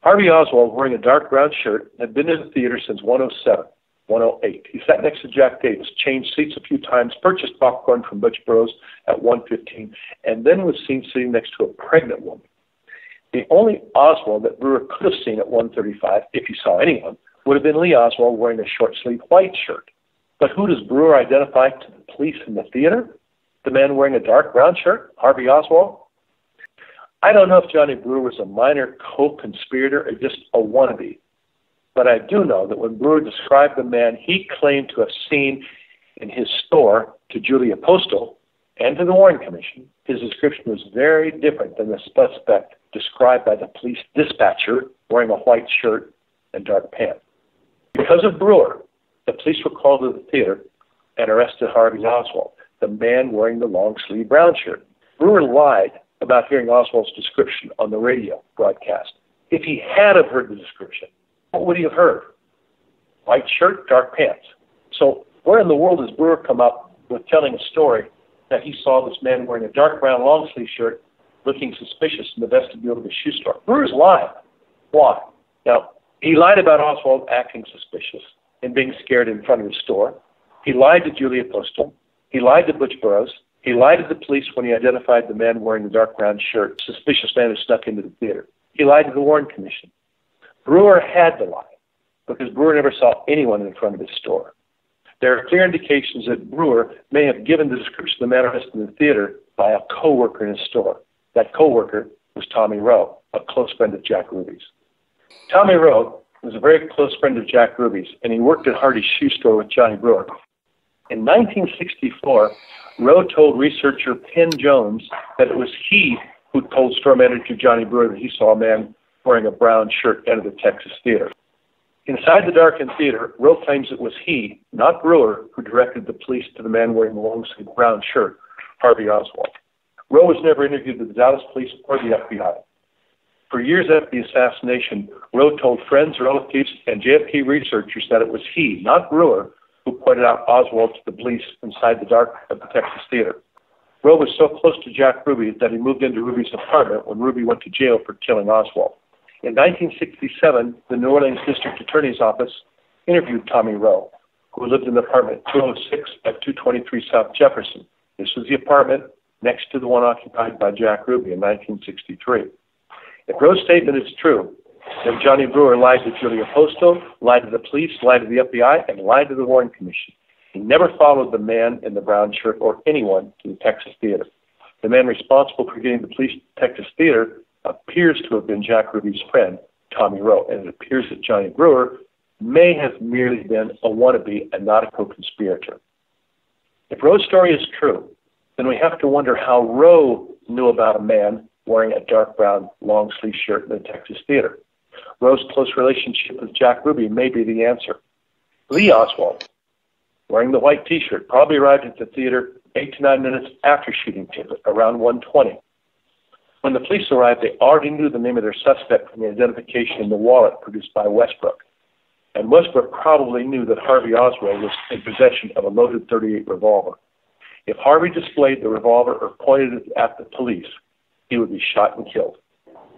Harvey Oswald, wearing a dark brown shirt, had been in the theater since 1:07, 1:08. He sat next to Jack Davis, changed seats a few times, purchased popcorn from Butch Burroughs at 1:15, and then was seen sitting next to a pregnant woman. The only Oswald that Brewer could have seen at 1:35, if he saw anyone, would have been Lee Oswald wearing a short-sleeved white shirt. But who does Brewer identify to the police in the theater? The man wearing a dark brown shirt, Harvey Oswald? I don't know if Johnny Brewer was a minor co-conspirator or just a wannabe, but I do know that when Brewer described the man he claimed to have seen in his store to Julia Postal and to the Warren Commission, his description was very different than the suspect described by the police dispatcher wearing a white shirt and dark pants. Because of Brewer, the police were called to the theater and arrested Harvey Oswald, the man wearing the long-sleeved brown shirt. Brewer lied about hearing Oswald's description on the radio broadcast. If he had have heard the description, what would he have heard? White shirt, dark pants. So where in the world does Brewer come up with telling a story that he saw this man wearing a dark brown long-sleeve shirt looking suspicious in the vestibule of the shoe store? Brewer's lying. Why? Now, he lied about Oswald acting suspicious and being scared in front of his store. He lied to Julia Postal. He lied to Butch Burroughs. He lied to the police when he identified the man wearing the dark brown shirt, suspicious man who snuck into the theater. He lied to the Warren Commission. Brewer had to lie because Brewer never saw anyone in front of his store. There are clear indications that Brewer may have given the description of the man arrested in the theater by a co-worker in his store. That co-worker was Tommy Rowe, a close friend of Jack Ruby's. Tommy Rowe was a very close friend of Jack Ruby's, and he worked at Hardy's shoe store with Johnny Brewer. In 1964, Rowe told researcher Penn Jones that it was he who told store manager Johnny Brewer that he saw a man wearing a brown shirt enter the Texas Theater. Inside the darkened theater, Rowe claims it was he, not Brewer, who directed the police to the man wearing the long-sleeved brown shirt, Harvey Oswald. Rowe was never interviewed with the Dallas police or the FBI. For years after the assassination, Rowe told friends, relatives, and JFK researchers that it was he, not Brewer, who pointed out Oswald to the police inside the dark of the Texas Theater. Rowe was so close to Jack Ruby that he moved into Ruby's apartment when Ruby went to jail for killing Oswald. In 1967, the New Orleans District Attorney's Office interviewed Tommy Rowe, who lived in apartment 206 at 223 South Jefferson. This was the apartment next to the one occupied by Jack Ruby in 1963. If Rowe's statement is true, then Johnny Brewer lied to Julia Postal, lied to the police, lied to the FBI, and lied to the Warren Commission. He never followed the man in the brown shirt or anyone to the Texas Theater. The man responsible for getting the police to Texas Theater appears to have been Jack Ruby's friend, Tommy Rowe, and it appears that Johnny Brewer may have merely been a wannabe and not a co-conspirator. If Rowe's story is true, then we have to wonder how Rowe knew about a man wearing a dark brown long-sleeve shirt in the Texas Theater. Rowe's close relationship with Jack Ruby may be the answer. Lee Oswald, wearing the white T-shirt, probably arrived at the theater 8 to 9 minutes after shooting Tippett, around 1:20. When the police arrived, they already knew the name of their suspect from the identification in the wallet produced by Westbrook. And Westbrook probably knew that Harvey Oswald was in possession of a loaded .38 revolver. If Harvey displayed the revolver or pointed it at the police, he would be shot and killed.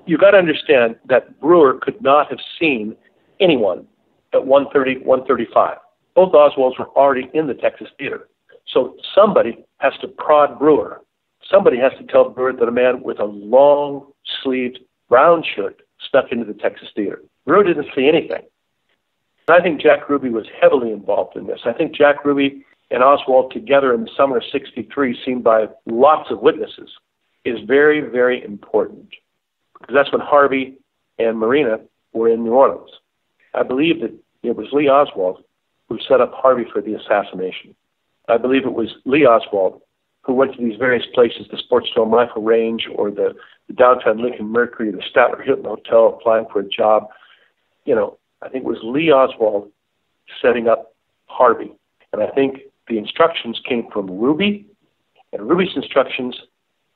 You've got to understand that Brewer could not have seen anyone at 1:30, 1:35. Both Oswalds were already in the Texas Theater. So somebody has to prod Brewer. Somebody has to tell Brewer that a man with a long-sleeved brown shirt snuck into the Texas Theater. Brewer didn't see anything. And I think Jack Ruby was heavily involved in this. I think Jack Ruby and Oswald together in the summer of '63, seen by lots of witnesses, is very, very important. Because that's when Harvey and Marina were in New Orleans. I believe that it was Lee Oswald who set up Harvey for the assassination. I believe it was Lee Oswald who went to these various places, the Sportsdome Rifle Range or the downtown Lincoln Mercury, the Statler Hilton Hotel, applying for a job. I think it was Lee Oswald setting up Harvey. And I think the instructions came from Ruby, and Ruby's instructions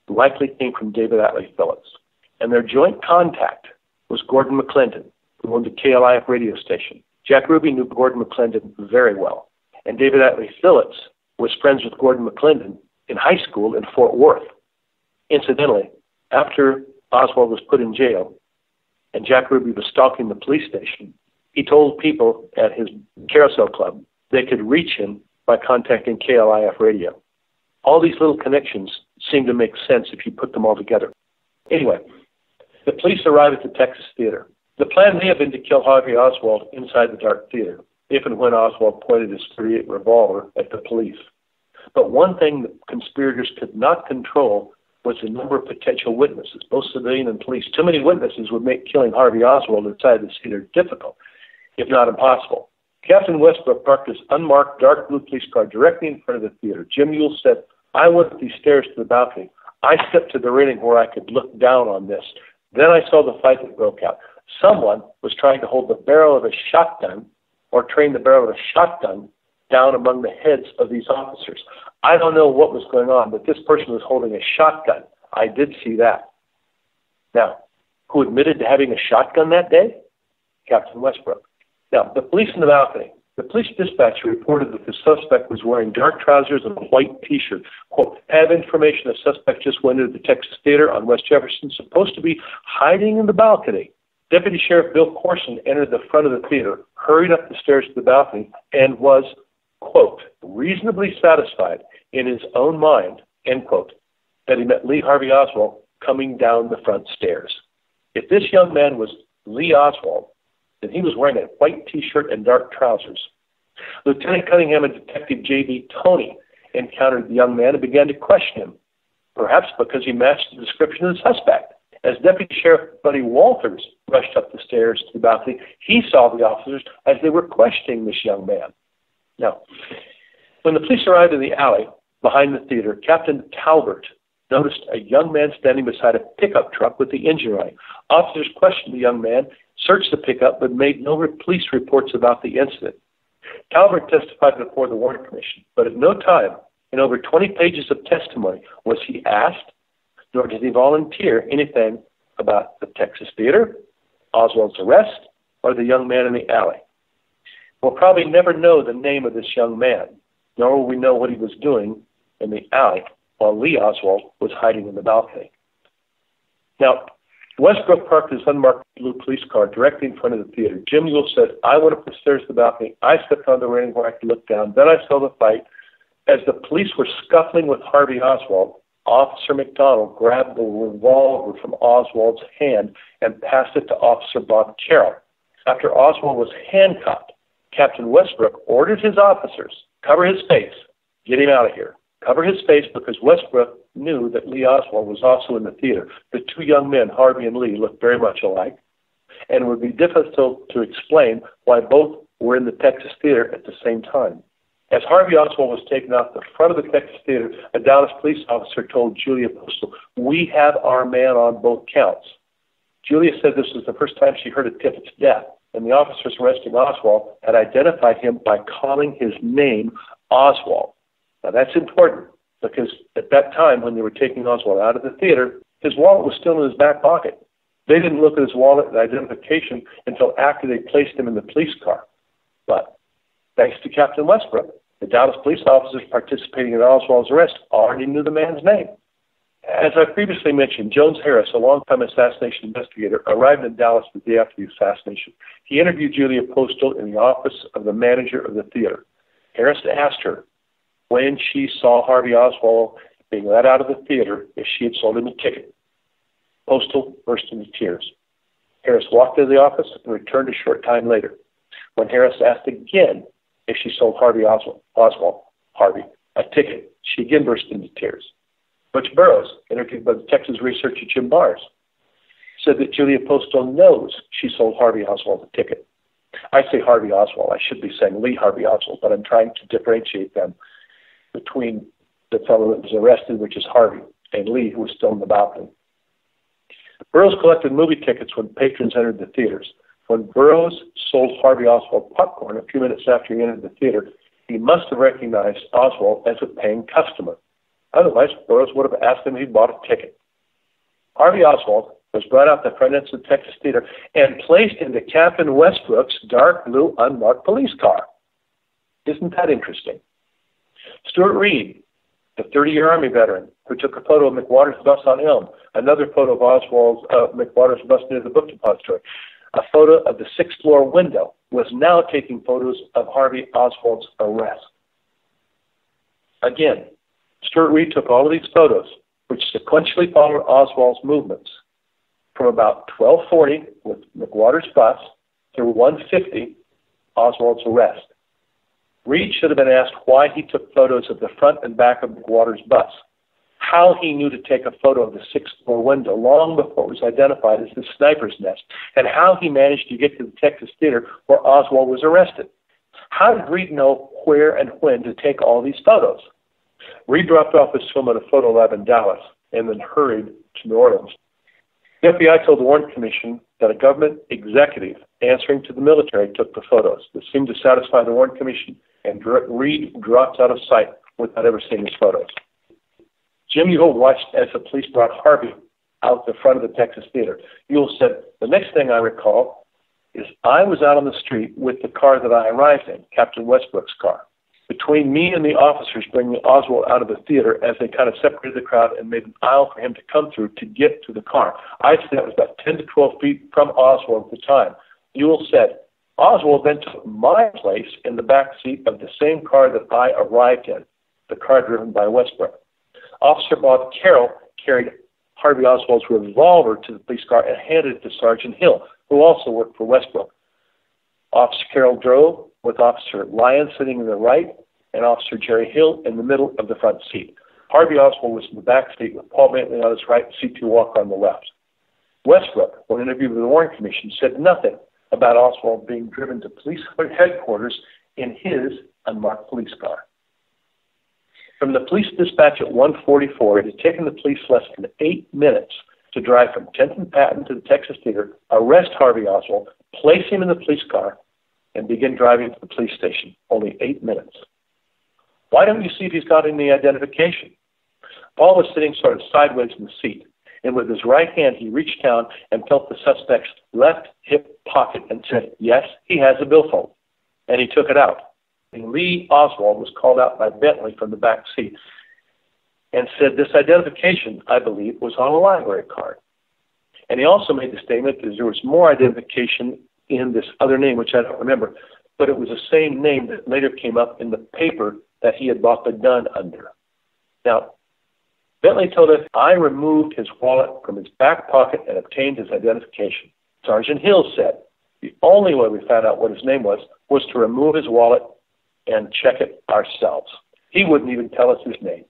likely came from David Atlee Phillips. And their joint contact was Gordon McClendon, who owned the KLIF radio station. Jack Ruby knew Gordon McClendon very well. And David Atlee Phillips was friends with Gordon McClendon in high school in Fort Worth. Incidentally, after Oswald was put in jail and Jack Ruby was stalking the police station, he told people at his Carousel Club they could reach him by contacting KLIF radio. All these little connections seem to make sense if you put them all together. Anyway, The police arrive at the Texas Theater. The plan may have been to kill Harvey Oswald inside the dark theater, if and when Oswald pointed his .38 revolver at the police. But one thing the conspirators could not control was the number of potential witnesses, both civilian and police. Too many witnesses would make killing Harvey Oswald inside the theater difficult, if not impossible. Captain Westbrook parked his unmarked dark blue police car directly in front of the theater. Jim Ewell said, "I went up these stairs to the balcony. I stepped to the railing where I could look down on this. Then I saw the fight that broke out. Someone was trying to hold the barrel of a shotgun or train the barrel of a shotgun down among the heads of these officers. I don't know what was going on, but this person was holding a shotgun. I did see that." Now, who admitted to having a shotgun that day? Captain Westbrook. Now, the police in the balcony. The police dispatcher reported that the suspect was wearing dark trousers and a white T-shirt. Quote, "Have information the suspect just went into the Texas Theater on West Jefferson, supposed to be hiding in the balcony." Deputy Sheriff Bill Corson entered the front of the theater, hurried up the stairs to the balcony, and was, quote, "reasonably satisfied in his own mind," end quote, that he met Lee Harvey Oswald coming down the front stairs. If this young man was Lee Oswald, then he was wearing a white T-shirt and dark trousers. Lieutenant Cunningham and Detective J.B. Toney encountered the young man and began to question him, perhaps because he matched the description of the suspect. As Deputy Sheriff Buddy Walters rushed up the stairs to the balcony, he saw the officers as they were questioning this young man. Now, when the police arrived in the alley behind the theater, Captain Talbert noticed a young man standing beside a pickup truck with the engine running. Officers questioned the young man, searched the pickup, but made no police reports about the incident. Talbert testified before the Warren Commission, but at no time in over 20 pages of testimony was he asked, nor did he volunteer anything about the Texas Theater, Oswald's arrest, or the young man in the alley. We'll probably never know the name of this young man, nor will we know what he was doing in the alley while Lee Oswald was hiding in the balcony. Now, Westbrook parked his unmarked blue police car directly in front of the theater. Jim Ewell said, "I went up the stairs to the balcony. I stepped on the railing where I could look down. Then I saw the fight. As the police were scuffling with Harvey Oswald, Officer McDonald grabbed the revolver from Oswald's hand and passed it to Officer Bob Carroll. After Oswald was handcuffed, Captain Westbrook ordered his officers, cover his face, get him out of here. Cover his face because Westbrook knew that Lee Oswald was also in the theater. The two young men, Harvey and Lee, looked very much alike, and it would be difficult to explain why both were in the Texas Theater at the same time. As Harvey Oswald was taken off the front of the Texas Theater, a Dallas police officer told Julia Postal, "We have our man on both counts." Julia said this was the first time she heard of Tippett's death, and the officers arresting Oswald had identified him by calling his name Oswald. Now that's important because at that time when they were taking Oswald out of the theater, his wallet was still in his back pocket. They didn't look at his wallet and identification until after they placed him in the police car. But thanks to Captain Westbrook, the Dallas police officers participating in Oswald's arrest already knew the man's name. As I previously mentioned, Jones Harris, a longtime assassination investigator, arrived in Dallas the day after the assassination. He interviewed Julia Postal in the office of the manager of the theater. Harris asked her when she saw Harvey Oswald being let out of the theater if she had sold him a ticket. Postal burst into tears. Harris walked into the office and returned a short time later. When Harris asked again if she sold Harvey, a ticket, she again burst into tears. Butch Burroughs, interviewed by the Texas researcher Jim Bars, said that Julia Postal knows she sold Harvey Oswald a ticket. I say Harvey Oswald. I should be saying Lee Harvey Oswald, but I'm trying to differentiate them between the fellow that was arrested, which is Harvey, and Lee, who was still in the balcony. Burroughs collected movie tickets when patrons entered the theaters. When Burroughs sold Harvey Oswald popcorn a few minutes after he entered the theater, he must have recognized Oswald as a paying customer. Otherwise, Burroughs would have asked him if he bought a ticket. Harvey Oswald was brought out the front entrance of the Texas Theater and placed into Captain Westbrook's dark blue unmarked police car. Isn't that interesting? Stuart Reed, the 30-year Army veteran who took a photo of McWater's bus on Elm, another photo of Oswald's McWater's bus near the book depository, a photo of the sixth floor window, was now taking photos of Harvey Oswald's arrest. Again, Stuart Reed took all of these photos, which sequentially followed Oswald's movements. from about 12:40 with McWater's bus through 1:50, Oswald's arrest. Reed should have been asked why he took photos of the front and back of McWater's bus, how he knew to take a photo of the sixth-floor window long before it was identified as the sniper's nest, and how he managed to get to the Texas Theater where Oswald was arrested. How did Reed know where and when to take all these photos? Reed dropped off his film at a photo lab in Dallas and then hurried to New Orleans. The FBI told the Warren Commission that a government executive answering to the military took the photos. This seemed to satisfy the Warren Commission, and Reed dropped out of sight without ever seeing his photos. Jim Ewell watched as the police brought Harvey out the front of the Texas Theater. Ewell said, "The next thing I recall is I was out on the street with the car that I arrived in, Captain Westbrook's car. Between me and the officers bringing Oswald out of the theater as they kind of separated the crowd and made an aisle for him to come through to get to the car. I'd say that was about 10 to 12 feet from Oswald at the time." Ewell said, "Oswald then took my place in the back seat of the same car that I arrived in, the car driven by Westbrook. Officer Bob Carroll carried Harvey Oswald's revolver to the police car and handed it to Sergeant Hill, who also worked for Westbrook. Officer Carroll drove with Officer Lyon sitting in the right and Officer Jerry Hill in the middle of the front seat. Harvey Oswald was in the back seat with Paul Bentley on his right and C.T. Walker on the left. Westbrook, when interviewed with the Warren Commission, said nothing about Oswald being driven to police headquarters in his unmarked police car. From the police dispatch at 1:44, it had taken the police less than 8 minutes to drive from 10th and Patton to the Texas Theater, arrest Harvey Oswald, place him in the police car, and begin driving to the police station. Only 8 minutes. Why don't you see if he's got any identification? Paul was sitting sort of sideways in the seat, and with his right hand he reached down and felt the suspect's left hip pocket and said, "Yes, he has a billfold." And he took it out. And Lee Oswald was called out by Bentley from the back seat and said, "This identification, I believe, was on a library card." And he also made the statement that there was more identification in this other name, which I don't remember, but it was the same name that later came up in the paper that he had bought the gun under. Now, Bentley told us, "I removed his wallet from his back pocket and obtained his identification." Sergeant Hill said, "The only way we found out what his name was to remove his wallet and check it ourselves. He wouldn't even tell us his name."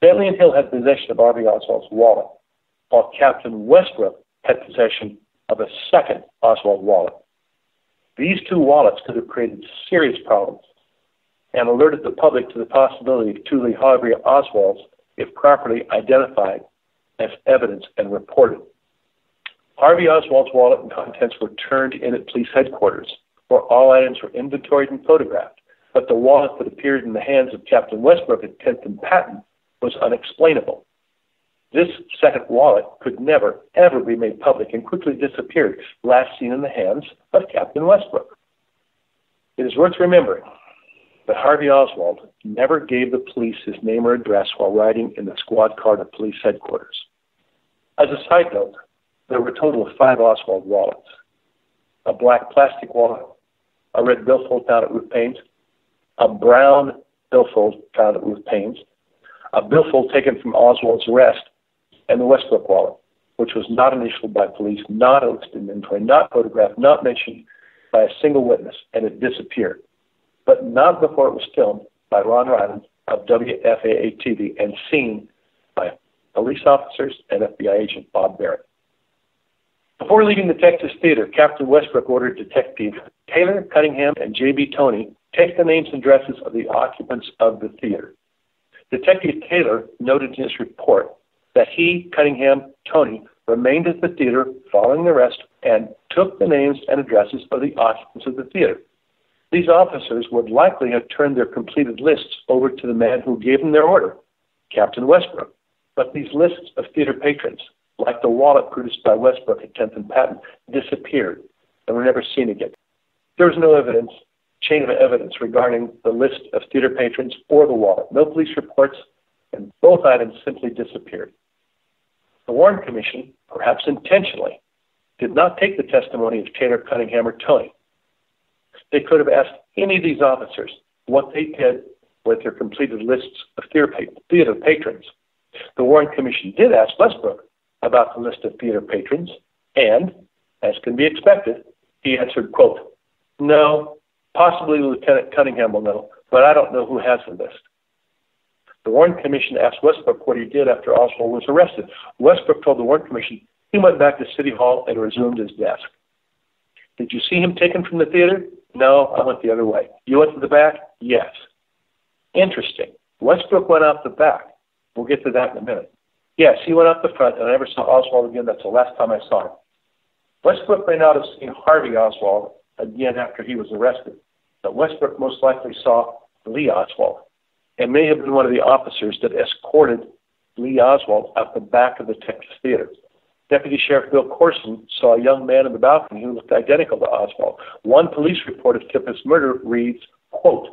Bentley and Hill had possession of Harvey Oswald's wallet, while Captain Westbrook had possession of a second Oswald wallet. These two wallets could have created serious problems and alerted the public to the possibility of two Lee Harvey Oswalds if properly identified as evidence and reported. Harvey Oswald's wallet and contents were turned in at police headquarters, where all items were inventoried and photographed, but the wallet that appeared in the hands of Captain Westbrook at 10th and Patton was unexplainable. This second wallet could never, ever be made public and quickly disappeared, last seen in the hands of Captain Westbrook. It is worth remembering that Harvey Oswald never gave the police his name or address while riding in the squad car to police headquarters. As a side note, there were a total of 5 Oswald wallets: a black plastic wallet, a red billfold found at Ruth Payne's, a brown billfold found at Ruth Payne's, a billfold taken from Oswald's arrest, and the Westbrook wallet, which was not initialed by police, not listed in inventory, not photographed, not mentioned by a single witness, and it disappeared. But not before it was filmed by Ron Ryland of WFAA-TV and seen by police officers and FBI agent Bob Barrett. Before leaving the Texas Theater, Captain Westbrook ordered Detective Taylor, Cunningham, and J.B. Toney take the names and addresses of the occupants of the theater. Detective Taylor noted in his report that he, Cunningham, Toney, remained at the theater following the arrest and took the names and addresses of the occupants of the theater. These officers would likely have turned their completed lists over to the man who gave them their order, Captain Westbrook. But these lists of theater patrons, like the wallet produced by Westbrook at 10th and Patton, disappeared and were never seen again. There was no chain of evidence regarding the list of theater patrons or the wallet. No police reports, and both items simply disappeared. The Warren Commission, perhaps intentionally, did not take the testimony of Taylor, Cunningham, or Toney. They could have asked any of these officers what they did with their completed lists of theater patrons. The Warren Commission did ask Westbrook about the list of theater patrons, and, as can be expected, he answered, quote, "No, possibly Lieutenant Cunningham will know, but I don't know who has the list." The Warren Commission asked Westbrook what he did after Oswald was arrested. Westbrook told the Warren Commission he went back to City Hall and resumed his desk. "Did you see him taken from the theater?" "No, I went the other way." "You went to the back?" "Yes." Interesting. Westbrook went out the back. We'll get to that in a minute. Yes, he went out the front, and I never saw Oswald again. That's the last time I saw him. Westbrook may not have seen Harvey Oswald again after he was arrested, but Westbrook most likely saw Lee Oswald, and may have been one of the officers that escorted Lee Oswald out the back of the Texas Theater. Deputy Sheriff Bill Corson saw a young man in the balcony who looked identical to Oswald. One police report of Tippett's murder reads, quote,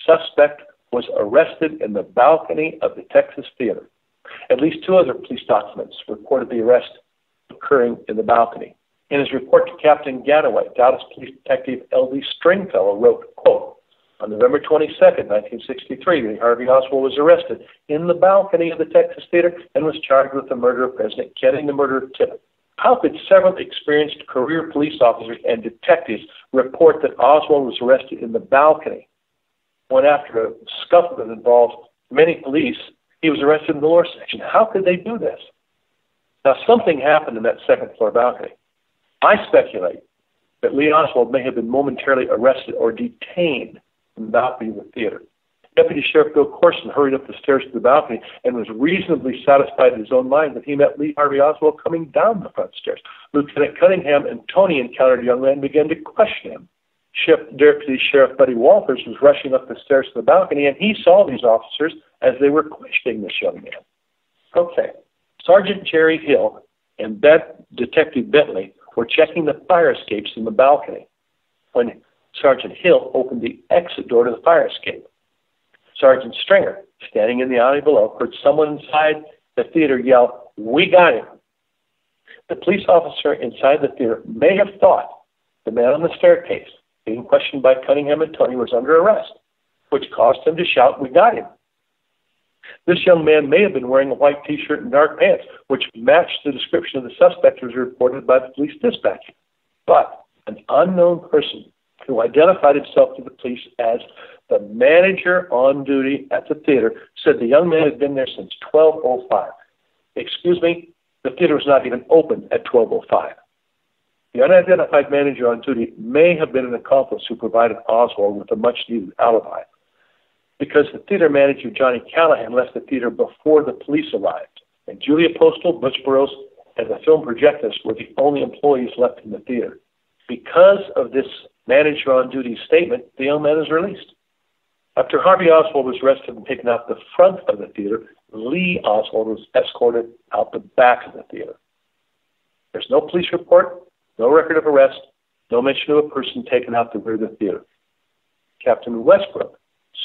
"Suspect was arrested in the balcony of the Texas Theater." At least two other police documents reported the arrest occurring in the balcony. In his report to Captain Ganaway, Dallas Police Detective L.D. Stringfellow wrote, quote, "On November 22nd, 1963, Harvey Oswald was arrested in the balcony of the Texas Theater and was charged with the murder of President Kennedy and the murder of Tippett." How could several experienced career police officers and detectives report that Oswald was arrested in the balcony when, after a scuffle that involved many police, he was arrested in the lower section? How could they do this? Now, something happened in that second-floor balcony. I speculate that Lee Oswald may have been momentarily arrested or detained in the balcony of the theater. Deputy Sheriff Bill Corson hurried up the stairs to the balcony and was reasonably satisfied in his own mind that he met Lee Harvey Oswald coming down the front stairs. Lieutenant Cunningham and Tony encountered a young man and began to question him. Deputy Sheriff Buddy Walters was rushing up the stairs to the balcony, and he saw these officers as they were questioning this young man. Okay, Sergeant Jerry Hill and Detective Bentley were checking the fire escapes in the balcony when Sergeant Hill opened the exit door to the fire escape. Sergeant Stringer, standing in the alley below, heard someone inside the theater yell, "We got him." The police officer inside the theater may have thought the man on the staircase, being questioned by Cunningham and Tony, was under arrest, which caused him to shout, "We got him." This young man may have been wearing a white T-shirt and dark pants, which matched the description of the suspect as reported by the police dispatcher. But an unknown person who identified himself to the police as the manager on duty at the theater said the young man had been there since 12:05. Excuse me, the theater was not even open at 12:05. The unidentified manager on duty may have been an accomplice who provided Oswald with a much-needed alibi, because the theater manager, Johnny Callahan, left the theater before the police arrived, and Julia Postal, Butch Burroughs, and the film projectist were the only employees left in the theater. Because of this manager on duty statement, the young man is released. After Harvey Oswald was arrested and taken out the front of the theater, Lee Oswald was escorted out the back of the theater. There's no police report, no record of arrest, no mention of a person taken out the rear of the theater. Captain Westbrook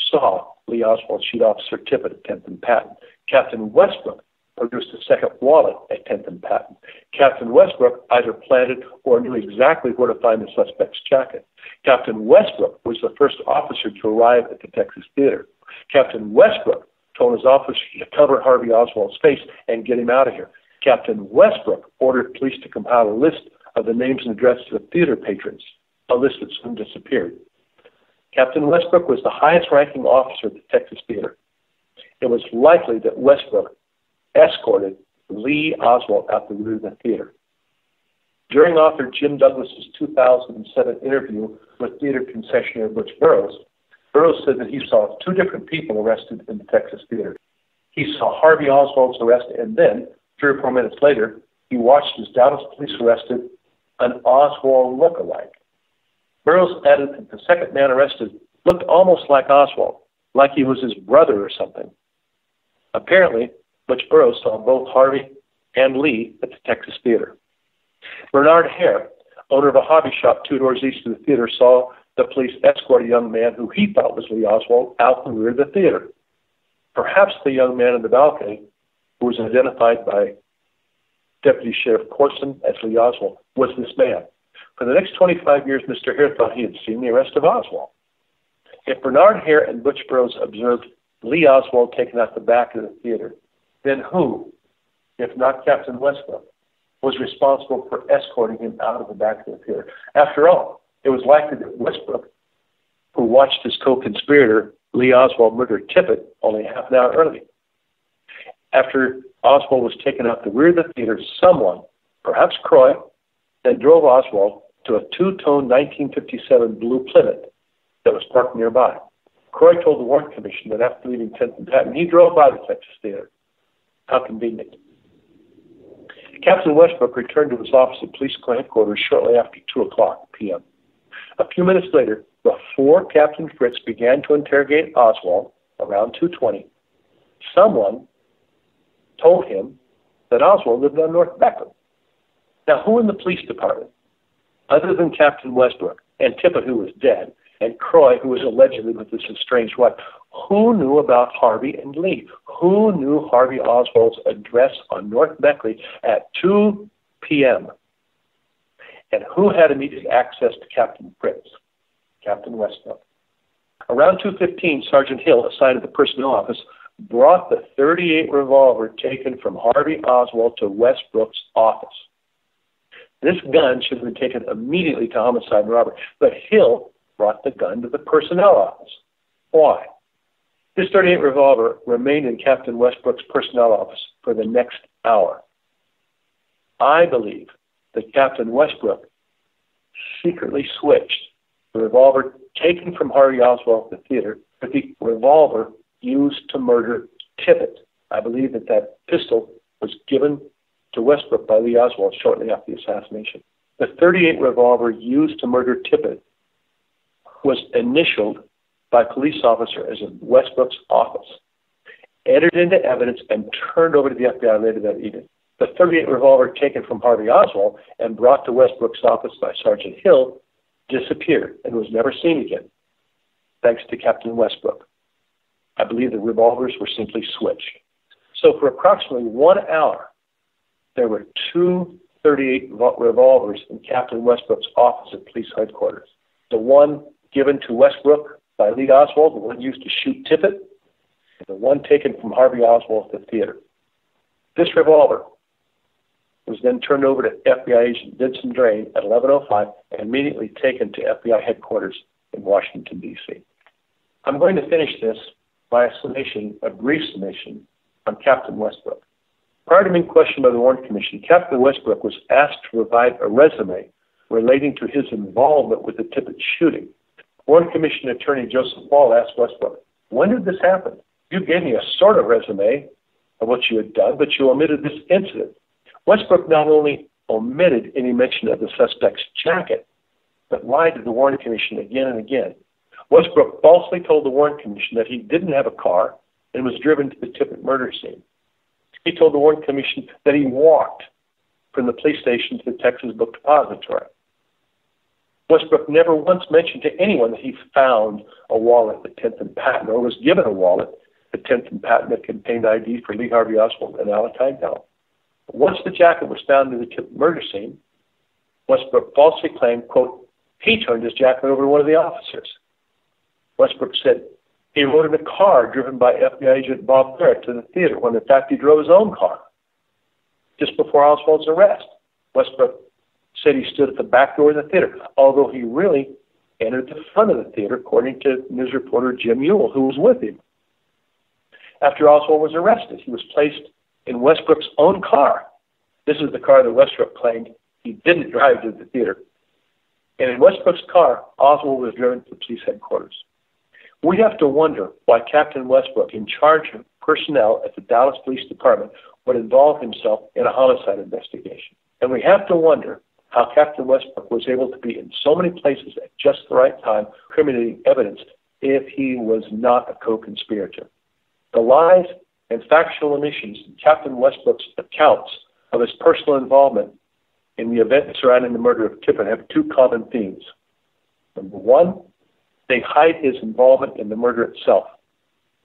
saw Lee Oswald shoot Officer Tippett at 10th and Patton. Captain Westbrook produced a second wallet at 10th and Patton. Captain Westbrook either planted or knew exactly where to find the suspect's jacket. Captain Westbrook was the first officer to arrive at the Texas Theater. Captain Westbrook told his officer to cover Harvey Oswald's face and get him out of here. Captain Westbrook ordered police to compile a list of the names and addresses of theater patrons, a list that soon disappeared. Captain Westbrook was the highest-ranking officer at the Texas Theater. It was likely that Westbrook escorted Lee Oswald out the rear of the theater. During author Jim Douglas's 2007 interview with theater concessionaire Butch Burroughs, Burroughs said that he saw two different people arrested in the Texas Theater. He saw Harvey Oswald's arrest, and then, 3 or 4 minutes later, he watched as Dallas police arrested an Oswald look-alike. Burroughs added that the second man arrested looked almost like Oswald, like he was his brother or something. Apparently, Butch Burroughs saw both Harvey and Lee at the Texas Theater. Bernard Hare, owner of a hobby shop 2 doors east of the theater, saw the police escort a young man who he thought was Lee Oswald out the rear of the theater. Perhaps the young man in the balcony, who was identified by Deputy Sheriff Corson as Lee Oswald, was this man. For the next 25 years, Mr. Hare thought he had seen the arrest of Oswald. If Bernard Hare and Butch Burroughs observed Lee Oswald taken out the back of the theater, then who, if not Captain Westbrook, was responsible for escorting him out of the back of the theater. After all, it was likely that Westbrook, who watched his co-conspirator, Lee Oswald, murder Tippett only half an hour early. After Oswald was taken out the rear of the theater, someone, perhaps Croy, then drove Oswald to a two-tone 1957 blue Plymouth that was parked nearby. Croy told the Warren Commission that after leaving 10th and Patton, he drove by the Texas Theater. How convenient. Captain Westbrook returned to his office at police headquarters shortly after 2 o'clock p.m. A few minutes later, before Captain Fritz began to interrogate Oswald, around 2:20, someone told him that Oswald lived on North Beckley. Now, who in the police department, other than Captain Westbrook and Tippett, who was dead, and Croy, who was allegedly with his estranged wife, who knew about Harvey and Lee? Who knew Harvey Oswald's address on North Beckley at 2 p.m.? And who had immediate access to Captain Fritz? Captain Westbrook. Around 2:15, Sergeant Hill, assigned to the personnel office, brought the .38 revolver taken from Harvey Oswald to Westbrook's office. This gun should have been taken immediately to homicide and robbery, but Hill brought the gun to the personnel office. Why? This .38 revolver remained in Captain Westbrook's personnel office for the next hour. I believe that Captain Westbrook secretly switched the revolver taken from Harvey Oswald at the theater with the revolver used to murder Tippett. I believe that that pistol was given to Westbrook by Lee Oswald shortly after the assassination. The .38 revolver used to murder Tippett was initialed by a police officer as in Westbrook's office, entered into evidence, and turned over to the FBI later that evening. The .38 revolver taken from Harvey Oswald and brought to Westbrook's office by Sergeant Hill disappeared and was never seen again, thanks to Captain Westbrook. I believe the revolvers were simply switched. So for approximately 1 hour, there were two .38 revolvers in Captain Westbrook's office at police headquarters. The one given to Westbrook by Lee Oswald, the one used to shoot Tippett, and the one taken from Harvey Oswald at the theater. This revolver was then turned over to FBI agent Vincent Drain at 11:05 and immediately taken to FBI headquarters in Washington, D.C. I'm going to finish this by a brief summation on Captain Westbrook. Prior to being questioned by the Warren Commission, Captain Westbrook was asked to provide a resume relating to his involvement with the Tippett shooting. Warren Commission attorney Joseph Wall asked Westbrook, "When did this happen? You gave me a sort of resume of what you had done, but you omitted this incident." Westbrook not only omitted any mention of the suspect's jacket, but lied to the Warren Commission again and again. Westbrook falsely told the Warren Commission that he didn't have a car and was driven to the Tippett murder scene. He told the Warren Commission that he walked from the police station to the Texas Book Depository. Westbrook never once mentioned to anyone that he found a wallet at 10th and Patton or was given a wallet at 10th and Patton that contained ID for Lee Harvey Oswald and Alec Heidel. Once the jacket was found in the Tippett murder scene, Westbrook falsely claimed, quote, he turned his jacket over to one of the officers. Westbrook said he rode in a car driven by FBI agent Bob Barrett to the theater when in fact he drove his own car. Just before Oswald's arrest, Westbrook said he stood at the back door of the theater, although he really entered the front of the theater, according to news reporter Jim Ewell, who was with him. After Oswald was arrested, he was placed in Westbrook's own car. This is the car that Westbrook claimed he didn't drive to the theater. And in Westbrook's car, Oswald was driven to the police headquarters. We have to wonder why Captain Westbrook, in charge of personnel at the Dallas Police Department, would involve himself in a homicide investigation. And we have to wonder how Captain Westbrook was able to be in so many places at just the right time, incriminating evidence, if he was not a co-conspirator. The lies and factual omissions in Captain Westbrook's accounts of his personal involvement in the event surrounding the murder of Tippett have two common themes. Number one, they hide his involvement in the murder itself.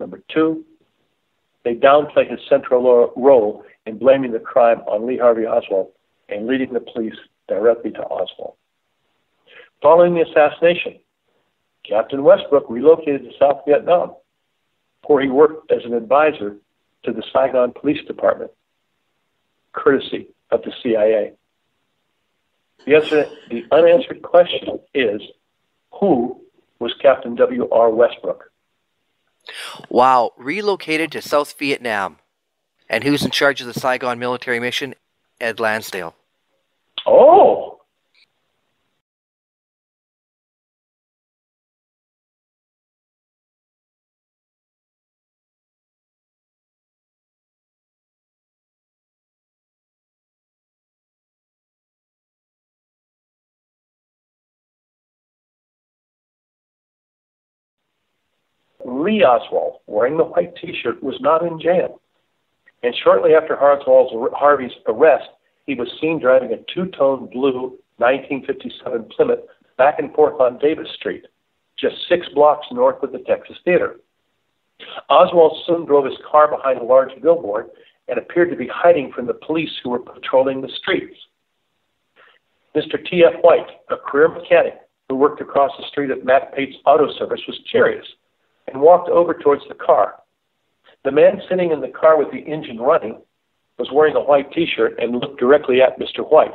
Number two, they downplay his central role in blaming the crime on Lee Harvey Oswald and leading the police directly to Oswald. Following the assassination, Captain Westbrook relocated to South Vietnam, where he worked as an advisor to the Saigon Police Department. courtesy of the CIA. The unanswered question is, who was Captain Wr Westbrook? Wow, relocated to South Vietnam. And who's in charge of the Saigon military mission? Ed Lansdale. Oh! Lee Oswald, wearing the white T-shirt, was not in jail. And shortly after Harvey's arrest, he was seen driving a two-tone blue 1957 Plymouth back and forth on Davis Street, just 6 blocks north of the Texas Theater. Oswald soon drove his car behind a large billboard and appeared to be hiding from the police who were patrolling the streets. Mr. T.F. White, a career mechanic who worked across the street at Matt Pate's Auto Service, was curious and walked over towards the car. The man sitting in the car with the engine running was wearing a white T-shirt and looked directly at Mr. White.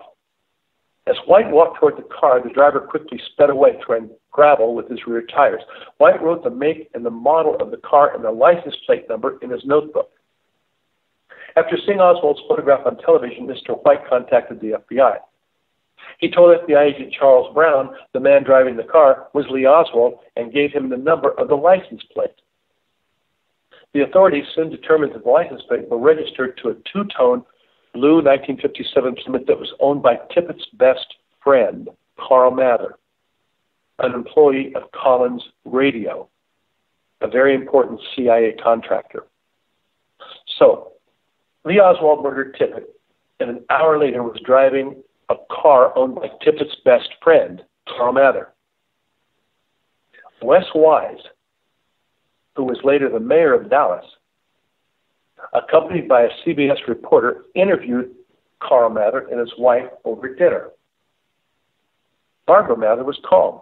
As White walked toward the car, the driver quickly sped away, throwing gravel with his rear tires. White wrote the make and the model of the car and the license plate number in his notebook. After seeing Oswald's photograph on television, Mr. White contacted the FBI. He told FBI agent Charles Brown the man driving the car was Lee Oswald and gave him the number of the license plate. The authorities soon determined that the license plate was registered to a two-tone blue 1957 Plymouth that was owned by Tippett's best friend, Carl Mather, an employee of Collins Radio, a very important CIA contractor. So, Lee Oswald murdered Tippett, and an hour later was driving a car owned by Tippett's best friend, Carl Mather. Wes Wise, who was later the mayor of Dallas, accompanied by a CBS reporter, interviewed Carl Mather and his wife over dinner. Barbara Mather was calm,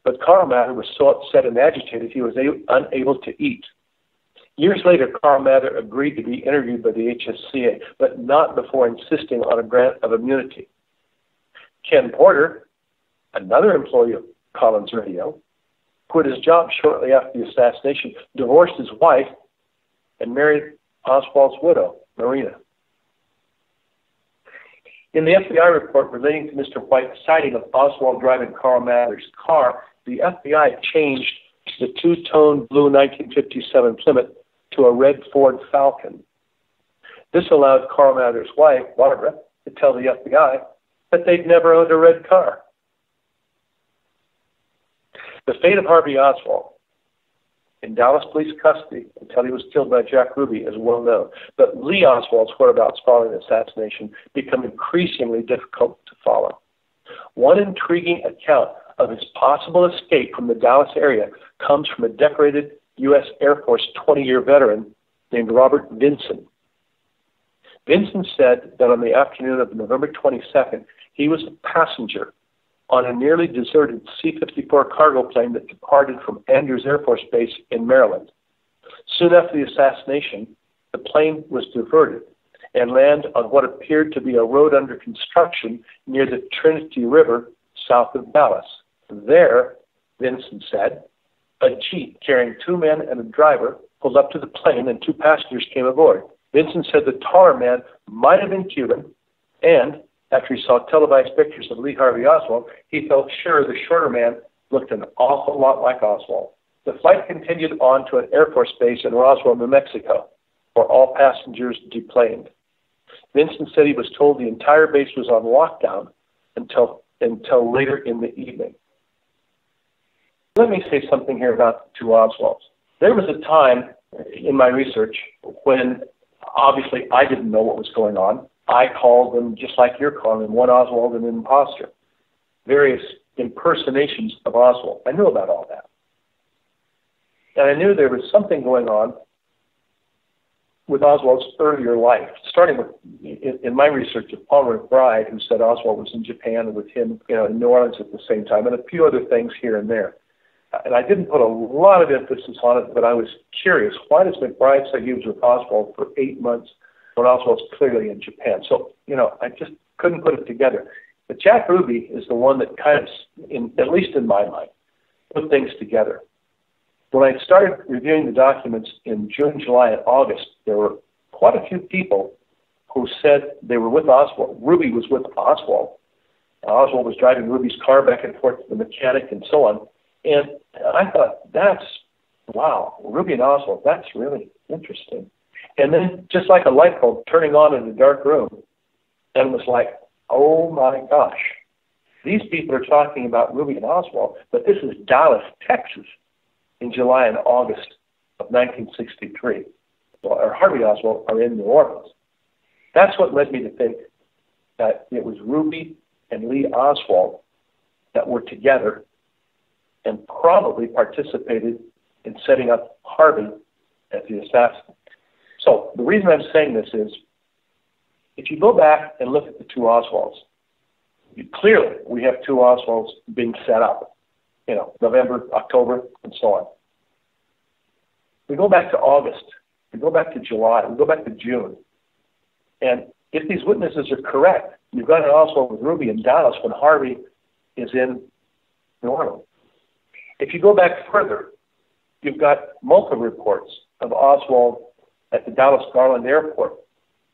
but Carl Mather was so upset and agitated he was unable to eat. Years later, Carl Mather agreed to be interviewed by the HSCA, but not before insisting on a grant of immunity. Ken Porter, another employee of Collins Radio, quit his job shortly after the assassination, divorced his wife, and married Oswald's widow, Marina. In the FBI report relating to Mr. White's sighting of Oswald driving Carl Mather's car, the FBI changed the two-tone blue 1957 Plymouth to a red Ford Falcon. This allowed Carl Mather's wife, Barbara, to tell the FBI that they'd never owned a red car. The fate of Harvey Oswald in Dallas police custody until he was killed by Jack Ruby is well known, but Lee Oswald's whereabouts following the assassination become increasingly difficult to follow. One intriguing account of his possible escape from the Dallas area comes from a decorated U.S. Air Force 20-year veteran named Robert Vinson. Vinson said that on the afternoon of November 22nd, he was a passenger on a nearly deserted C-54 cargo plane that departed from Andrews Air Force Base in Maryland. Soon after the assassination, the plane was diverted and landed on what appeared to be a road under construction near the Trinity River south of Dallas. There, Vinson said, a Jeep carrying 2 men and a driver pulled up to the plane and 2 passengers came aboard. Vinson said the taller man might have been Cuban, and after he saw televised pictures of Lee Harvey Oswald, he felt sure the shorter man looked an awful lot like Oswald. The flight continued on to an Air Force base in Roswell, New Mexico, where all passengers deplaned. Vinson said he was told the entire base was on lockdown until later in the evening. Let me say something here about the 2 Oswalds. There was a time in my research when obviously I didn't know what was going on. I called them just like you're calling them, one Oswald and an imposter. Various impersonations of Oswald. I knew about all that. And I knew there was something going on with Oswald's earlier life, starting with, in my research, of Palmer McBride, who said Oswald was in Japan with him, in New Orleans at the same time, and a few other things here and there. And I didn't put a lot of emphasis on it, but I was curious. Why does McBride say he was with Oswald for 8 months when Oswald's clearly in Japan. So, I just couldn't put it together. But Jack Ruby is the one that kind of, at least in my mind, put things together. When I started reviewing the documents in June, July, and August, there were quite a few people who said they were with Oswald. Ruby was with Oswald. Oswald was driving Ruby's car back and forth to the mechanic and so on. And I thought, wow, Ruby and Oswald, that's really interesting. And then just like a light bulb turning on in a dark room, and it was like, oh my gosh, these people are talking about Ruby and Oswald, but this is Dallas, Texas, in July and August of 1963. Or Harvey Oswald are in New Orleans. That's what led me to think that it was Ruby and Lee Oswald that were together and probably participated in setting up Harvey as the assassin. So the reason I'm saying this is, if you go back and look at the two Oswalds, clearly we have two Oswalds being set up, November, October, and so on. We go back to August, we go back to July, we go back to June, and if these witnesses are correct, you've got an Oswald with Ruby in Dallas when Harvey is in New Orleans. If you go back further, you've got multiple reports of Oswald at the Dallas Garland Airport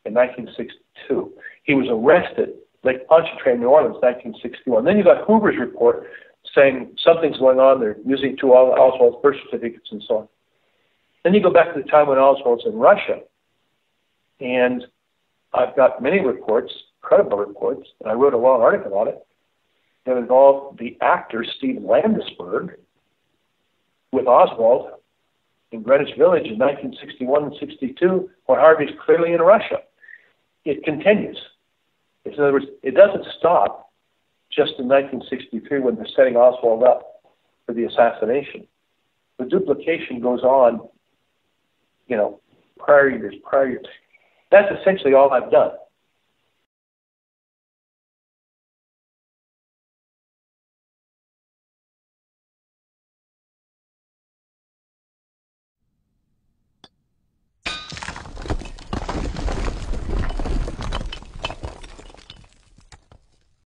in 1962. He was arrested, Lake Pontchartrain, New Orleans, 1961. Then you got Hoover's report saying something's going on. They're using two Oswald's birth certificates and so on. Then you go back to the time when Oswald's in Russia. And I've got many reports, credible reports, and I wrote a long article on it, that involved the actor Steve Landesberg with Oswald in Greenwich Village in 1961 and 62, when Harvey's clearly in Russia. It continues. In other words, it doesn't stop just in 1963 when they're setting Oswald up for the assassination. The duplication goes on, prior years. That's essentially all I've done.